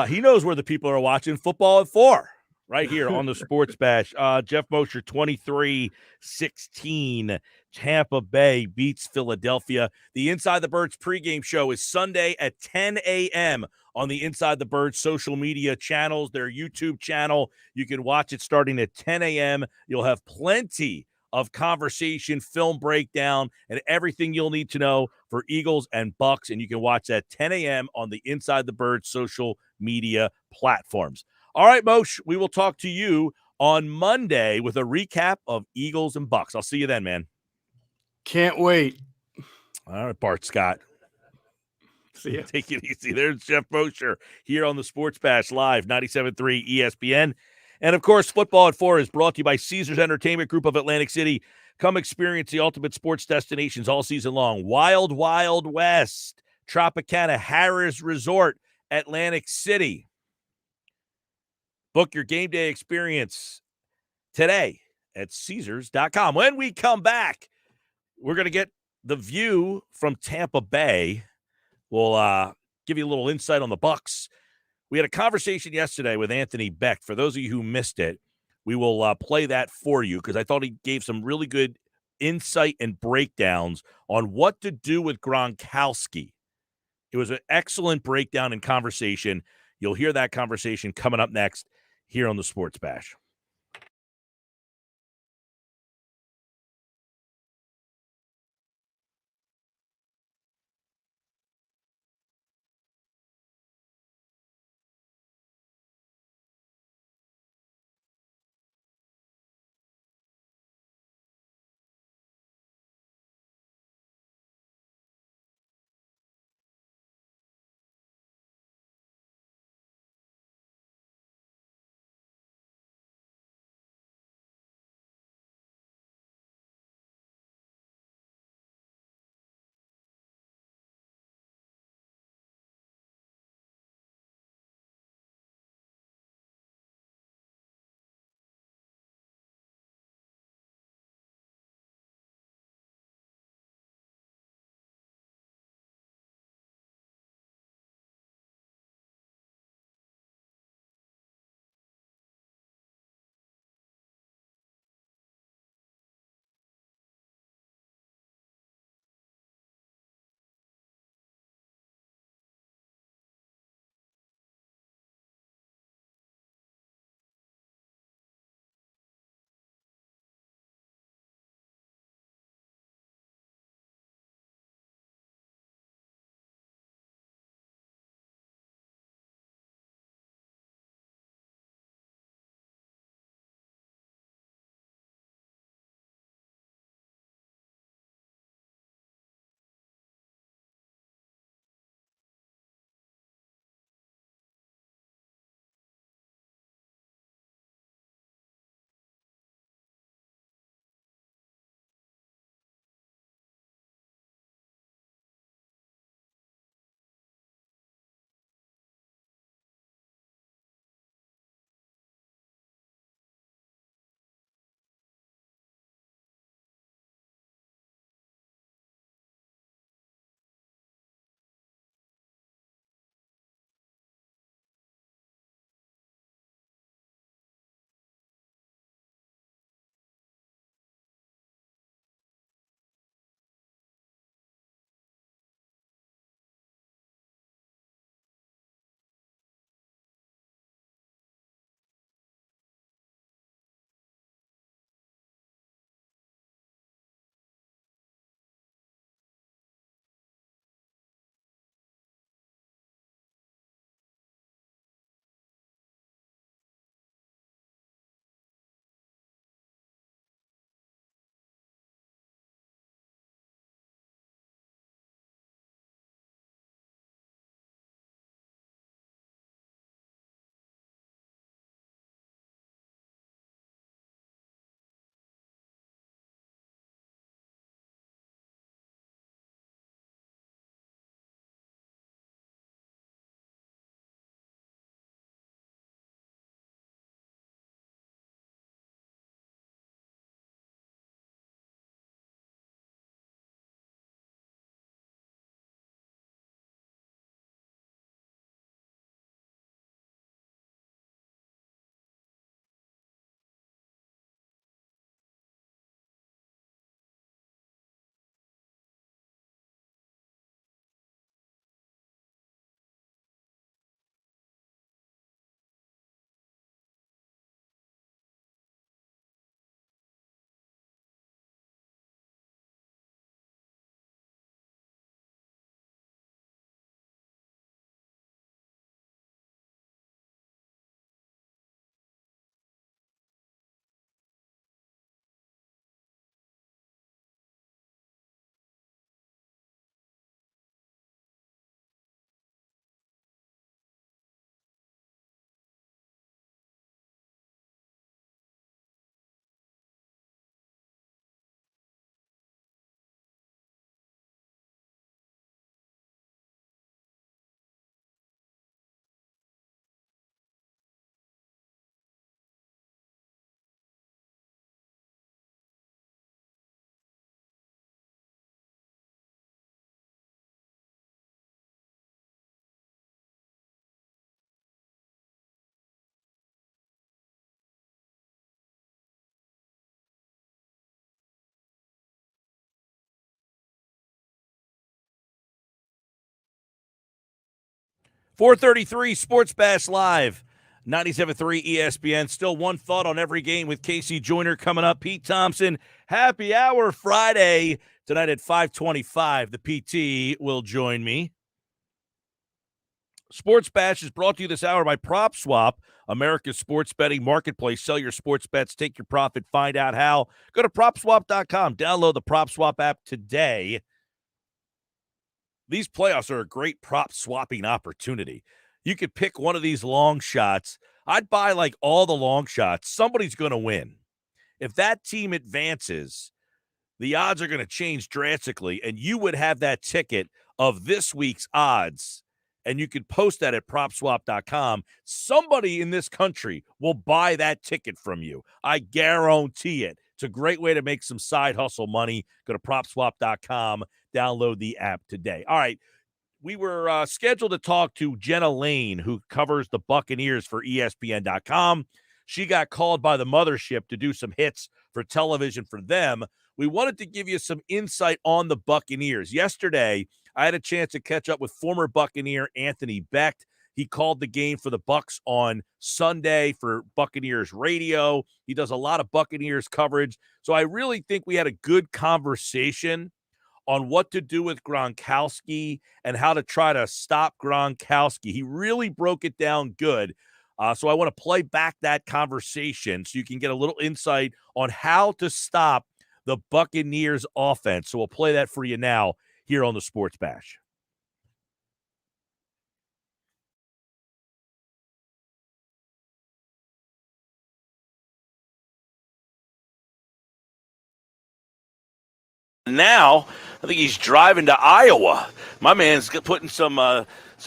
He knows where the people are watching football at 4, right here on the Sports Bash. Geoff Mosher, 23-16. Tampa Bay beats Philadelphia. The Inside the Birds pregame show is Sunday at 10 a.m. on the Inside the Birds social media channels, their YouTube channel. You can watch it starting at 10 a.m. You'll have plenty of conversation, film breakdown, and everything you'll need to know for Eagles and Bucks. And you can watch that 10 a.m. on the Inside the Birds social media platforms. All right, Moshe, we will talk to you on Monday with a recap of Eagles and Bucks. I'll see you then, man. Can't wait. All right, Bart Scott. See ya. Take it easy. There's Geoff Mosher here on the Sports Bash Live, 97.3 ESPN. And, of course, Football at 4 is brought to you by Caesars Entertainment Group of Atlantic City. Come experience the ultimate sports destinations all season long. Wild Wild West, Tropicana Harrah's Resort, Atlantic City. Book your game day experience today at Caesars.com. When we come back, we're going to get the view from Tampa Bay. We'll give you a little insight on the Bucks. We had a conversation yesterday with Anthony Beck. For those of you who missed it, we will play that for you because I thought he gave some really good insight and breakdowns on what to do with Gronkowski. It was an excellent breakdown and conversation. You'll hear that conversation coming up next here on the Sports Bash. 433 Sports Bash Live, 97.3 ESPN. Still one thought on every game with Casey Joyner coming up. Pete Thompson, happy hour Friday. Tonight at 5:25, the PT will join me. Sports Bash is brought to you this hour by Prop Swap, America's sports betting marketplace. Sell your sports bets, take your profit, find out how. Go to PropSwap.com. Download the Prop Swap app today. These playoffs are a great prop swapping opportunity. You could pick one of these long shots. I'd buy like all the long shots. Somebody's going to win. If that team advances, the odds are going to change drastically, and you would have that ticket of this week's odds, and you could post that at PropSwap.com. Somebody in this country will buy that ticket from you. I guarantee it. It's a great way to make some side hustle money. Go to PropSwap.com. Download the app today. All right. We were scheduled to talk to Jenna Laine, who covers the Buccaneers for ESPN.com. She got called by the mothership to do some hits for television for them. We wanted to give you some insight on the Buccaneers. Yesterday, I had a chance to catch up with former Buccaneer Anthony Becht. He called the game for the Bucs on Sunday for Buccaneers radio. He does a lot of Buccaneers coverage. So I really think we had a good conversation on what to do with Gronkowski and how to try to stop Gronkowski. He really broke it down good. So I want to play back that conversation so you can get a little insight on how to stop the Buccaneers offense. So we'll play that for you now here on the Sports Bash. Now, I think he's driving to Iowa. My man's putting some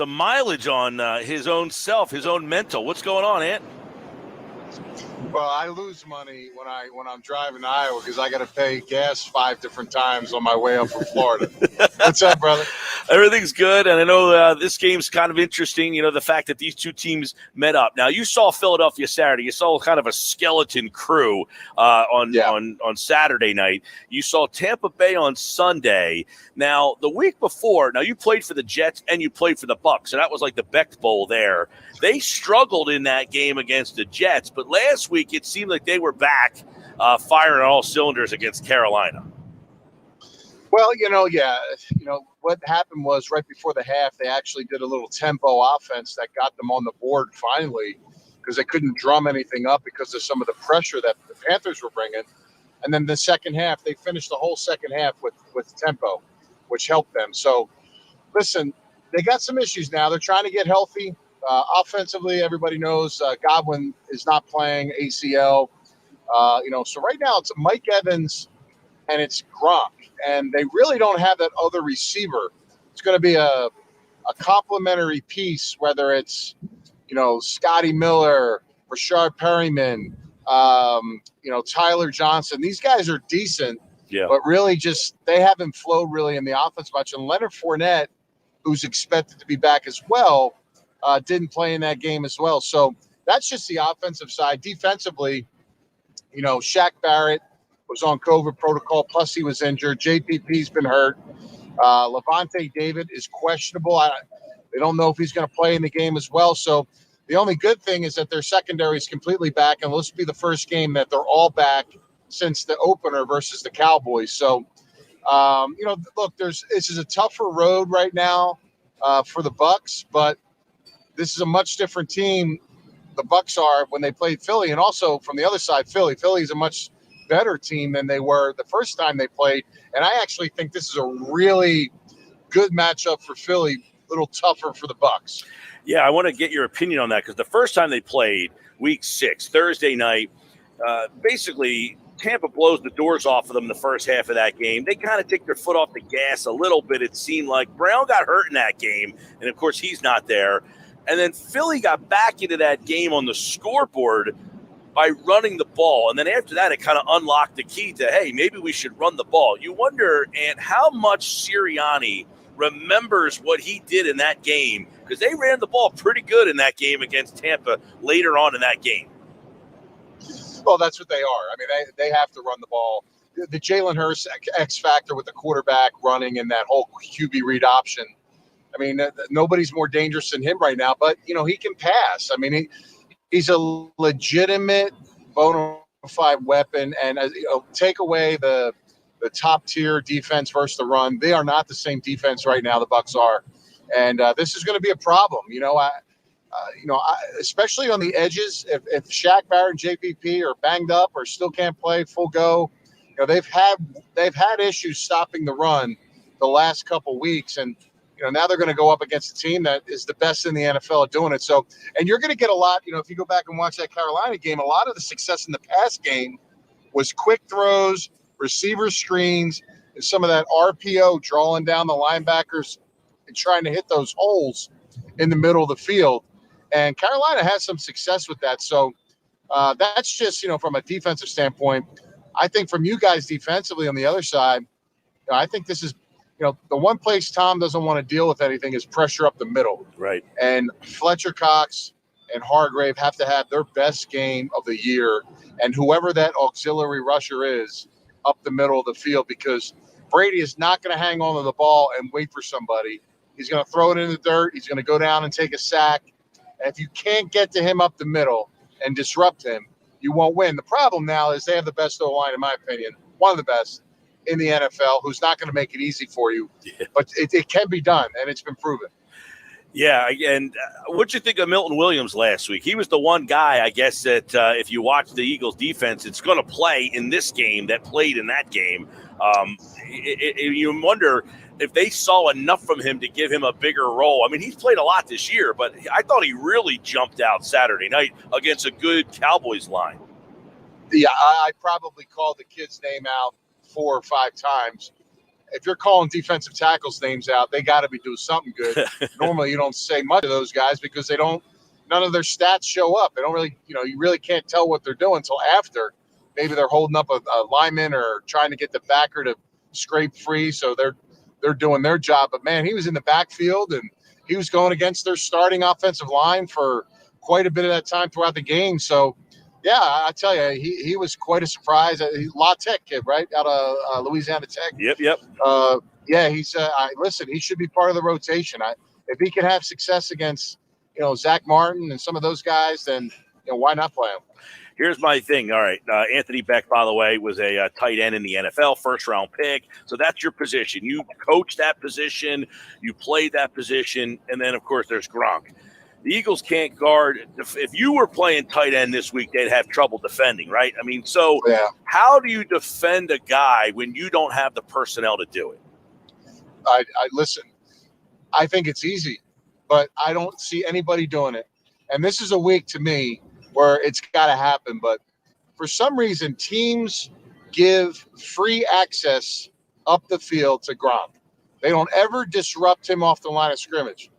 mileage on his own self, his own mental. What's going on, Ant? Well, I lose money when I'm driving to Iowa because I got to pay gas 5 different times on my way up from Florida. What's up, brother? Everything's good, and I know this game's kind of interesting, the fact that these two teams met up. Now, you saw Philadelphia Saturday. You saw kind of a skeleton crew on Saturday night. You saw Tampa Bay on Sunday. Now, the week before, you played for the Jets and you played for the Bucs, and that was like the Becht Bowl there. They struggled in that game against the Jets, but last week it seemed like they were back firing on all cylinders against Carolina. Well, what happened was right before the half, they actually did a little tempo offense that got them on the board finally because they couldn't drum anything up because of some of the pressure that the Panthers were bringing. And then the second half, they finished the whole second half with tempo, which helped them. So, listen, they got some issues now. They're trying to get healthy. Offensively, everybody knows Godwin is not playing ACL. So right now it's Mike Evans and it's Gronk. And they really don't have that other receiver. It's going to be a complementary piece, whether it's, Scotty Miller, Rashard Perryman, Tyler Johnson. These guys are decent, but really they haven't flowed really in the offense much. And Leonard Fournette, who's expected to be back as well, didn't play in that game as well. So that's just the offensive side. Defensively, Shaq Barrett was on COVID protocol, plus he was injured. JPP's been hurt. Levante David is questionable. They don't know if he's going to play in the game as well. So the only good thing is that their secondary is completely back, and this will be the first game that they're all back since the opener versus the Cowboys. So, look, this is a tougher road right now for the Bucs, but this is a much different team. The Bucs are when they played Philly, and also from the other side, Philly is a much better team than they were the first time they played. And I actually think this is a really good matchup for Philly, a little tougher for the Bucs. Yeah, I want to get your opinion on that because the first time they played, week 6, Thursday night, basically Tampa blows the doors off of them the first half of that game. They kind of take their foot off the gas a little bit, it seemed like. Brown got hurt in that game, and of course he's not there. And then Philly got back into that game on the scoreboard by running the ball. And then after that, it kind of unlocked the key to, hey, maybe we should run the ball. You wonder, Ant, how much Sirianni remembers what he did in that game, because they ran the ball pretty good in that game against Tampa later on in that game. Well, that's what they are. I mean, they have to run the ball. The Jalen Hurts X factor with the quarterback running and that whole QB read option, I mean, nobody's more dangerous than him right now, but, he can pass. I mean, he's a legitimate bona fide weapon, and take away the top tier defense versus the run. They are not the same defense right now. The Bucs are, and this is going to be a problem. Especially on the edges, if Shaq Barrett and JPP are banged up or still can't play full go, they've had issues stopping the run the last couple weeks, and now they're going to go up against a team that is the best in the NFL at doing it. So, and you're going to get a lot, if you go back and watch that Carolina game, a lot of the success in the pass game was quick throws, receiver screens, and some of that RPO drawing down the linebackers and trying to hit those holes in the middle of the field. And Carolina has some success with that. So that's just, from a defensive standpoint. I think from you guys defensively on the other side, I think this is, the one place Tom doesn't want to deal with anything is pressure up the middle. Right. And Fletcher Cox and Hargrave have to have their best game of the year, and whoever that auxiliary rusher is up the middle of the field, because Brady is not going to hang on to the ball and wait for somebody. He's going to throw it in the dirt. He's going to go down and take a sack. And if you can't get to him up the middle and disrupt him, you won't win. The problem now is they have the best O-line, in my opinion, one of the best in the NFL, who's not going to make it easy for you. Yeah. But it can be done, and it's been proven. Yeah, and what'd you think of Milton Williams last week? He was the one guy, I guess, that if you watch the Eagles defense, it's going to play in this game that played in that game. You wonder if they saw enough from him to give him a bigger role. I mean, he's played a lot this year, but I thought he really jumped out Saturday night against a good Cowboys line. Yeah, I probably called the kid's name out 4 or 5 times. If you're calling defensive tackles names out, they got to be doing something good. Normally, you don't say much of those guys because none of their stats show up. They don't really, you really can't tell what they're doing until after. Maybe they're holding up a lineman or trying to get the backer to scrape free, so they're doing their job. But man, he was in the backfield and he was going against their starting offensive line for quite a bit of that time throughout the game. So, yeah, I tell you, he was quite a surprise. La Tech kid, right, out of Louisiana Tech. Yep. Yeah, he's listen. He should be part of the rotation. If he can have success against Zach Martin and some of those guys, then why not play him? Here's my thing. All right, Anthony Beck, by the way, was a tight end in the NFL, first-round pick. So that's your position. You coach that position, you play that position, and then, of course, there's Gronk. The Eagles can't guard. If you were playing tight end this week, they'd have trouble defending, right? I mean, so How do you defend a guy when you don't have the personnel to do it? I listen, I think it's easy, but I don't see anybody doing it. And this is a week to me where it's got to happen. But for some reason, teams give free access up the field to Gronk. They don't ever disrupt him off the line of scrimmage.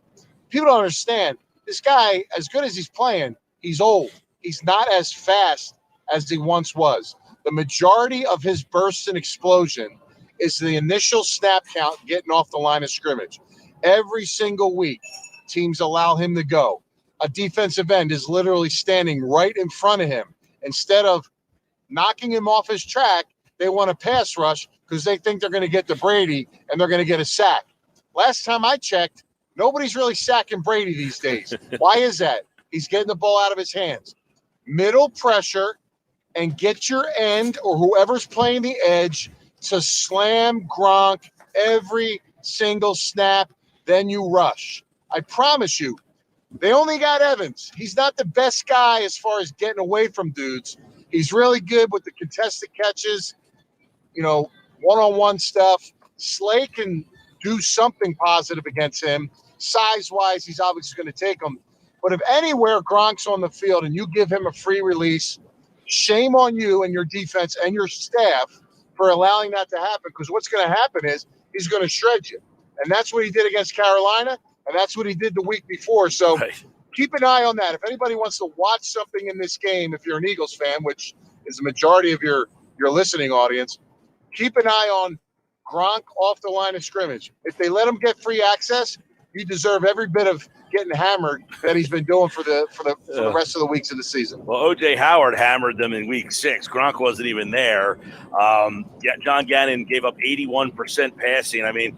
People don't understand. This guy, as good as he's playing, he's old. He's not as fast as he once was. The majority of his bursts and explosion is the initial snap count getting off the line of scrimmage. Every single week, teams allow him to go. A defensive end is literally standing right in front of him. Instead of knocking him off his track, they want to pass rush because they think they're going to get to Brady and they're going to get a sack. Last time I checked, nobody's really sacking Brady these days. Why is that? He's getting the ball out of his hands. Middle pressure and get your end or whoever's playing the edge to slam Gronk every single snap, then you rush. I promise you, they only got Evans. He's not the best guy as far as getting away from dudes. He's really good with the contested catches, one-on-one stuff. Slay can do something positive against him. Size-wise, he's obviously going to take him. But if anywhere Gronk's on the field and you give him a free release, shame on you and your defense and your staff for allowing that to happen, because what's going to happen is he's going to shred you. And that's what he did against Carolina, and that's what he did the week before. So Keep an eye on that. If anybody wants to watch something in this game, if you're an Eagles fan, which is the majority of your listening audience, keep an eye on Gronk off the line of scrimmage. If they let him get free access, you deserve every bit of getting hammered that he's been doing for the rest of the weeks of the season. Well, O.J. Howard hammered them in week 6. Gronk wasn't even there. John Gannon gave up 81% passing. I mean,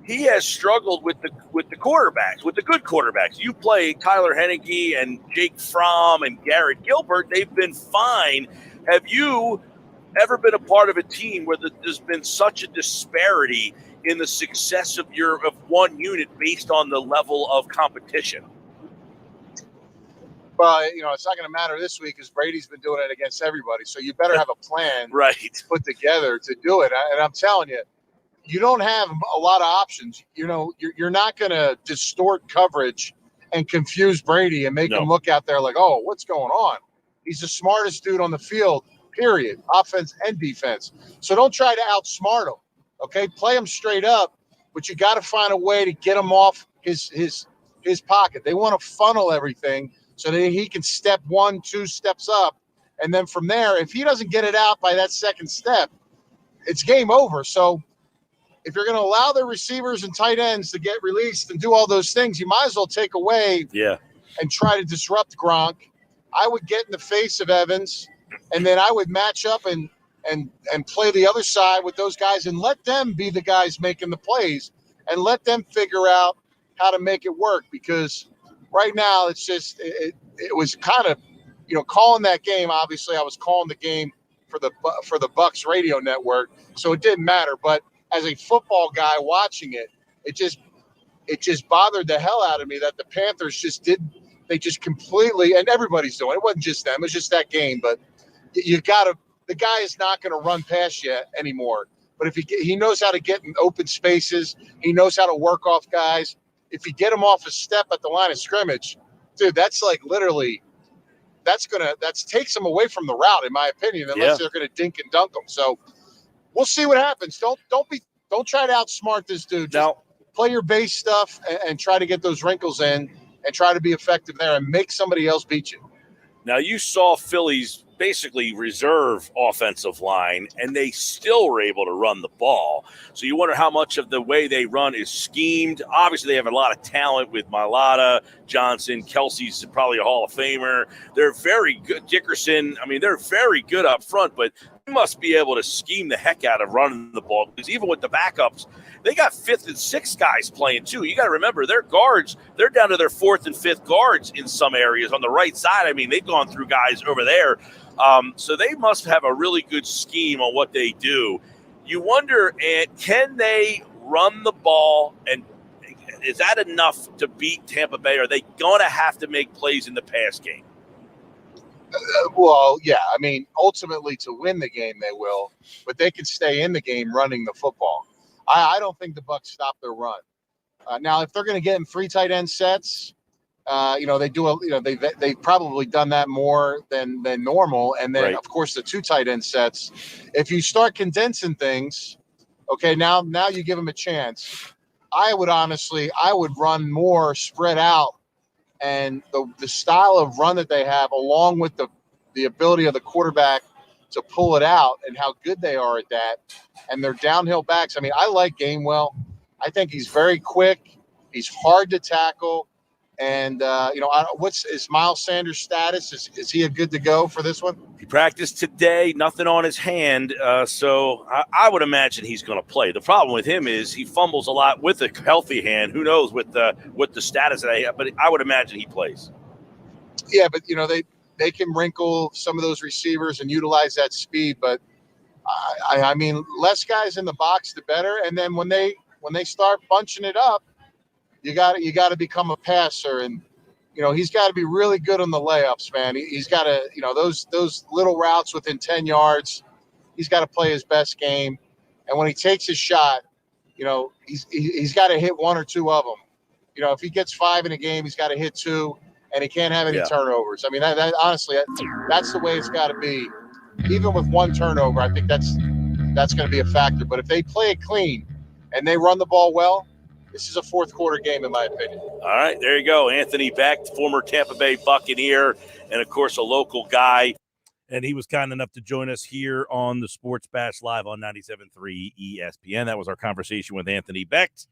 he has struggled with the quarterbacks, with the good quarterbacks. You play Tyler Henneke and Jake Fromm and Garrett Gilbert; they've been fine. Have you ever been a part of a team where there's been such a disparity in the success of one unit based on the level of competition? Well, it's not going to matter this week because Brady's been doing it against everybody. So you better have a plan right put together to do it. And I'm telling you, you don't have a lot of options. You're not going to distort coverage and confuse Brady and make him look out there like, oh, what's going on? He's the smartest dude on the field, period, offense and defense. So don't try to outsmart him, okay? Play him straight up, but you got to find a way to get him off his pocket. They want to funnel everything so that he can step 1-2 steps up. And then from there, if he doesn't get it out by that second step, it's game over. So if you're going to allow their receivers and tight ends to get released and do all those things, you might as well take away and try to disrupt Gronk. I would get in the face of Evans, and then I would match up and play the other side with those guys and let them be the guys making the plays and let them figure out how to make it work. Because right now it's just it was kind of, calling that game. Obviously, I was calling the game for the Bucs radio network, so it didn't matter. But as a football guy watching it, it just bothered the hell out of me that the Panthers they just completely, and everybody's doing it. It wasn't just them. It was just that game. But the guy is not going to run past you anymore. But if he knows how to get in open spaces, he knows how to work off guys. If you get him off a step at the line of scrimmage, dude, that's like literally, that takes him away from the route, in my opinion, unless they're going to dink and dunk him. So we'll see what happens. Don't try to outsmart this dude. Just play your base stuff and try to get those wrinkles in and try to be effective there and make somebody else beat you. Now, you saw Philly's basically reserve offensive line, and they still were able to run the ball. So you wonder how much of the way they run is schemed. Obviously, they have a lot of talent with Mailata, Johnson. Kelsey's probably a Hall of Famer. They're very good. Dickerson, they're very good up front, but they must be able to scheme the heck out of running the ball, because even with the backups, they got 5th and 6th guys playing too. You got to remember, their guards, they're down to their 4th and 5th guards in some areas on the right side. They've gone through guys over there. So they must have a really good scheme on what they do. You wonder, can they run the ball, and is that enough to beat Tampa Bay? Are they going to have to make plays in the pass game? Well, yeah. Ultimately to win the game they will, but they can stay in the game running the football. I don't think the Bucs stop their run. Now, if they're going to get in 3 tight end sets, they do. They've probably done that more than normal. And then, of course, the 2 tight end sets. If you start condensing things, okay, now you give them a chance. I would run more spread out, and the style of run that they have, along with the ability of the quarterback to pull it out and how good they are at that, and their downhill backs. I like Gainwell. I think he's very quick. He's hard to tackle. And, is Miles Sanders' status? Is he a good to go for this one? He practiced today, nothing on his hand. So I would imagine he's going to play. The problem with him is he fumbles a lot with a healthy hand. Who knows with the status that I have, but I would imagine he plays. Yeah, but, they can wrinkle some of those receivers and utilize that speed. But, less guys in the box, the better. And then when they start bunching it up, you got to become a passer, and he's got to be really good on the layups, man. He's got to, those little routes within 10 yards. He's got to play his best game, and when he takes his shot, he's got to hit 1 or 2 of them. If he gets 5 in a game, he's got to hit 2, and he can't have any turnovers. That honestly, that's the way it's got to be. Even with 1 turnover, I think that's going to be a factor. But if they play it clean and they run the ball well, this is a 4th quarter game, in my opinion. All right, there you go. Anthony Becht, former Tampa Bay Buccaneer, and, of course, a local guy. And he was kind enough to join us here on the Sports Bash Live on 97.3 ESPN. That was our conversation with Anthony Becht.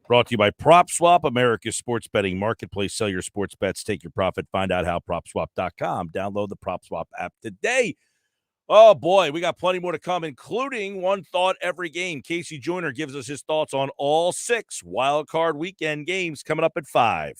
Brought to you by PropSwap, America's sports betting marketplace. Sell your sports bets, take your profit. Find out how. PropSwap.com. Download the PropSwap app today. Oh boy, we got plenty more to come, including one thought every game. Casey Joyner gives us his thoughts on all 6 wild card weekend games coming up at 5.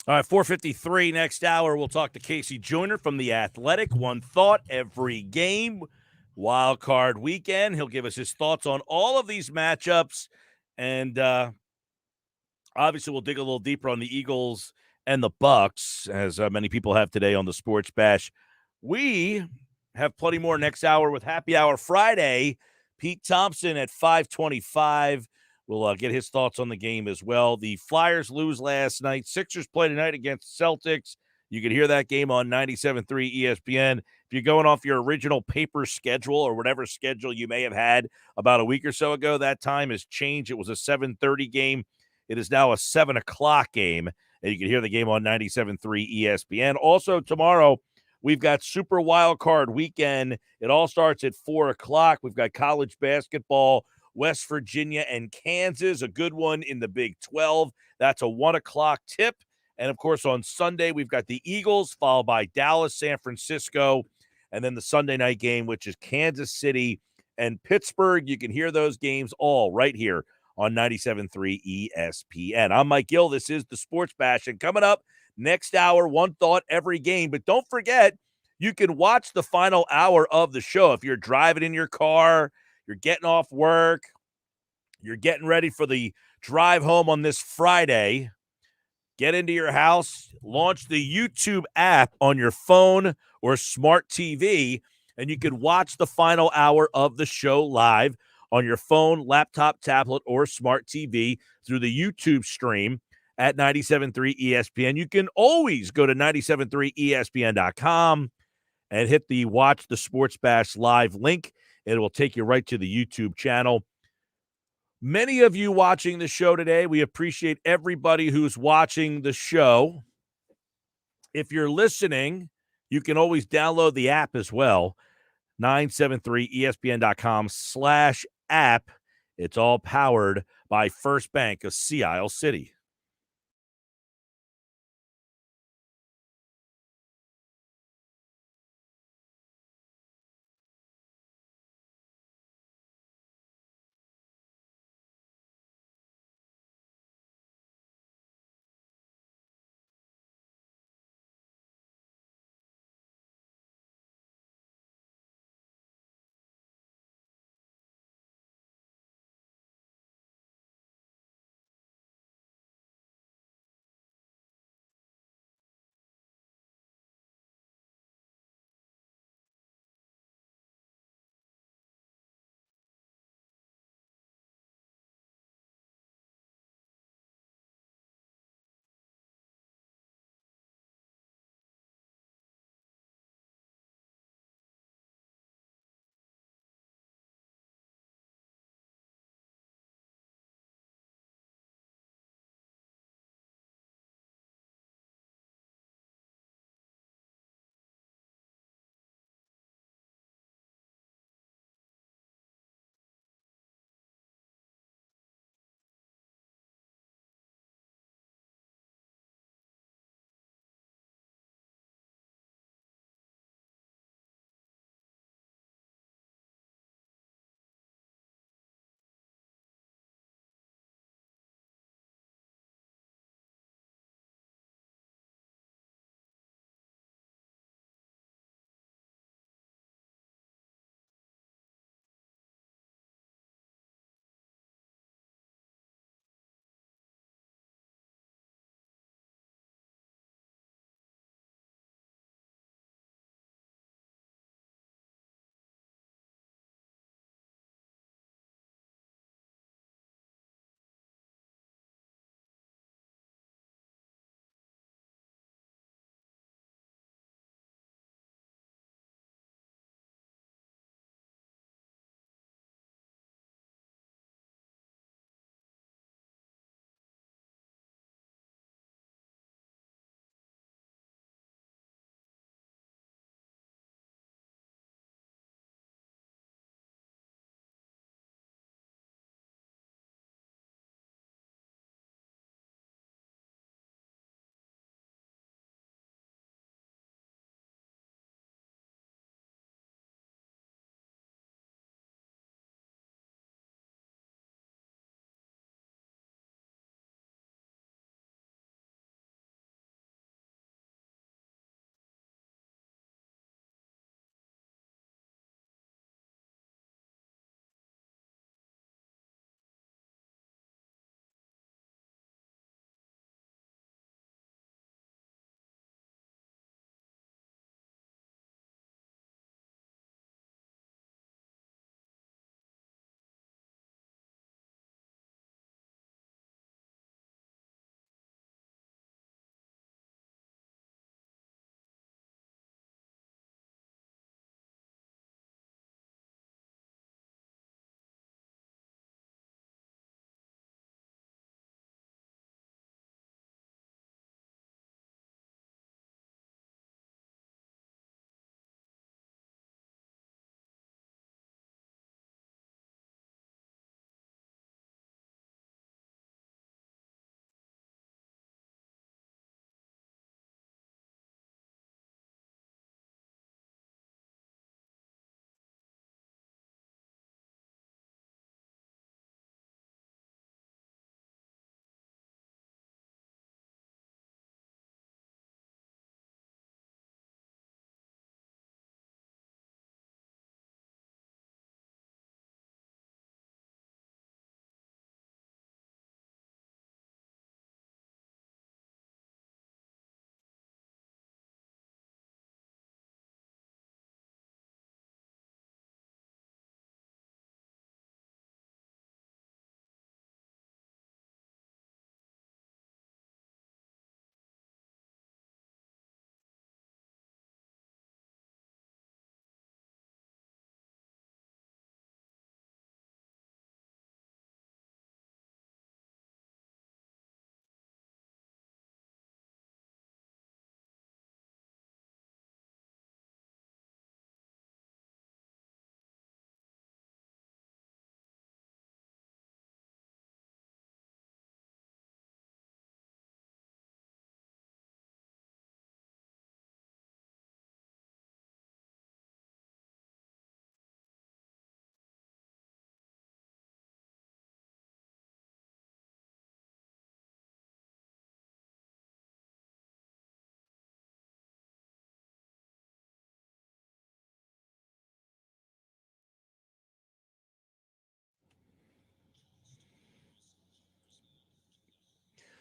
All right, 4:53 next hour. We'll talk to Casey Joyner from The Athletic. One thought every game. Wild card weekend. He'll give us his thoughts on all of these matchups. And obviously, we'll dig a little deeper on the Eagles and the Bucks, as many people have today on the Sports Bash. We have plenty more next hour with Happy Hour Friday. Pete Thompson at 5:25. We'll get his thoughts on the game as well. The Flyers lose last night. Sixers play tonight against Celtics. You can hear that game on 97.3 ESPN. If you're going off your original paper schedule or whatever schedule you may have had about a week or so ago, that time has changed. It was a 7:30 game. It is now a 7 o'clock game, and you can hear the game on 97.3 ESPN. Also, tomorrow, we've got Super Wild Card Weekend. It all starts at 4 o'clock. We've got college basketball, West Virginia and Kansas, a good one in the Big 12. That's a 1 o'clock tip. And, of course, on Sunday, we've got the Eagles, followed by Dallas, San Francisco, and then the Sunday night game, which is Kansas City and Pittsburgh. You can hear those games all right here on 97.3 ESPN. I'm Mike Gill. This is the Sports Bash. And coming up next hour, one thought every game. But don't forget, you can watch the final hour of the show. If you're driving in your car, you're getting off work, you're getting ready for the drive home on this Friday, get into your house, launch the YouTube app on your phone or smart TV, and you can watch the final hour of the show live on your phone, laptop, tablet, or smart TV through the YouTube stream at 97.3 ESPN. You can always go to 97.3ESPN.com and hit the Watch the Sports Bash live link. It will take you right to the YouTube channel. Many of you watching the show today, we appreciate everybody who's watching the show. If you're listening, you can always download the app as well, 973ESPN.com/app. It's all powered by First Bank of Sea Isle City.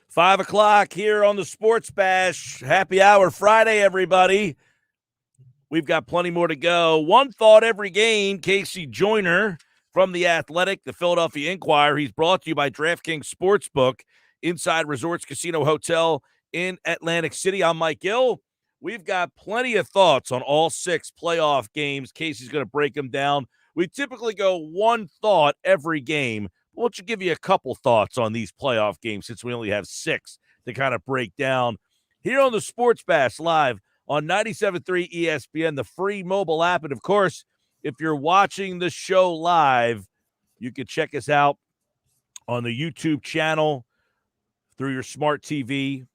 5 o'clock here on the Sports Bash. Happy Hour Friday, everybody. We've got plenty more to go. One thought every game. Casey Joyner from The Athletic, the Philadelphia Inquirer. He's brought to you by DraftKings Sportsbook, Inside Resorts Casino Hotel in Atlantic City. I'm Mike Gill. We've got plenty of thoughts on all 6 playoff games. Casey's going to break them down. We typically go one thought every game. Why don't you give you a couple thoughts on these playoff games since we only have 6 to kind of break down here on the Sports Bash live on 97.3 ESPN, the free mobile app. And, of course, if you're watching the show live, you can check us out on the YouTube channel through your smart TV.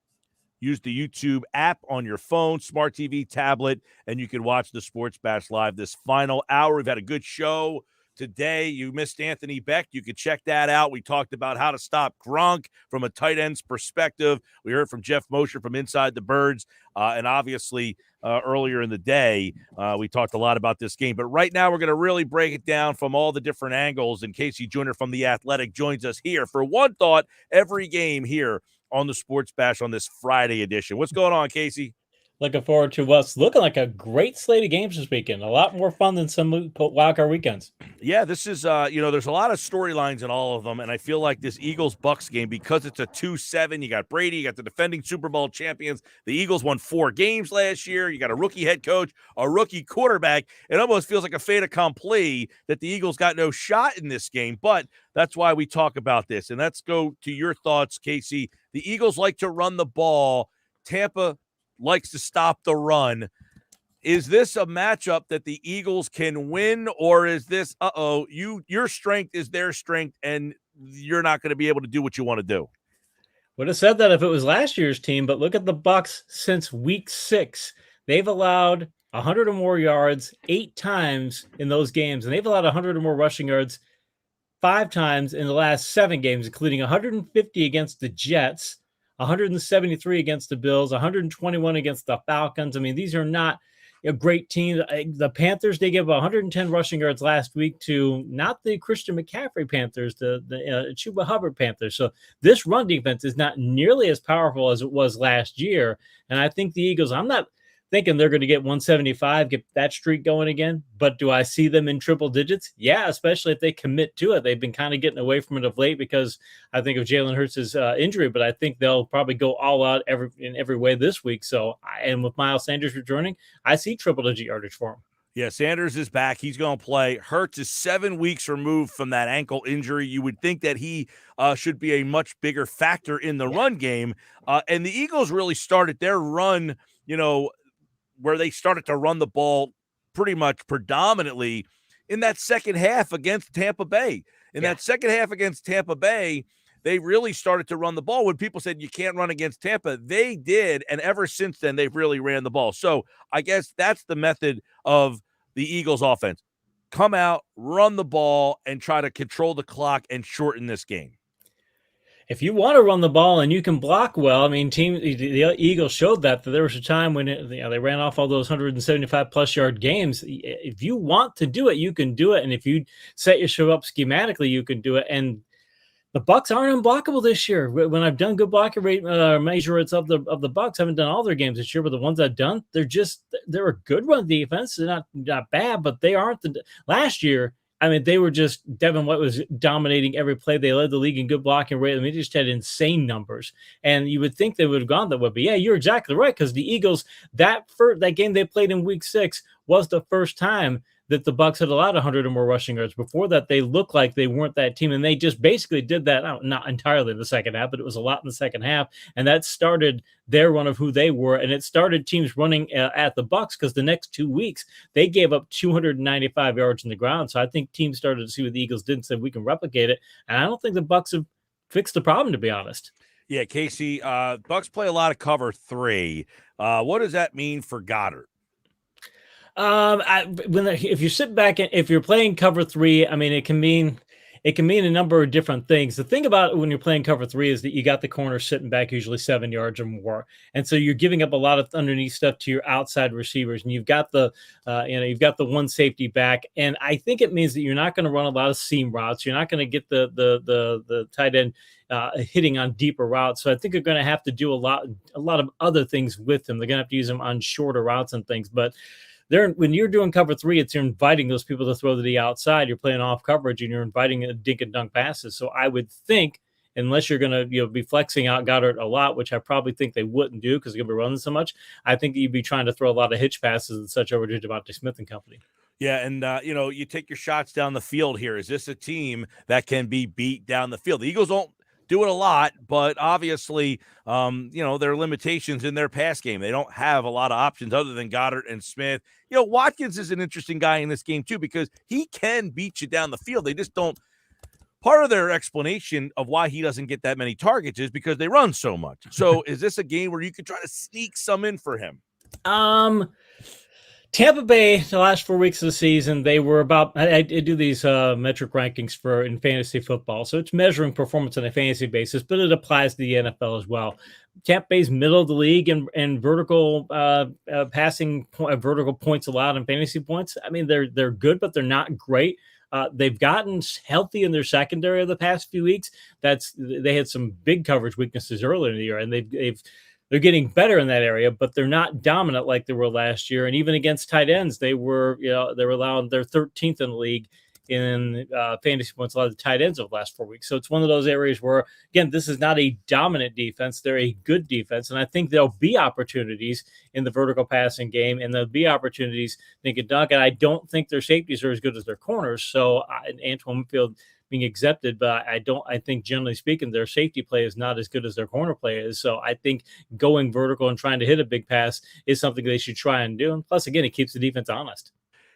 Use the YouTube app on your phone, smart TV, tablet, and you can watch the Sports Bash live this final hour. We've had a good show today. You missed Anthony Beck. You can check that out. We talked about how to stop Gronk from a tight end's perspective. We heard from Jeff Mosher from Inside the Birds. And obviously, earlier in the day, we talked a lot about this game. But right now, we're going to really break it down from all the different angles. And Casey Joyner from The Athletic joins us here for one thought every game here on the Sports Bash on this Friday edition. What's going on, Casey? Looking forward to what's looking like a great slate of games this weekend. A lot more fun than some wildcard weekends. Yeah, this is, there's a lot of storylines in all of them, and I feel like this Eagles-Bucks game, because it's a 2-7, you got Brady, you got the defending Super Bowl champions. The Eagles won 4 games last year. You got a rookie head coach, a rookie quarterback. It almost feels like a fait accompli that the Eagles got no shot in this game, but that's why we talk about this. And let's go to your thoughts, Casey. The Eagles like to run the ball. Tampa likes to stop the run. Is this a matchup that the Eagles can win, or is this, your strength is their strength, and you're not going to be able to do what you want to do? Would have said that if it was last year's team, but look at the Bucs since week 6. They've allowed 100 or more yards 8 times in those games, and they've allowed 100 or more rushing yards 5 times in the last 7 games, including 150 against the Jets, 173 against the Bills, 121 against the Falcons. I mean, these are not a great team. The Panthers, they gave 110 rushing yards last week to not the Christian McCaffrey Panthers, the Chuba Hubbard Panthers. So this run defense is not nearly as powerful as it was last year. And I think the Eagles, I'm not thinking they're going to get 175, get that streak going again. But do I see them in triple digits? Yeah, especially if they commit to it. They've been kind of getting away from it of late because I think of Jalen Hurts' injury, but I think they'll probably go all out in every way this week. So, and with Miles Sanders returning, I see triple digit yardage for him. Yeah, Sanders is back. He's going to play. Hurts is 7 weeks removed from that ankle injury. You would think that he should be a much bigger factor in the run game. And the Eagles really started their run, where they started to run the ball pretty much predominantly in that second half against Tampa Bay. That second half against Tampa Bay, they really started to run the ball. When people said you can't run against Tampa, they did, and ever since then, they've really ran the ball. So I guess that's the method of the Eagles offense. Come out, run the ball, and try to control the clock and shorten this game. If you want to run the ball and you can block well, I mean, the Eagles showed that there was a time when they ran off all those 175-plus yard games. If you want to do it, you can do it. And if you set your show up schematically, you can do it. And the Bucs aren't unblockable this year. When I've done good blocking rate measurements of the Bucs, I haven't done all their games this year, but the ones I've done, they're a good run defense. They're not bad, but they aren't last year. I mean, they were just, Devin White was dominating every play. They led the league in good blocking rate. I mean, they just had insane numbers. And you would think they would have gone that way. But yeah, you're exactly right. Because the Eagles, that game they played in week 6 was the first time that the Bucs had allowed 100 or more rushing yards. Before that, they looked like they weren't that team. And they just basically did that, not entirely in the second half, but it was a lot in the second half. And that started their run of who they were. And it started teams running at the Bucs because the next 2 weeks, they gave up 295 yards on the ground. So I think teams started to see what the Eagles did and said, we can replicate it. And I don't think the Bucs have fixed the problem, to be honest. Yeah, Casey, Bucs play a lot of cover 3. What does that mean for Goddard? If you sit back and if you're playing cover 3, I mean, it can mean it can mean a number of different things. The thing about when you're playing cover three is that you got the corner sitting back usually 7 yards or more. And so you're giving up a lot of underneath stuff to your outside receivers. And you've got you've got the one safety back. And I think it means that you're not going to run a lot of seam routes. You're not going to get the tight end hitting on deeper routes. So I think they're going to have to do a lot of other things with them. They're going to have to use them on shorter routes and things. But when you're doing cover three, you're inviting those people to throw to the outside. You're playing off coverage and you're inviting a dink and dunk passes. So I would think, unless you're going to be flexing out Goddard a lot, which I probably think they wouldn't do because they're going to be running so much, I think you'd be trying to throw a lot of hitch passes and such over to Devontae Smith and company. Yeah, and you take your shots down the field here. Is this a team that can be beat down the field? The Eagles don't do it a lot, but obviously, there are limitations in their pass game. They don't have a lot of options other than Goddard and Smith. Watkins is an interesting guy in this game too because he can beat you down the field. They just don't. Part of their explanation of why he doesn't get that many targets is because they run so much. So is this a game where you could try to sneak some in for him? Tampa Bay, the last 4 weeks of the season, they were about. I do these metric rankings in fantasy football, so it's measuring performance on a fantasy basis, but it applies to the NFL as well. Tampa Bay's middle of the league in vertical passing, vertical points allowed and fantasy points. I mean, they're good, but they're not great. They've gotten healthy in their secondary the past few weeks. They had some big coverage weaknesses earlier in the year, and they're getting better in that area, but they're not dominant like they were last year. And even against tight ends, they're allowing their 13th in the league in fantasy points, a lot of the tight ends over the last 4 weeks. So it's one of those areas where, again, this is not a dominant defense. They're a good defense. And I think there'll be opportunities in the vertical passing game, and there'll be opportunities they can dunk. And I don't think their safeties are as good as their corners. So Antoine Winfield being accepted, but I think generally speaking, their safety play is not as good as their corner play is. So I think going vertical and trying to hit a big pass is something they should try and do. And plus, again, it keeps the defense honest.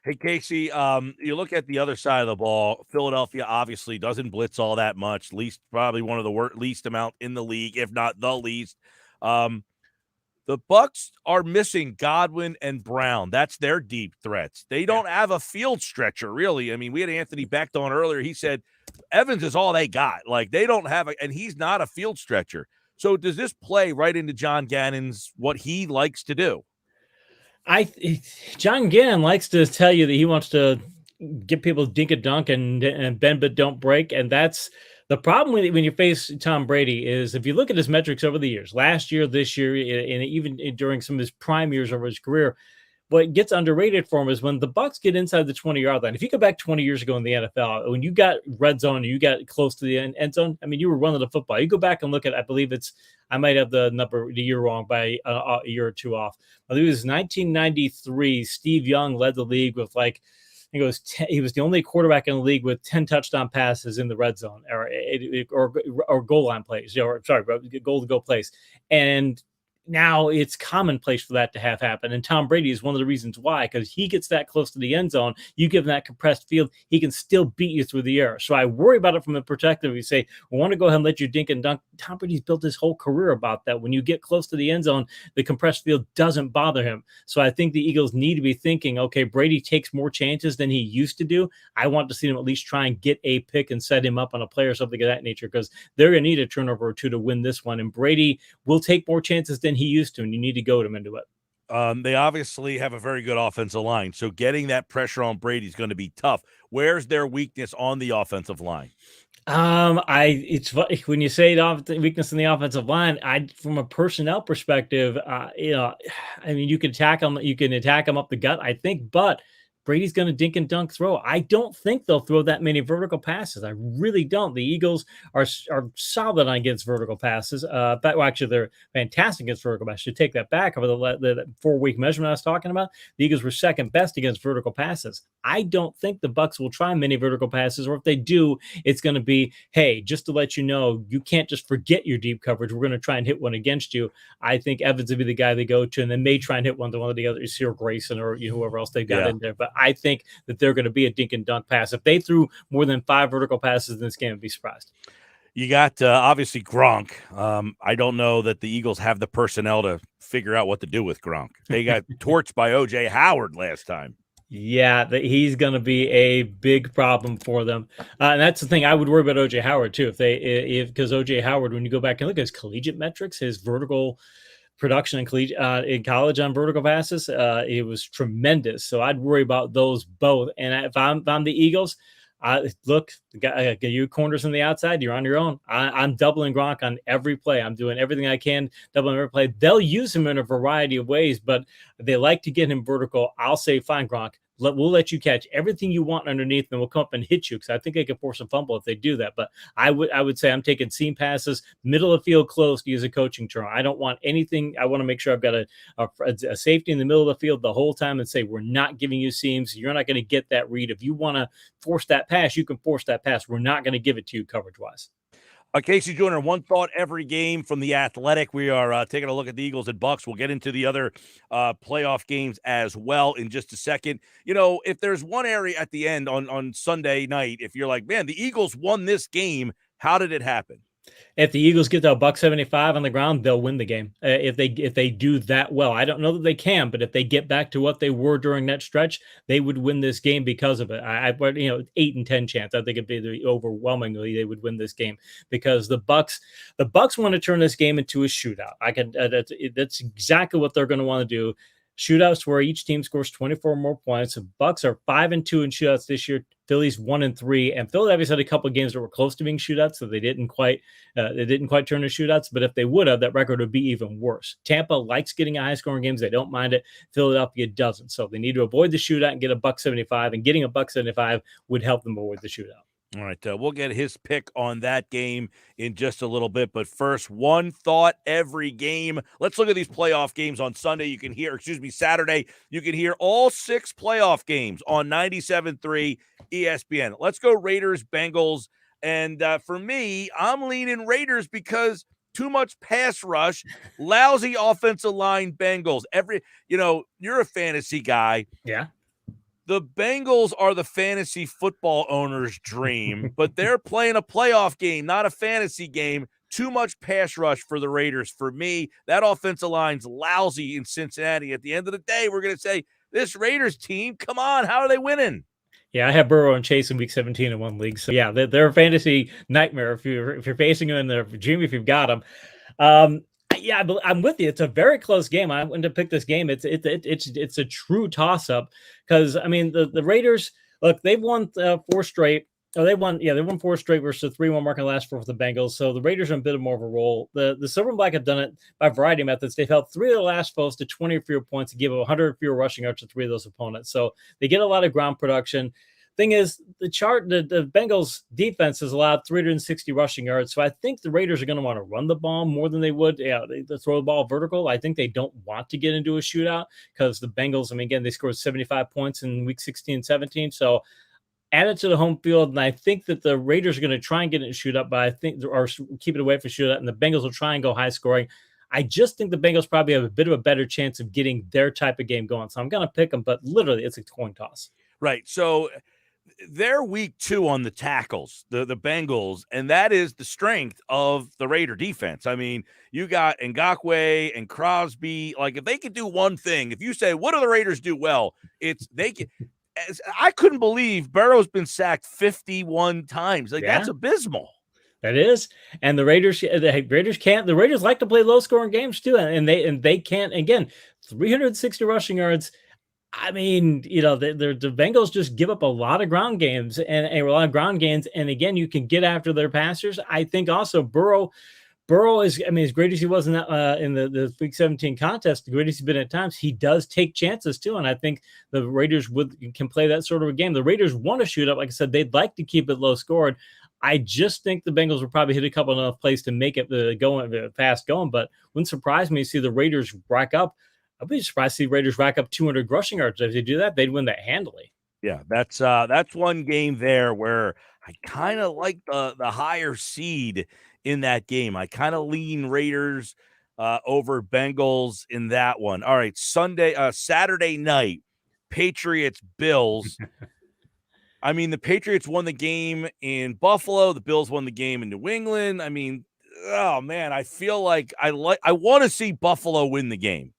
Hey, Casey, you look at the other side of the ball. Philadelphia obviously doesn't blitz all that much, probably one of the least amount in the league, if not the least. The Bucs are missing Godwin and Brown. That's their deep threats. They don't have a field stretcher, really. I mean, we had Anthony Becht on earlier. He said Evans is all they got. Like, they don't have and he's not a field stretcher. So does this play right into John Gannon's what he likes to do? John Gannon likes to tell you that he wants to get people dink a dunk and bend but don't break, and that's the problem when you face Tom Brady. Is if you look at his metrics over the years, last year, this year, and even during some of his prime years over his career, what gets underrated for him is when the Bucs get inside the 20-yard line. If you go back 20 years ago in the NFL, when you got red zone and you got close to the end zone, I mean, you were running the football. You go back and look at, I believe I might have the year wrong by a year or two off. I believe it was 1993. Steve Young led the league with he was the only quarterback in the league with 10 touchdown passes in the red zone or goal line plays, goal to go plays. And now it's commonplace for that to have happen. And Tom Brady is one of the reasons why, because he gets that close to the end zone. You give him that compressed field, he can still beat you through the air. So I worry about it from the perspective. You say, we want to go ahead and let you dink and dunk. Tom Brady's built his whole career about that. When you get close to the end zone, the compressed field doesn't bother him. So I think the Eagles need to be thinking, okay, Brady takes more chances than he used to do. I want to see him at least try and get a pick and set him up on a play or something of that nature, because they're going to need a turnover or two to win this one. And Brady will take more chances than he used to, and you need to goad him into it. They obviously have a very good offensive line, so getting that pressure on Brady is going to be tough. Where's their weakness on the offensive line? It's when you say weakness in the offensive line, from a personnel perspective, I mean, you can attack them up the gut, I think, but Brady's going to dink and dunk throw. I don't think they'll throw that many vertical passes. I really don't. The Eagles are solid against vertical passes. Actually, they're fantastic against vertical passes. I should take that back. Over the 4-week measurement I was talking about, the Eagles were second best against vertical passes. I don't think the Bucs will try many vertical passes, or if they do, it's going to be, hey, just to let you know, you can't just forget your deep coverage. We're going to try and hit one against you. I think Evans would be the guy they go to, and then may try and hit one to one of the others, or Grayson, or whoever else they've got in there. But I think that they're going to be a dink and dunk pass. If they threw more than 5 vertical passes in this game, I'd be surprised. You got obviously Gronk. I don't know that the Eagles have the personnel to figure out what to do with Gronk. They got torched by O.J. Howard last time. Yeah, he's going to be a big problem for them, and that's the thing. I would worry about OJ Howard too, because OJ Howard, when you go back and look at his collegiate metrics, his vertical production in college on vertical passes, it was tremendous. So I'd worry about those both. And if I'm the Eagles, look, you corners on the outside, you're on your own. I'm doubling Gronk on every play. I'm doing everything I can, doubling every play. They'll use him in a variety of ways, but they like to get him vertical. I'll say, fine, Gronk. We'll let you catch everything you want underneath, and we'll come up and hit you, because I think they can force a fumble if they do that. But I would say I'm taking seam passes, middle of the field close, to use a coaching term. I don't want anything. I want to make sure I've got a safety in the middle of the field the whole time and say, we're not giving you seams. You're not going to get that read. If you want to force that pass, you can force that pass. We're not going to give it to you coverage-wise. Casey Joyner, one thought every game from The Athletic. We are taking a look at the Eagles and Bucks. We'll get into the other playoff games as well in just a second. You know, if there's one area at the end on Sunday night, if you're like, man, the Eagles won this game, how did it happen? If the Eagles get to $175 on the ground, they'll win the game. If they do that well, I don't know that they can, but if they get back to what they were during that stretch, they would win this game because of it. 8 and 10 chance. I think it'd be overwhelmingly they would win this game, because the Bucks want to turn this game into a shootout. That's exactly what they're going to want to do. Shootouts where each team scores 24 or more points. The Bucks are 5-2 in shootouts this year. Philly's 1-3, and Philadelphia's had a couple of games that were close to being shootouts, so they didn't quite turn to shootouts. But if they would have, that record would be even worse. Tampa likes getting high-scoring games; they don't mind it. Philadelphia doesn't, so they need to avoid the shootout and get $175. And getting $175 would help them avoid the shootout. All right, we'll get his pick on that game in just a little bit. But first, one thought every game. Let's look at these playoff games on Sunday. Saturday. You can hear all 6 playoff games on 97.3 ESPN. Let's go Raiders, Bengals. And for me, I'm leaning Raiders because too much pass rush, lousy offensive line, Bengals. You're a fantasy guy. Yeah. The Bengals are the fantasy football owner's dream, but they're playing a playoff game, not a fantasy game. Too much pass rush for the Raiders. For me, that offensive line's lousy in Cincinnati. At the end of the day, we're going to say, this Raiders team, come on, how are they winning? Yeah, I have Burrow and Chase in week 17 in one league. So, yeah, they're a fantasy nightmare if you're facing them in the dream, if you've got them. Yeah, I'm with you. It's a very close game. I went to pick this game. It's a true toss-up, because I mean the Raiders, look, they've won 4 straight. They won 4 straight versus 3-1 mark in the last 4 for the Bengals. So the Raiders are in a bit more of a roll. The Silver and Black have done it by a variety of methods. They've held 3 of the last 4 to 20 or fewer points and give 100 fewer rushing yards to 3 of those opponents. So they get a lot of ground production. Thing is, the Bengals defense has allowed 360 rushing yards. So I think the Raiders are going to want to run the ball more than they would they throw the ball vertical. I think they don't want to get into a shootout, because the Bengals, again, they scored 75 points in week 16 and 17. So add it to the home field. And I think that the Raiders are going to try and get in a shootout, but or keep it away from shootout. And the Bengals will try and go high scoring. I just think the Bengals probably have a bit of a better chance of getting their type of game going. So I'm going to pick them, but literally it's a coin toss. Right. So they're week 2 on the tackles, the Bengals, and that is the strength of the Raider defense. I mean, you got Ngakoue and Crosby. Like, if they could do one thing, if you say, what do the Raiders do well? It's they can. I couldn't believe Burrow's been sacked 51 times. That's abysmal. That is, and the Raiders can't. The Raiders like to play low scoring games too, and they can't. Again, 360 rushing yards. I mean, the Bengals just give up a lot of ground games and a lot of ground gains. And again, you can get after their passers. I think also Burrow is, as great as he was in the week 17 contest, the greatest he's been at times, he does take chances too. And I think the Raiders can play that sort of a game. The Raiders want to shoot up. Like I said, they'd like to keep it low scored. I just think the Bengals will probably hit a couple enough plays to make it fast going, but wouldn't surprise me to see the Raiders rack up. I'd be surprised to see Raiders rack up 200 rushing yards. If they do that, they'd win that handily. Yeah, that's one game there where I kind of like the higher seed in that game. I kind of lean Raiders over Bengals in that one. All right, Saturday night, Patriots, Bills. I mean, the Patriots won the game in Buffalo. The Bills won the game in New England. I mean, oh man, I feel like I want to see Buffalo win the game.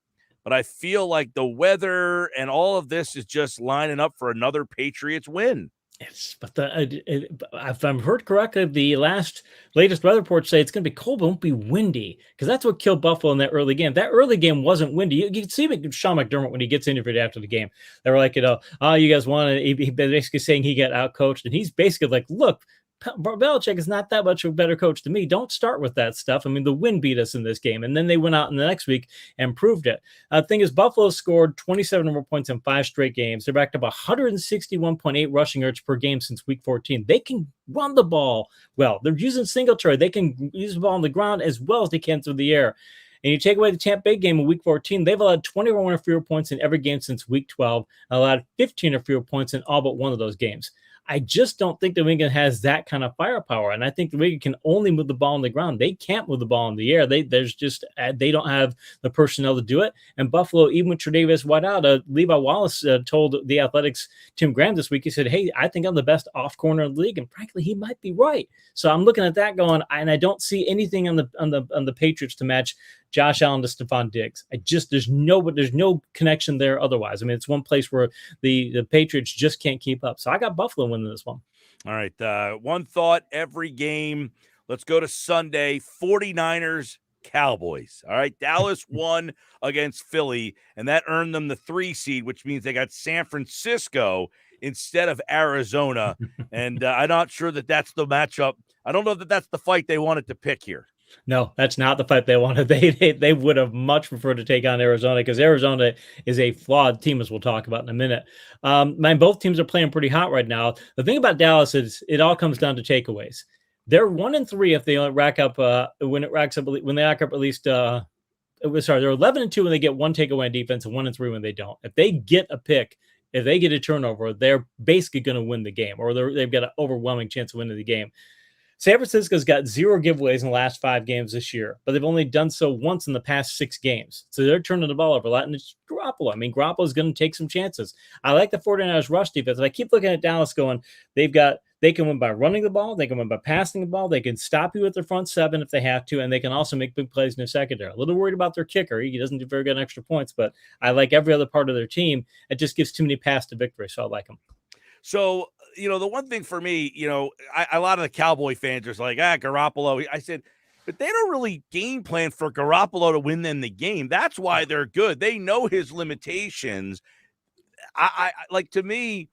but I feel like the weather and all of this is just lining up for another Patriots win. Yes, but if I'm heard correctly, the latest weather reports say it's going to be cold, but it won't be windy, because that's what killed Buffalo in that early game. That early game wasn't windy. You can see Sean McDermott when he gets interviewed after the game. They were like, oh, you guys won. He basically saying he got outcoached, and he's basically like, look, Belichick is not that much of a better coach than me. Don't start with that stuff. I mean, the wind beat us in this game. And then they went out in the next week and proved it. The thing is, Buffalo scored 27 or more points in 5 straight games. They're backed up 161.8 rushing yards per game since week 14. They can run the ball well. They're using Singletary. They can use the ball on the ground as well as they can through the air. And you take away the Tampa Bay game in week 14, they've allowed 21 or fewer points in every game since week 12, and allowed 15 or fewer points in all but one of those games. I just don't think the New England has that kind of firepower. And I think the New England can only move the ball on the ground. They can't move the ball in the air. They don't have the personnel to do it. And Buffalo, even with Tre'Davious White out, Levi Wallace told the Athletics' Tim Graham this week, he said, hey, I think I'm the best off corner in the league. And frankly, he might be right. So I'm looking at that going, and I don't see anything on the Patriots to match Josh Allen to Stephon Diggs. There's no connection there otherwise. I mean, it's one place where the Patriots just can't keep up. So I got Buffalo winning this one. All right. One thought every game. Let's go to Sunday. 49ers, Cowboys. All right. Dallas won against Philly, and that earned them the 3 seed, which means they got San Francisco instead of Arizona. And I'm not sure that's the matchup. I don't know that that's the fight they wanted to pick here. No, that's not the fight they wanted. They would have much preferred to take on Arizona, because Arizona is a flawed team, as we'll talk about in a minute. Both teams are playing pretty hot right now. The thing about Dallas is it all comes down to takeaways. They're 1-3 if they rack up when they rack up at least. They're 11-2 when they get one takeaway on defense, and 1-3 when they don't. If they get a pick, if they get a turnover, they're basically going to win the game, or they've got an overwhelming chance of winning the game. San Francisco's got 0 giveaways in the last 5 games this year, but they've only done so once in the past 6 games. So they're turning the ball over a lot, and it's Garoppolo. I mean, Garoppolo's going to take some chances. I like the 49ers rush defense, and I keep looking at Dallas going, they can win by running the ball, they can win by passing the ball, they can stop you with their front 7 if they have to, and they can also make big plays in their secondary. A little worried about their kicker. He doesn't do very good on extra points, but I like every other part of their team. It just gives too many paths to victory, so I like them. So, the one thing for me, a lot of the Cowboy fans are like, Garoppolo. I said, but they don't really game plan for Garoppolo to win them the game. That's why they're good. They know his limitations. To me,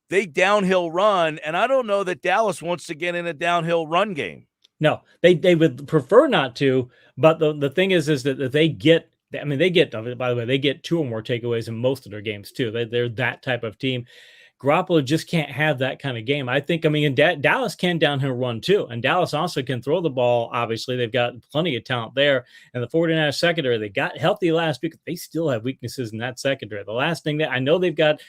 they downhill run, and I don't know that Dallas wants to get in a downhill run game. No, they would prefer not to, but the thing is that they get, by the way, they get 2 or more takeaways in most of their games too. They're that type of team. Garoppolo just can't have that kind of game. I think, Dallas can downhill run too. And Dallas also can throw the ball. Obviously, they've got plenty of talent there. And the 49ers secondary, they got healthy last week. They still have weaknesses in that secondary. The last thing that I know, they've got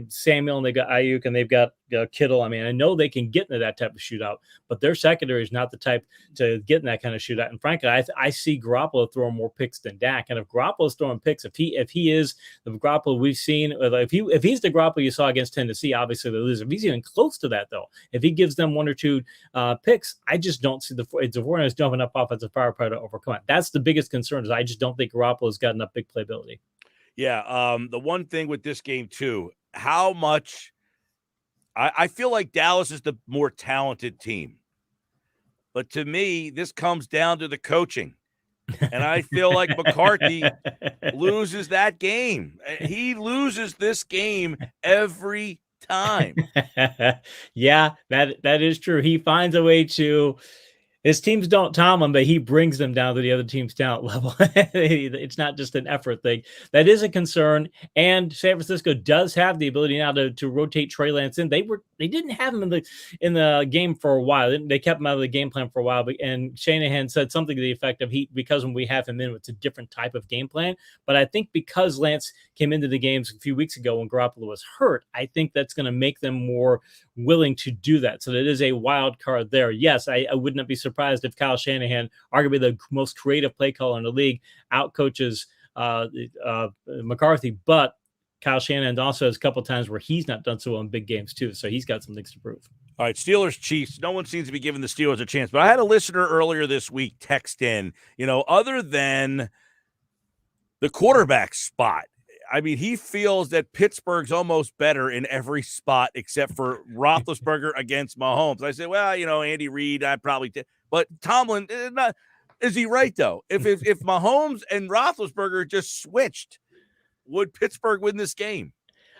Samuel, and they've got Ayuk, and they've got Kittle. I know they can get into that type of shootout, but their secondary is not the type to get in that kind of shootout. And frankly, I see Garoppolo throwing more picks than Dak. And if Garoppolo's throwing picks, if he is the Garoppolo we've seen, if he's the Garoppolo you saw against Tennessee, obviously they lose. If he's even close to that, though, if he gives them 1 or 2 picks, I just don't see the 49ers jumping up offensive firepower to overcome it. That's the biggest concern, is I just don't think Garoppolo's got enough big playability. Yeah. The one thing with this game too, how much I feel like Dallas is the more talented team, but to me, this comes down to the coaching. And I feel like McCarthy loses that game. He loses this game every time. Yeah, that is true. He finds a way to. His teams don't tom him, but he brings them down to the other team's talent level. It's not just an effort thing. That is a concern. And San Francisco does have the ability now to rotate Trey Lance in. They didn't have him in the game for a while. They kept him out of the game plan for a while. And Shanahan said something to the effect of because when we have him in, it's a different type of game plan. But I think because Lance came into the games a few weeks ago when Garoppolo was hurt, I think that's going to make them more willing to do that. So that is a wild card there. Yes, I would not be surprised if Kyle Shanahan, arguably the most creative play caller in the league, outcoaches McCarthy, but Kyle Shanahan also has a couple times where he's not done so well in big games too, so he's got some things to prove. All right, Steelers, Chiefs. No one seems to be giving the Steelers a chance, but I had a listener earlier this week text in, other than the quarterback spot. I mean, he feels that Pittsburgh's almost better in every spot except for Roethlisberger against Mahomes. I say, well, Andy Reid, I probably did. But Tomlin, is he right, though? If Mahomes and Roethlisberger just switched, would Pittsburgh win this game?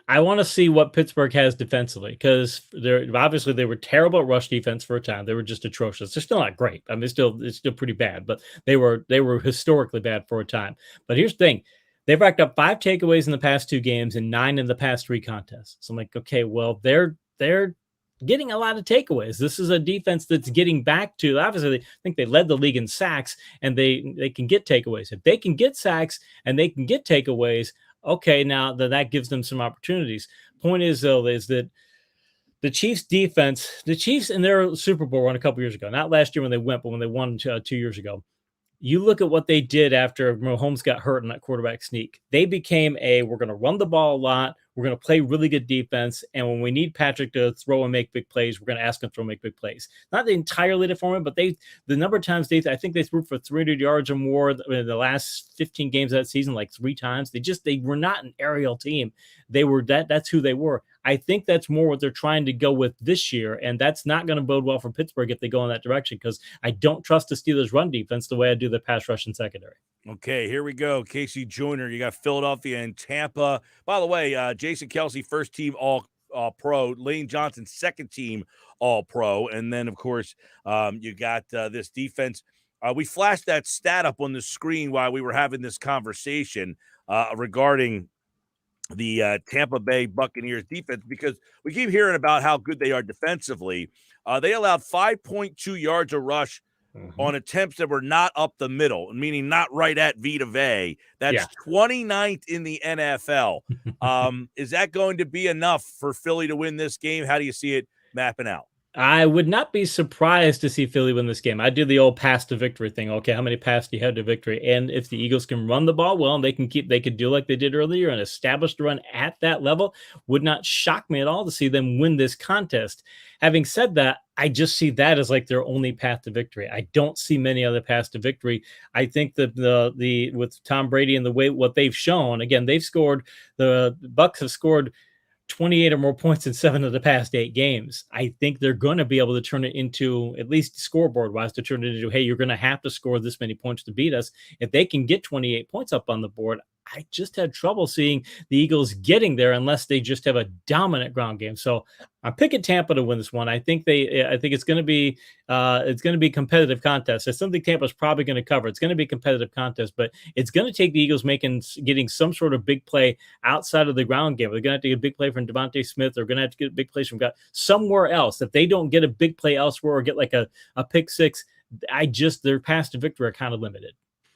I want to see what Pittsburgh has defensively, because they were terrible at rush defense for a time. They were just atrocious. They're still not great. I mean, it's still pretty bad, but they were historically bad for a time. But here's the thing. They've racked up 5 takeaways in the past 2 games and 9 in the past 3 contests. So I'm like, okay, well, they're getting a lot of takeaways. This is a defense that's getting back to, obviously, I think they led the league in sacks, and they can get takeaways. If they can get sacks and they can get takeaways, okay, now that gives them some opportunities. Point is, though, is that the Chiefs defense, the Chiefs in their Super Bowl run a couple years ago, not last year when they went, but when they won 2 years ago, you look at what they did after Mahomes got hurt in that quarterback sneak. They became we're going to run the ball a lot. We're going to play really good defense. And when we need Patrick to throw and make big plays, we're going to ask him to throw and make big plays. Not the entirely different, but the number of times I think they threw for 300 yards or more in the last 15 games of that season, like 3 times. They were not an aerial team. They were that's who they were. I think that's more what they're trying to go with this year, and that's not going to bode well for Pittsburgh if they go in that direction, because I don't trust the Steelers' run defense the way I do the pass rush and secondary. Okay, here we go. Casey Joyner, you got Philadelphia and Tampa. By the way, Jason Kelsey, first team All-Pro. Lane Johnson, second team All-Pro. And then, of course, you got this defense. We flashed that stat up on the screen while we were having this conversation regarding the Tampa Bay Buccaneers defense, because we keep hearing about how good they are defensively. They allowed 5.2 yards a rush on attempts that were not up the middle, meaning not right at Vita Vea. That's 29th in the NFL. Is that going to be enough for Philly to win this game? How do you see it mapping out? I would not be surprised to see Philly win this game. I do the old pass to victory thing. Okay, how many passes do you have to victory? And if the Eagles can run the ball well, and they could do like they did earlier and establish the run at that level, would not shock me at all to see them win this contest. Having said that, I just see that as like their only path to victory. I don't see many other paths to victory. I think that the with Tom Brady and the way what they've shown, again, the Bucs have scored 28 or more points in 7 of the past 8 games. I think they're going to be able to turn it into, at least scoreboard wise, to turn it into, hey, you're going to have to score this many points to beat us. If they can get 28 points up on the board, I just had trouble seeing the Eagles getting there unless they just have a dominant ground game. So I'm picking Tampa to win this one. I think it's going to be a competitive contest. I still think Tampa's probably going to cover. It's going to be a competitive contest, but it's going to take the Eagles getting some sort of big play outside of the ground game. They're going to have to get a big play from Devontae Smith. They're going to have to get big plays from somewhere else. If they don't get a big play elsewhere or get like a pick six, their paths to victory are kind of limited.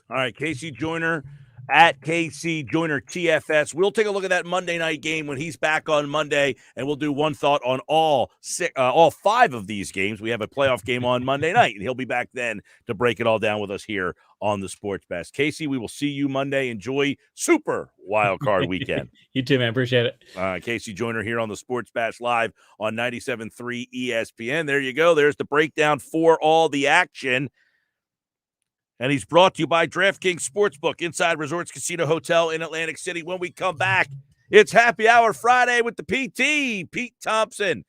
All right, Casey Joyner at KC Joyner TFS. We'll take a look at that Monday night game when he's back on Monday, and we'll do one thought on all 5 of these games. We have a playoff game on Monday night, and he'll be back then to break it all down with us here on the Sports Best. Casey, we will see you Monday. Enjoy Super Wild Card Weekend. You too, man. Appreciate it. Casey Joyner here on the Sports Bash Live on 97.3 ESPN. There you go. There's the breakdown for all the action. And he's brought to you by DraftKings Sportsbook, Inside Resorts Casino Hotel in Atlantic City. When we come back, it's Happy Hour Friday with the PT, Pete Thompson.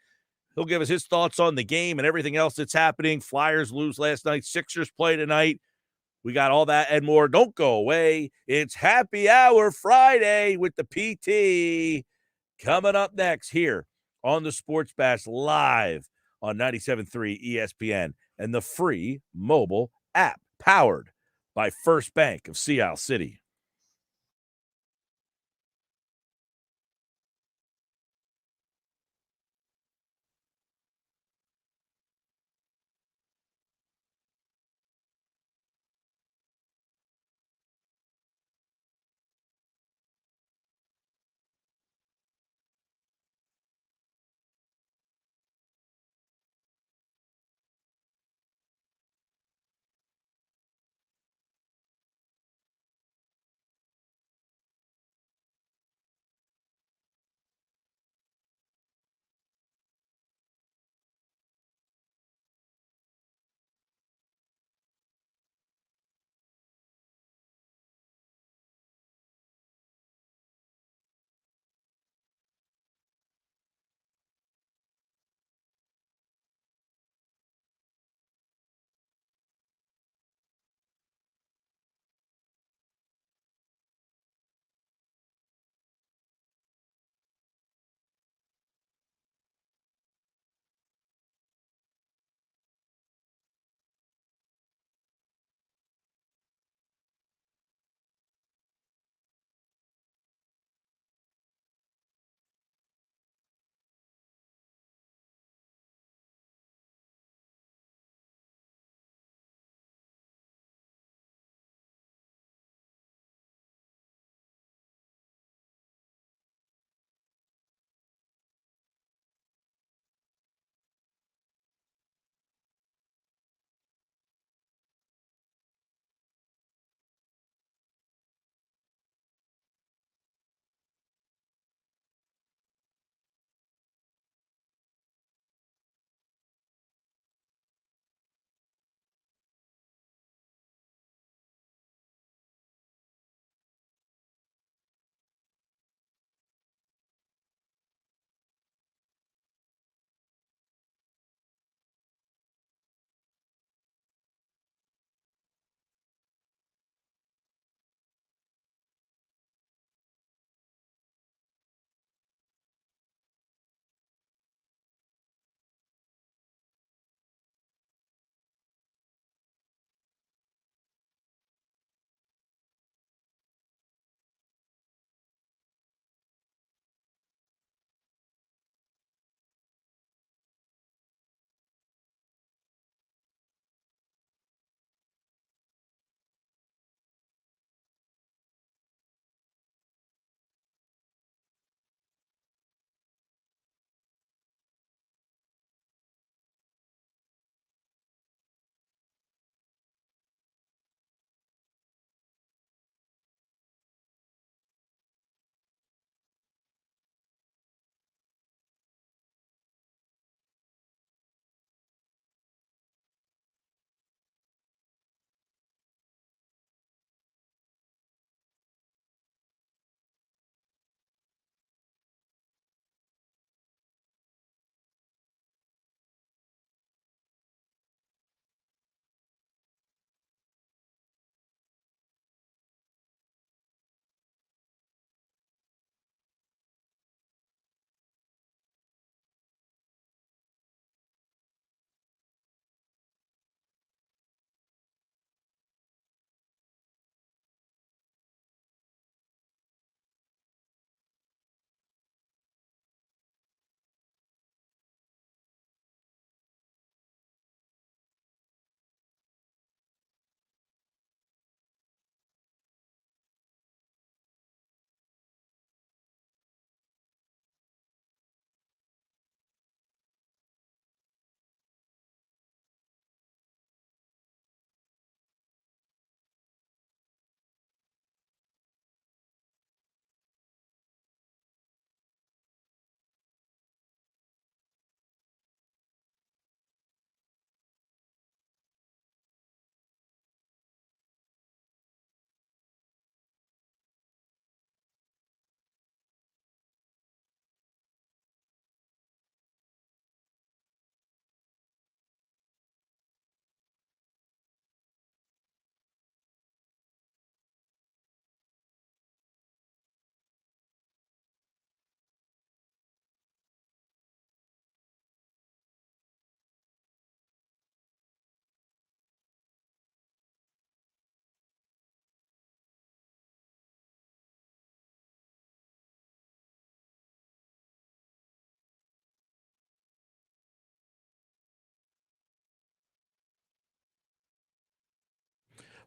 He'll give us his thoughts on the game and everything else that's happening. Flyers lose last night. Sixers play tonight. We got all that and more. Don't go away. It's Happy Hour Friday with the PT. Coming up next here on the Sports Bash Live on 97.3 ESPN and the free mobile app. Powered by First Bank of Sea Isle City.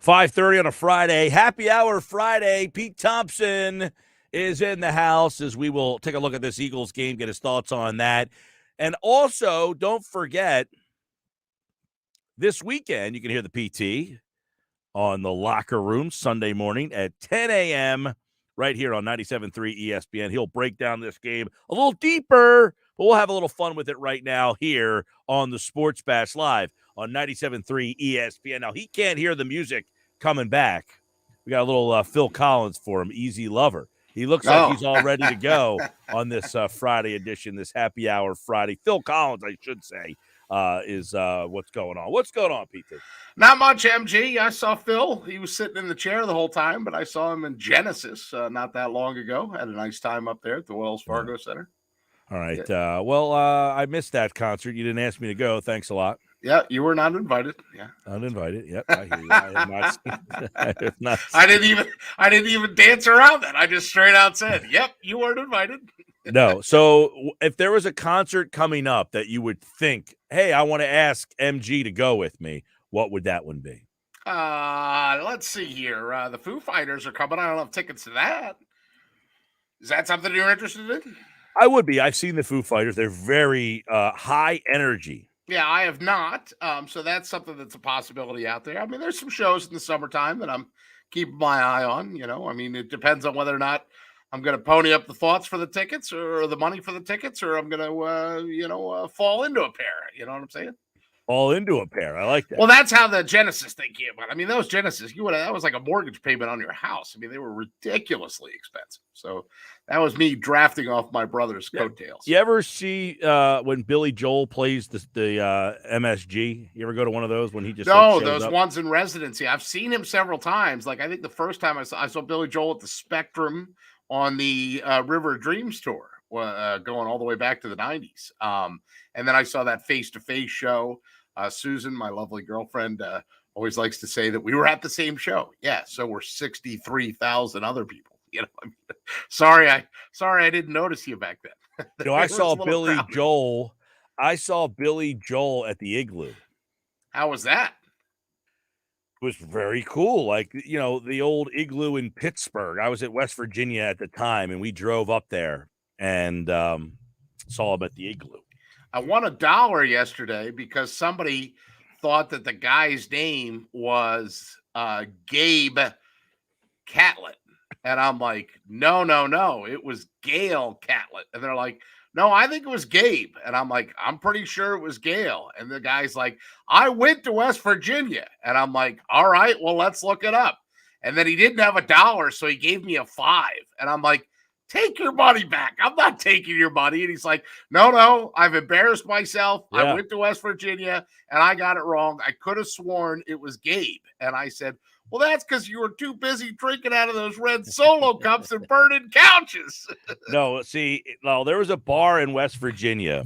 5:30 on a Friday. Happy Hour Friday. Pete Thompson is in the house as we will take a look at this Eagles game, get his thoughts on that. And also, don't forget, this weekend, you can hear the PT on the Locker Room Sunday morning at 10 a.m. right here on 97.3 ESPN. He'll break down this game a little deeper, but we'll have a little fun with it right now here on the Sports Bash Live on 97.3 ESPN. Now, he can't hear the music coming back. We got a little Phil Collins for him, Easy Lover. He looks like he's all ready to go on this Friday edition, this Happy Hour Friday. Phil Collins, I should say, is what's going on. What's going on, PT? Not much, MG. I saw Phil. He was sitting in the chair the whole time, but I saw him in Genesis not that long ago. Had a nice time up there at the Wells Fargo Center. All right. Well, I missed that concert. You didn't ask me to go. Thanks a lot. Yeah, you were not invited. Yeah, uninvited. Yep, I hear you. I have not seen, I have not I didn't even dance around that. I just straight out said, "Yep, you weren't invited." No. So, if there was a concert coming up that you would think, "Hey, I want to ask MG to go with me," what would that one be? Let's see here. The Foo Fighters are coming. I don't have tickets to that. Is that something you're interested in? I would be. I've seen the Foo Fighters. They're very high energy. Yeah, I have not. So that's something that's a possibility out there. I mean, there's some shows in the summertime that I'm keeping my eye on. You know, I mean, it depends on whether or not I'm going to pony up the thoughts for the tickets or the money for the tickets, or I'm going to, fall into a pair. You know what I'm saying? Fall into a pair. I like that. Well, that's how the Genesis thing came about. I mean, those Genesis, that was like a mortgage payment on your house. I mean, they were ridiculously expensive. So that was me drafting off my brother's coattails. You ever see when Billy Joel plays the MSG? You ever go to one of those when he just those up? Ones in residency? I've seen him several times. Like I think the first time I saw Billy Joel at the Spectrum on the River of Dreams tour, going all the way back to the 90s. And then I saw that face-to-face show. Susan, my lovely girlfriend, always likes to say that we were at the same show. Yeah, so we're 63,000 other people. You know, I mean, sorry, I didn't notice you back then. I saw Billy Joel. I saw Billy Joel at the Igloo. How was that? It was very cool. Like, the old Igloo in Pittsburgh. I was at West Virginia at the time, and we drove up there and saw him at the Igloo. I won $1 yesterday because somebody thought that the guy's name was Gabe Catlett. And I'm like, no, it was Gail Catlett. And they're like, no, I think it was Gabe. And I'm like, I'm pretty sure it was Gail. And the guy's like, I went to West Virginia. And I'm like, all right, well, let's look it up. And then he didn't have $1, so he gave me a $5. And I'm like, take your money back. I'm not taking your money. And he's like, no, I've embarrassed myself. Yeah. I went to West Virginia and I got it wrong. I could have sworn it was Gabe. And I said, well, that's because you were too busy drinking out of those red Solo cups and burning couches. No, see, there was a bar in West Virginia.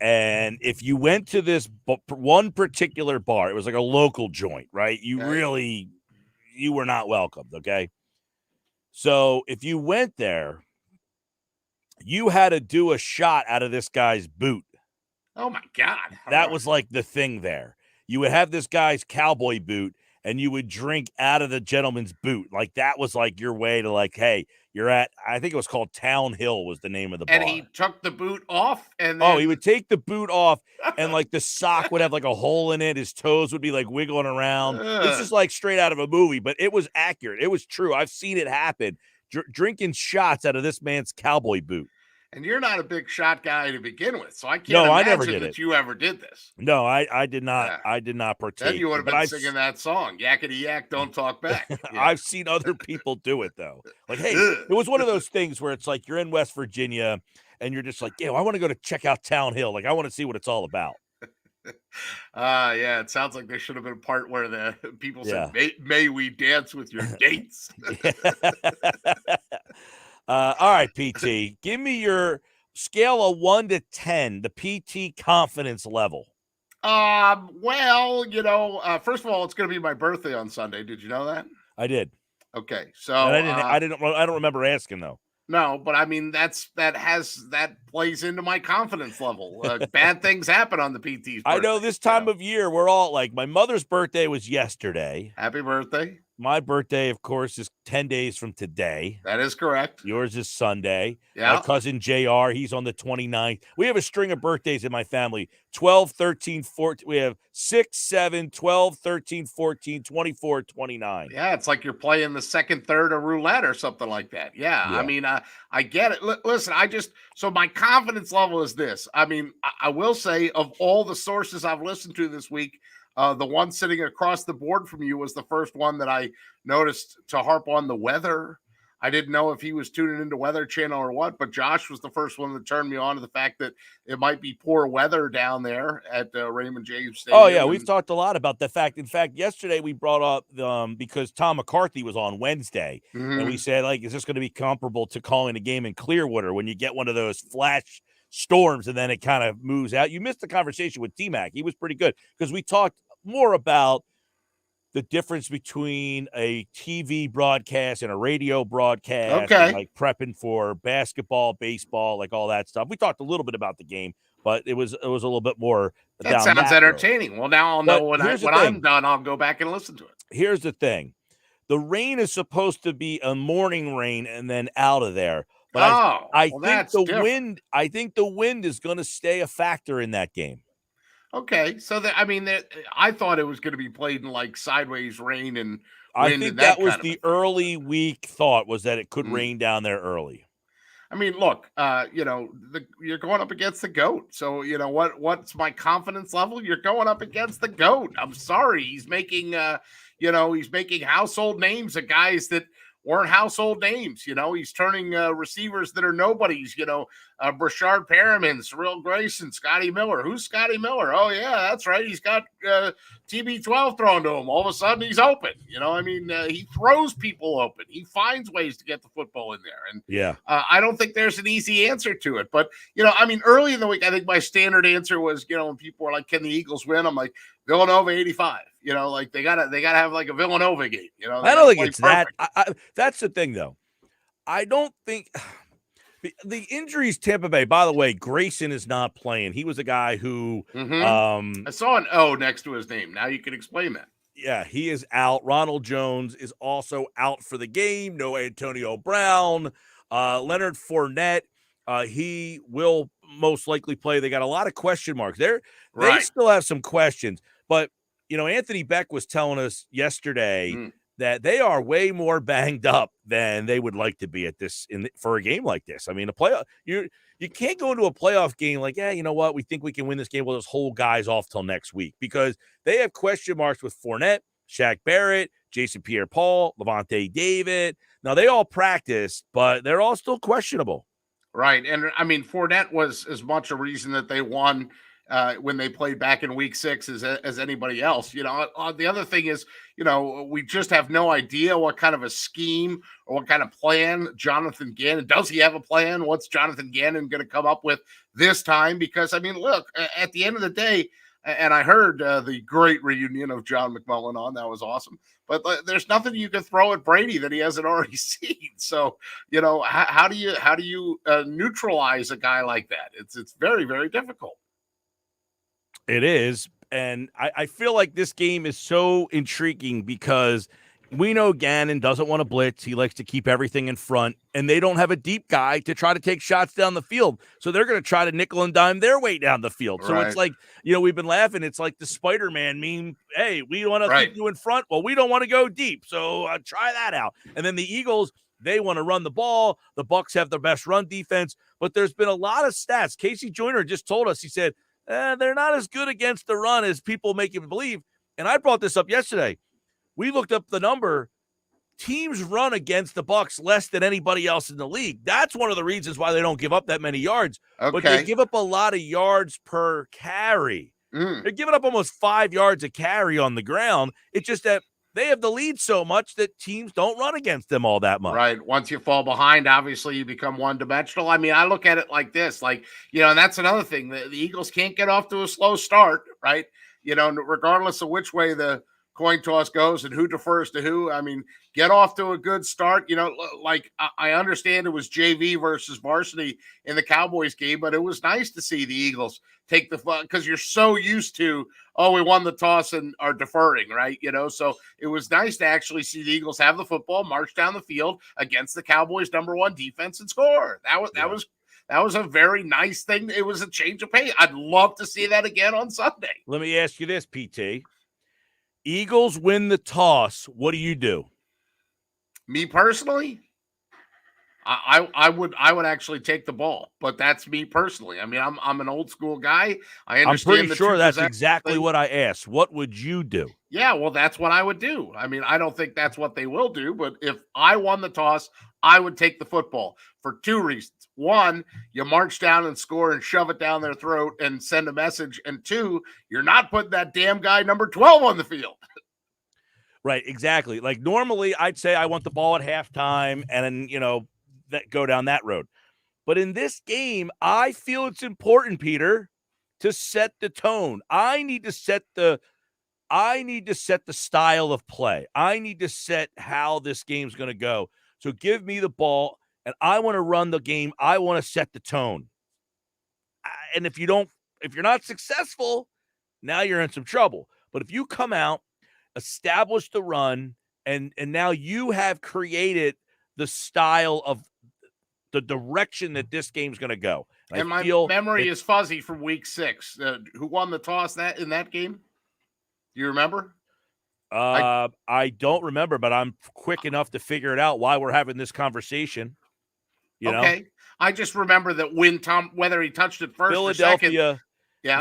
And if you went to this one particular bar, it was like a local joint, right? You were not welcomed, okay? So if you went there, you had to do a shot out of this guy's boot. Oh, my God. That was like the thing there. You would have this guy's cowboy boot, and you would drink out of the gentleman's boot. Like, that was like your way to like, hey, you're at, I think it was called Town Hill was the name of the bar. And he took the boot off. And then... he would take the boot off, and like the sock would have like a hole in it. His toes would be like wiggling around. It's just like straight out of a movie, but it was accurate. It was true. I've seen it happen. Drinking shots out of this man's cowboy boot. And you're not a big shot guy to begin with, so I can't imagine that you ever did this. No, I did not. Yeah. I did not partake. Then you would have been singing that song, Yakety Yak, Don't Talk Back. Yeah. I've seen other people do it, though. Like, hey, it was one of those things where it's like you're in West Virginia, and you're just like, I want to go to check out Town Hill. Like, I want to see what it's all about. Yeah, it sounds like there should have been a part where the people said, may we dance with your dates? All right, PT, give me your scale of 1 to 10, the PT confidence level. Well, first of all, it's going to be my birthday on Sunday. Did you know that? I did. Okay, so I don't remember asking though. No, but I mean that plays into my confidence level. Bad things happen on the PT's birthday. I know this time of year we're all like, my mother's birthday was yesterday. Happy birthday. My birthday, of course, is 10 days from today. That is correct. Yours is Sunday. Yeah. My cousin JR, he's on the 29th. We have a string of birthdays in my family. 12, 13, 14. We have 6, 7, 12, 13, 14, 24, 29. Yeah, it's like you're playing the second, third of roulette or something like that. Yeah. I mean, I get it. Listen, so my confidence level is this. I mean, I will say, of all the sources I've listened to this week, the one sitting across the board from you was the first one that I noticed to harp on the weather. I didn't know if he was tuning into Weather Channel or what, but Josh was the first one that turned me on to the fact that it might be poor weather down there at Raymond James Stadium. Oh, yeah, we've talked a lot about the fact. In fact, yesterday we brought up because Tom McCarthy was on Wednesday, and we said, like, is this going to be comparable to calling a game in Clearwater when you get one of those flash storms and then it kind of moves out? You missed the conversation with T-Mac. He was pretty good because we talked more about the difference between a TV broadcast and a radio broadcast, okay, and like prepping for basketball, baseball, like all that stuff. We talked a little bit about the game, but it was a little bit more. That sounds entertaining. Road. Well, now I'll know when I'm done, I'll go back and listen to it. Here's the thing: the rain is supposed to be a morning rain and then out of there. But I think the wind. I think the wind is going to stay a factor in that game. Okay, so I thought it was going to be played in like sideways rain and wind. I think that was the early week thought, was that it could rain down there early. I mean, look, you're going up against the GOAT. So, you know, what's my confidence level? You're going up against the GOAT. I'm sorry. He's making, he's making household names of guys that weren't household names. You know, he's turning receivers that are nobodies, Brashard Perriman, Cyril Grayson, Scotty Miller. Who's Scotty Miller? Oh, yeah, that's right. He's got TB12 thrown to him. All of a sudden, he's open. He throws people open. He finds ways to get the football in there. And I don't think there's an easy answer to it. But, early in the week, I think my standard answer was, when people were like, can the Eagles win? I'm like, Villanova 85. They gotta have like a Villanova game. I don't think it's perfect. That. That's the thing, though. I don't think the injuries Tampa Bay. By the way, Grayson is not playing. He was a guy who I saw an O next to his name. Now you can explain that. Yeah, he is out. Ronald Jones is also out for the game. No Antonio Brown. Leonard Fournette. He will most likely play. They got a lot of question marks. They still have some questions. But, Anthony Beck was telling us yesterday that they are way more banged up than they would like to be at this for a game like this. I mean, a playoff, you can't go into a playoff game like, yeah, you know what? We think we can win this game. We'll just hold guys off till next week, because they have question marks with Fournette, Shaq Barrett, Jason Pierre-Paul, Levante David. Now, they all practiced, but they're all still questionable. Right. And I mean, Fournette was as much a reason that they won when they played back in week 6 as anybody else. The other thing is, we just have no idea what kind of a scheme or what kind of plan Jonathan Gannon, does he have a plan? What's Jonathan Gannon going to come up with this time? Because, I mean, look, at the end of the day, and I heard the great reunion of John McMullen on, that was awesome. But there's nothing you can throw at Brady that he hasn't already seen. So, how do you neutralize a guy like that? It's very, very difficult. It is. And I feel like this game is so intriguing because we know Gannon doesn't want to blitz. He likes to keep everything in front, and they don't have a deep guy to try to take shots down the field. So they're going to try to nickel and dime their way down the field. So it's like, we've been laughing. It's like the Spider-Man meme. Hey, we want to keep you in front. Well, we don't want to go deep. So try that out. And then the Eagles, they want to run the ball. The Bucs have the best run defense, but there's been a lot of stats. Casey Joyner just told us, he said, they're not as good against the run as people make you believe. And I brought this up yesterday. We looked up the number. Teams run against the Bucs less than anybody else in the league. That's one of the reasons why they don't give up that many yards. Okay. But they give up a lot of yards per carry. They're giving up almost 5 yards a carry on the ground. It's just that they have the lead so much that teams don't run against them all that much. Right. Once you fall behind, obviously you become one-dimensional. I mean, I look at it like this, and that's another thing. The Eagles can't get off to a slow start, right? Regardless of which way the coin toss goes and who defers to who. I mean, get off to a good start. You know, like I understand it was JV versus varsity in the Cowboys game, but it was nice to see the Eagles take the fun because you're so used to, oh, we won the toss and are deferring, right? You know, so it was nice to actually see the Eagles have the football, march down the field against the Cowboys' #1 defense and score. That was a very nice thing. It was a change of pace. I'd love to see that again on Sunday. Let me ask you this, PT. Eagles win the toss. What do you do? Me personally, I would actually take the ball, but that's me personally. I mean, I'm an old school guy. I understand. I'm pretty sure that's exactly what I asked. What would you do? Yeah, well, that's what I would do. I mean, I don't think that's what they will do, but if I won the toss, I would take the football for 2 reasons. 1, you march down and score and shove it down their throat and send a message. And 2, you're not putting that damn guy number 12 on the field. Right, exactly. Like normally I'd say I want the ball at halftime and then, you know, that go down that road. But in this game, I feel it's important, Peter, to set the tone. I need to set the style of play. I need to set how this game's going to go. So give me the ball and I want to run the game. I want to set the tone. And if you're not successful, now you're in some trouble. But if you come out, establish the run, and now you have created the style of the direction that this game's going to go. And my memory is fuzzy from week 6. Who won the toss in that game? Do you remember? I don't remember, but I'm quick enough to figure it out while we're having this conversation. You know? I just remember that when whether he touched it first or second.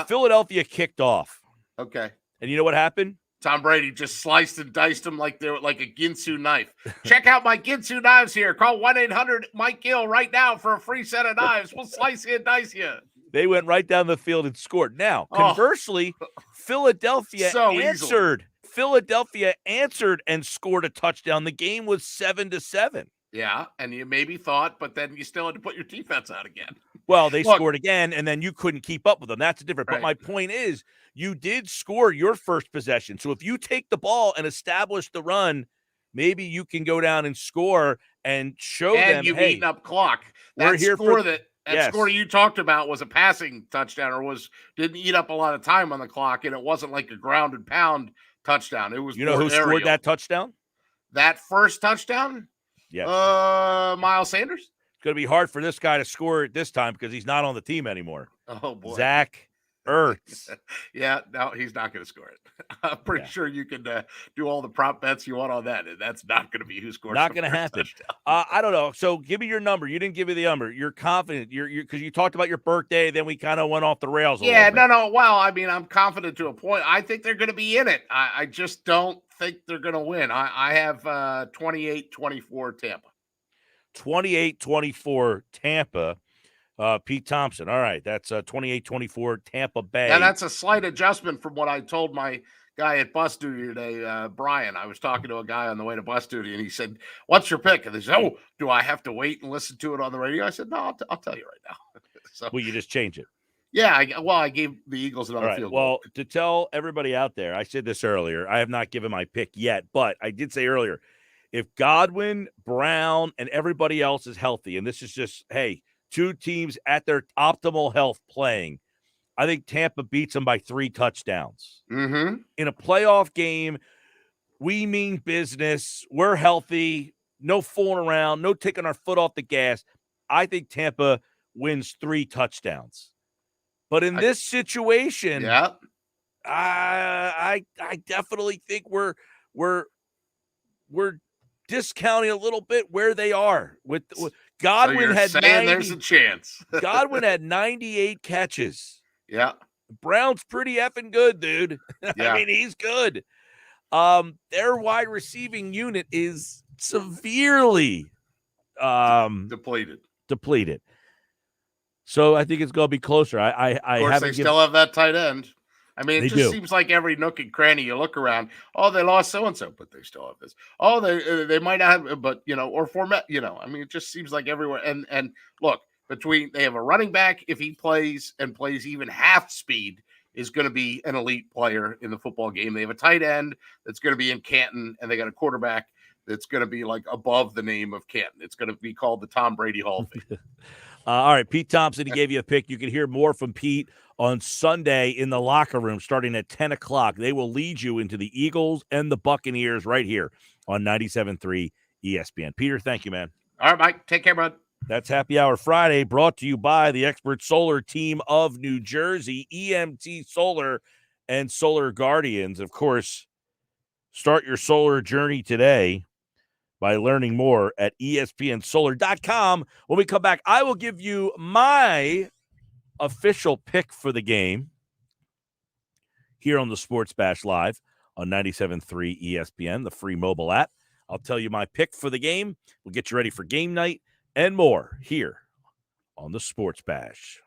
Philadelphia kicked off. Okay. And you know what happened? Tom Brady just sliced and diced them like they were like a Ginsu knife. Check out my Ginsu knives here. Call 1-800-MIKE-GILL right now for a free set of knives. We'll slice you and dice you. They went right down the field and scored. Now, conversely, Philadelphia answered. Philadelphia answered and scored a touchdown. The game was 7-7. Yeah, and you maybe thought, but then you still had to put your defense out again. Well, they scored again, and then you couldn't keep up with them. That's different. Right. But my point is, you did score your first possession. So if you take the ball and establish the run, maybe you can go down and score and show them, and you've eaten up clock. We're here for that score you talked about was a passing touchdown or didn't eat up a lot of time on the clock, and it wasn't like a ground and pound touchdown. It was who scored that touchdown? That first touchdown? Yes. Miles Sanders? It's going to be hard for this guy to score it this time because he's not on the team anymore. Oh, boy. Zach Ertz. Yeah, no, he's not going to score it. I'm pretty sure you can do all the prop bets you want on that. And that's not going to be who scores. Not going to happen. I don't know. So give me your number. You didn't give me the number. You're confident. You're because you talked about your birthday. Then we kind of went off the rails. No. Well, I mean, I'm confident to a point. I think they're going to be in it. I just don't think they're going to win. I have 28-24 Tampa. 28-24 Tampa. Pete Thompson. All right. That's 28-24 Tampa Bay. And that's a slight adjustment from what I told my guy at bus duty today, Brian. I was talking to a guy on the way to bus duty, and he said, "What's your pick?" And they said, "Oh, do I have to wait and listen to it on the radio?" I said, "No, I'll tell you right now." So, well, you just change it. Yeah. I gave the Eagles another field goal. Well, to tell everybody out there, I said this earlier. I have not given my pick yet, but I did say earlier, if Godwin, Brown, and everybody else is healthy, and this is just, hey, 2 teams at their optimal health playing, I think Tampa beats them by 3 touchdowns. Mm-hmm. In a playoff game, we mean business. We're healthy. No fooling around. No taking our foot off the gas. I think Tampa wins 3 touchdowns. But in this situation, I definitely think we're discounting a little bit where they are. With Godwin so had 90, there's a chance. Godwin had 98 catches. Yeah. Brown's pretty effing good, dude. Yeah. I mean, he's good. Their wide receiving unit is severely depleted. So I think it's going to be closer. Of course, they still have that tight end. I mean, it just seems like every nook and cranny you look around, oh, they lost so-and-so, but they still have this. Oh, they might not have, but, or format, I mean, it just seems like everywhere. And look, they have a running back, if he plays even half speed, is going to be an elite player in the football game. They have a tight end that's going to be in Canton, and they got a quarterback that's going to be like above the name of Canton. It's going to be called the Tom Brady Hall of Fame. All right, Pete Thompson, he gave you a pick. You can hear more from Pete on Sunday in the locker room starting at 10 o'clock. They will lead you into the Eagles and the Buccaneers right here on 97.3 ESPN. Peter, thank you, man. All right, Mike. Take care, bud. That's Happy Hour Friday, brought to you by the Expert Solar Team of New Jersey, EMT Solar and Solar Guardians. Of course, start your solar journey today by learning more at espnsolar.com. When we come back, I will give you my official pick for the game here on the Sports Bash Live on 97.3 ESPN, the free mobile app. I'll tell you my pick for the game. We'll get you ready for game night and more here on the Sports Bash.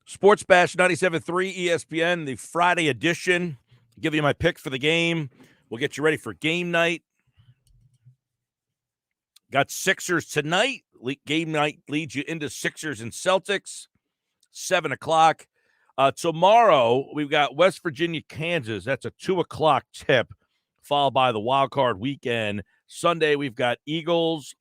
Sports Bash 97.3 ESPN, the Friday edition. I'll give you my pick for the game. We'll get you ready for game night. Got Sixers tonight. Game night leads you into Sixers and Celtics, 7 o'clock. Tomorrow, we've got West Virginia, Kansas. That's a 2 o'clock tip, followed by the wild card weekend. Sunday, we've got Eagles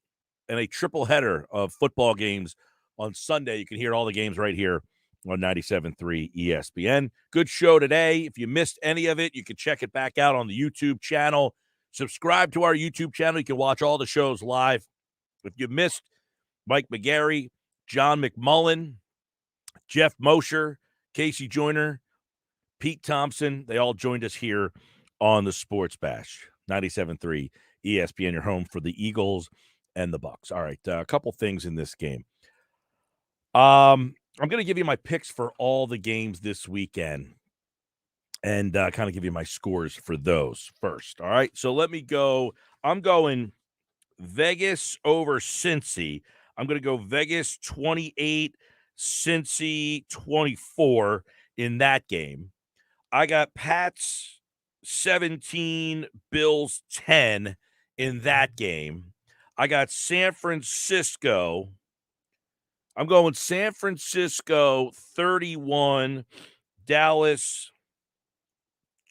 and a triple header of football games on Sunday. You can hear all the games right here on 97.3 ESPN. Good show today. If you missed any of it, you can check it back out on the YouTube channel. Subscribe to our YouTube channel. You can watch all the shows live. If you missed Mike McGarry, John McMullen, Geoff Mosher, Casey Joyner, Pete Thompson, they all joined us here on the Sports Bash. 97.3 ESPN, your home for the Eagles and the Bucs. All right, a couple things in this game. I'm going to give you my picks for all the games this weekend and kind of give you my scores for those first. All right, so let me go. I'm going Vegas over Cincy. I'm going to go Vegas 28, Cincy 24 in that game. I got Pats 17, Bills 10 in that game. I got San Francisco. I'm going San Francisco 31, Dallas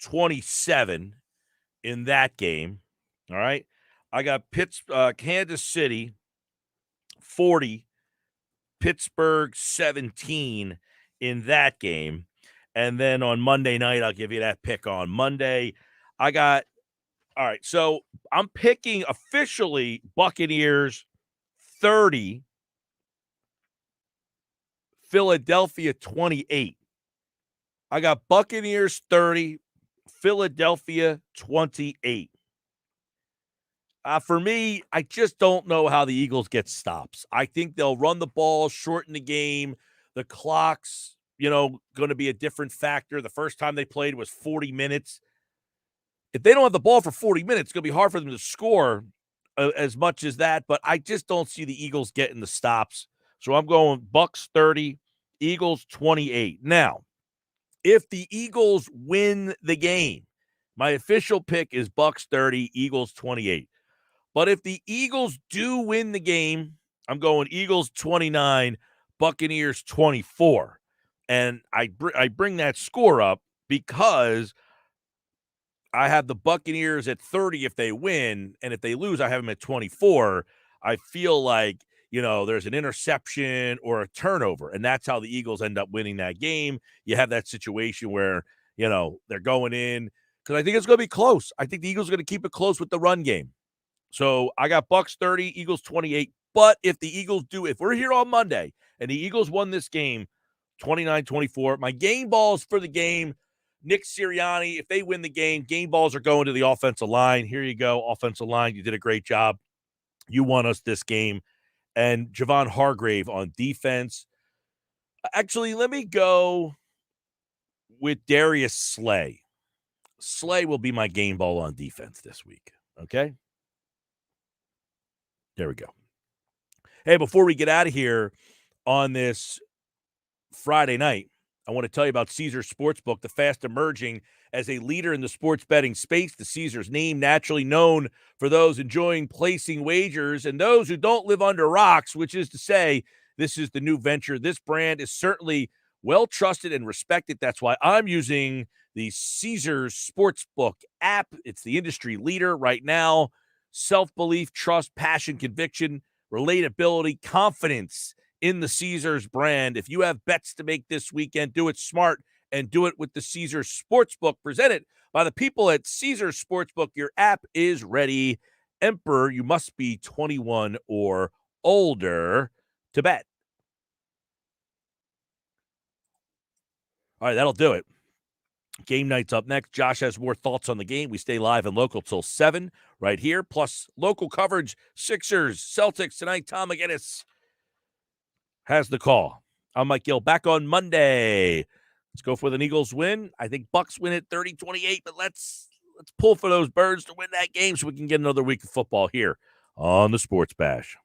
27 in that game. All right. I got Kansas City 40, Pittsburgh 17 in that game. And then on Monday night, I'll give you that pick on Monday. All right, so I'm picking officially Buccaneers 30, Philadelphia 28. I got Buccaneers 30, Philadelphia 28. For me, I just don't know how the Eagles get stops. I think they'll run the ball, shorten the game. The clock's, going to be a different factor. The first time they played was 40 minutes. If they don't have the ball for 40 minutes, it's going to be hard for them to score as much as that. But I just don't see the Eagles getting the stops. So I'm going Bucs 30, Eagles 28. Now, if the Eagles win the game, my official pick is Bucs 30, Eagles 28. But if the Eagles do win the game, I'm going Eagles 29, Buccaneers 24. And I bring that score up because I have the Buccaneers at 30 if they win, and if they lose, I have them at 24. I feel like, there's an interception or a turnover, and that's how the Eagles end up winning that game. You have that situation where, they're going in because I think it's going to be close. I think the Eagles are going to keep it close with the run game. So I got Bucs 30, Eagles 28. But if the Eagles if we're here on Monday and the Eagles won this game 29-24, my game balls for the game, Nick Sirianni, if they win the game balls are going to the offensive line. Here you go, offensive line. You did a great job. You won us this game. And Javon Hargrave on defense. Actually, let me go with Darius Slay. Slay will be my game ball on defense this week. Okay? There we go. Hey, before we get out of here on this Friday night, I want to tell you about Caesars Sportsbook, the fast emerging as a leader in the sports betting space. The Caesars name naturally known for those enjoying placing wagers and those who don't live under rocks, which is to say, this is the new venture. This brand is certainly well trusted and respected. That's why I'm using the Caesars Sportsbook app. It's the industry leader right now. Self-belief, trust, passion, conviction, relatability, confidence in the Caesars brand. If you have bets to make this weekend, do it smart and do it with the Caesars Sportsbook, presented by the people at Caesars Sportsbook. Your app is ready. Emperor, you must be 21 or older to bet. All right, that'll do it. Game night's up next. Josh has more thoughts on the game. We stay live and local till 7 right here. Plus local coverage, Sixers, Celtics tonight. Tom McGinnis has the call. I'm Mike Gill, back on Monday. Let's go for the Eagles win. I think Bucs win at 30-28, but let's pull for those birds to win that game so we can get another week of football here on the Sports Bash.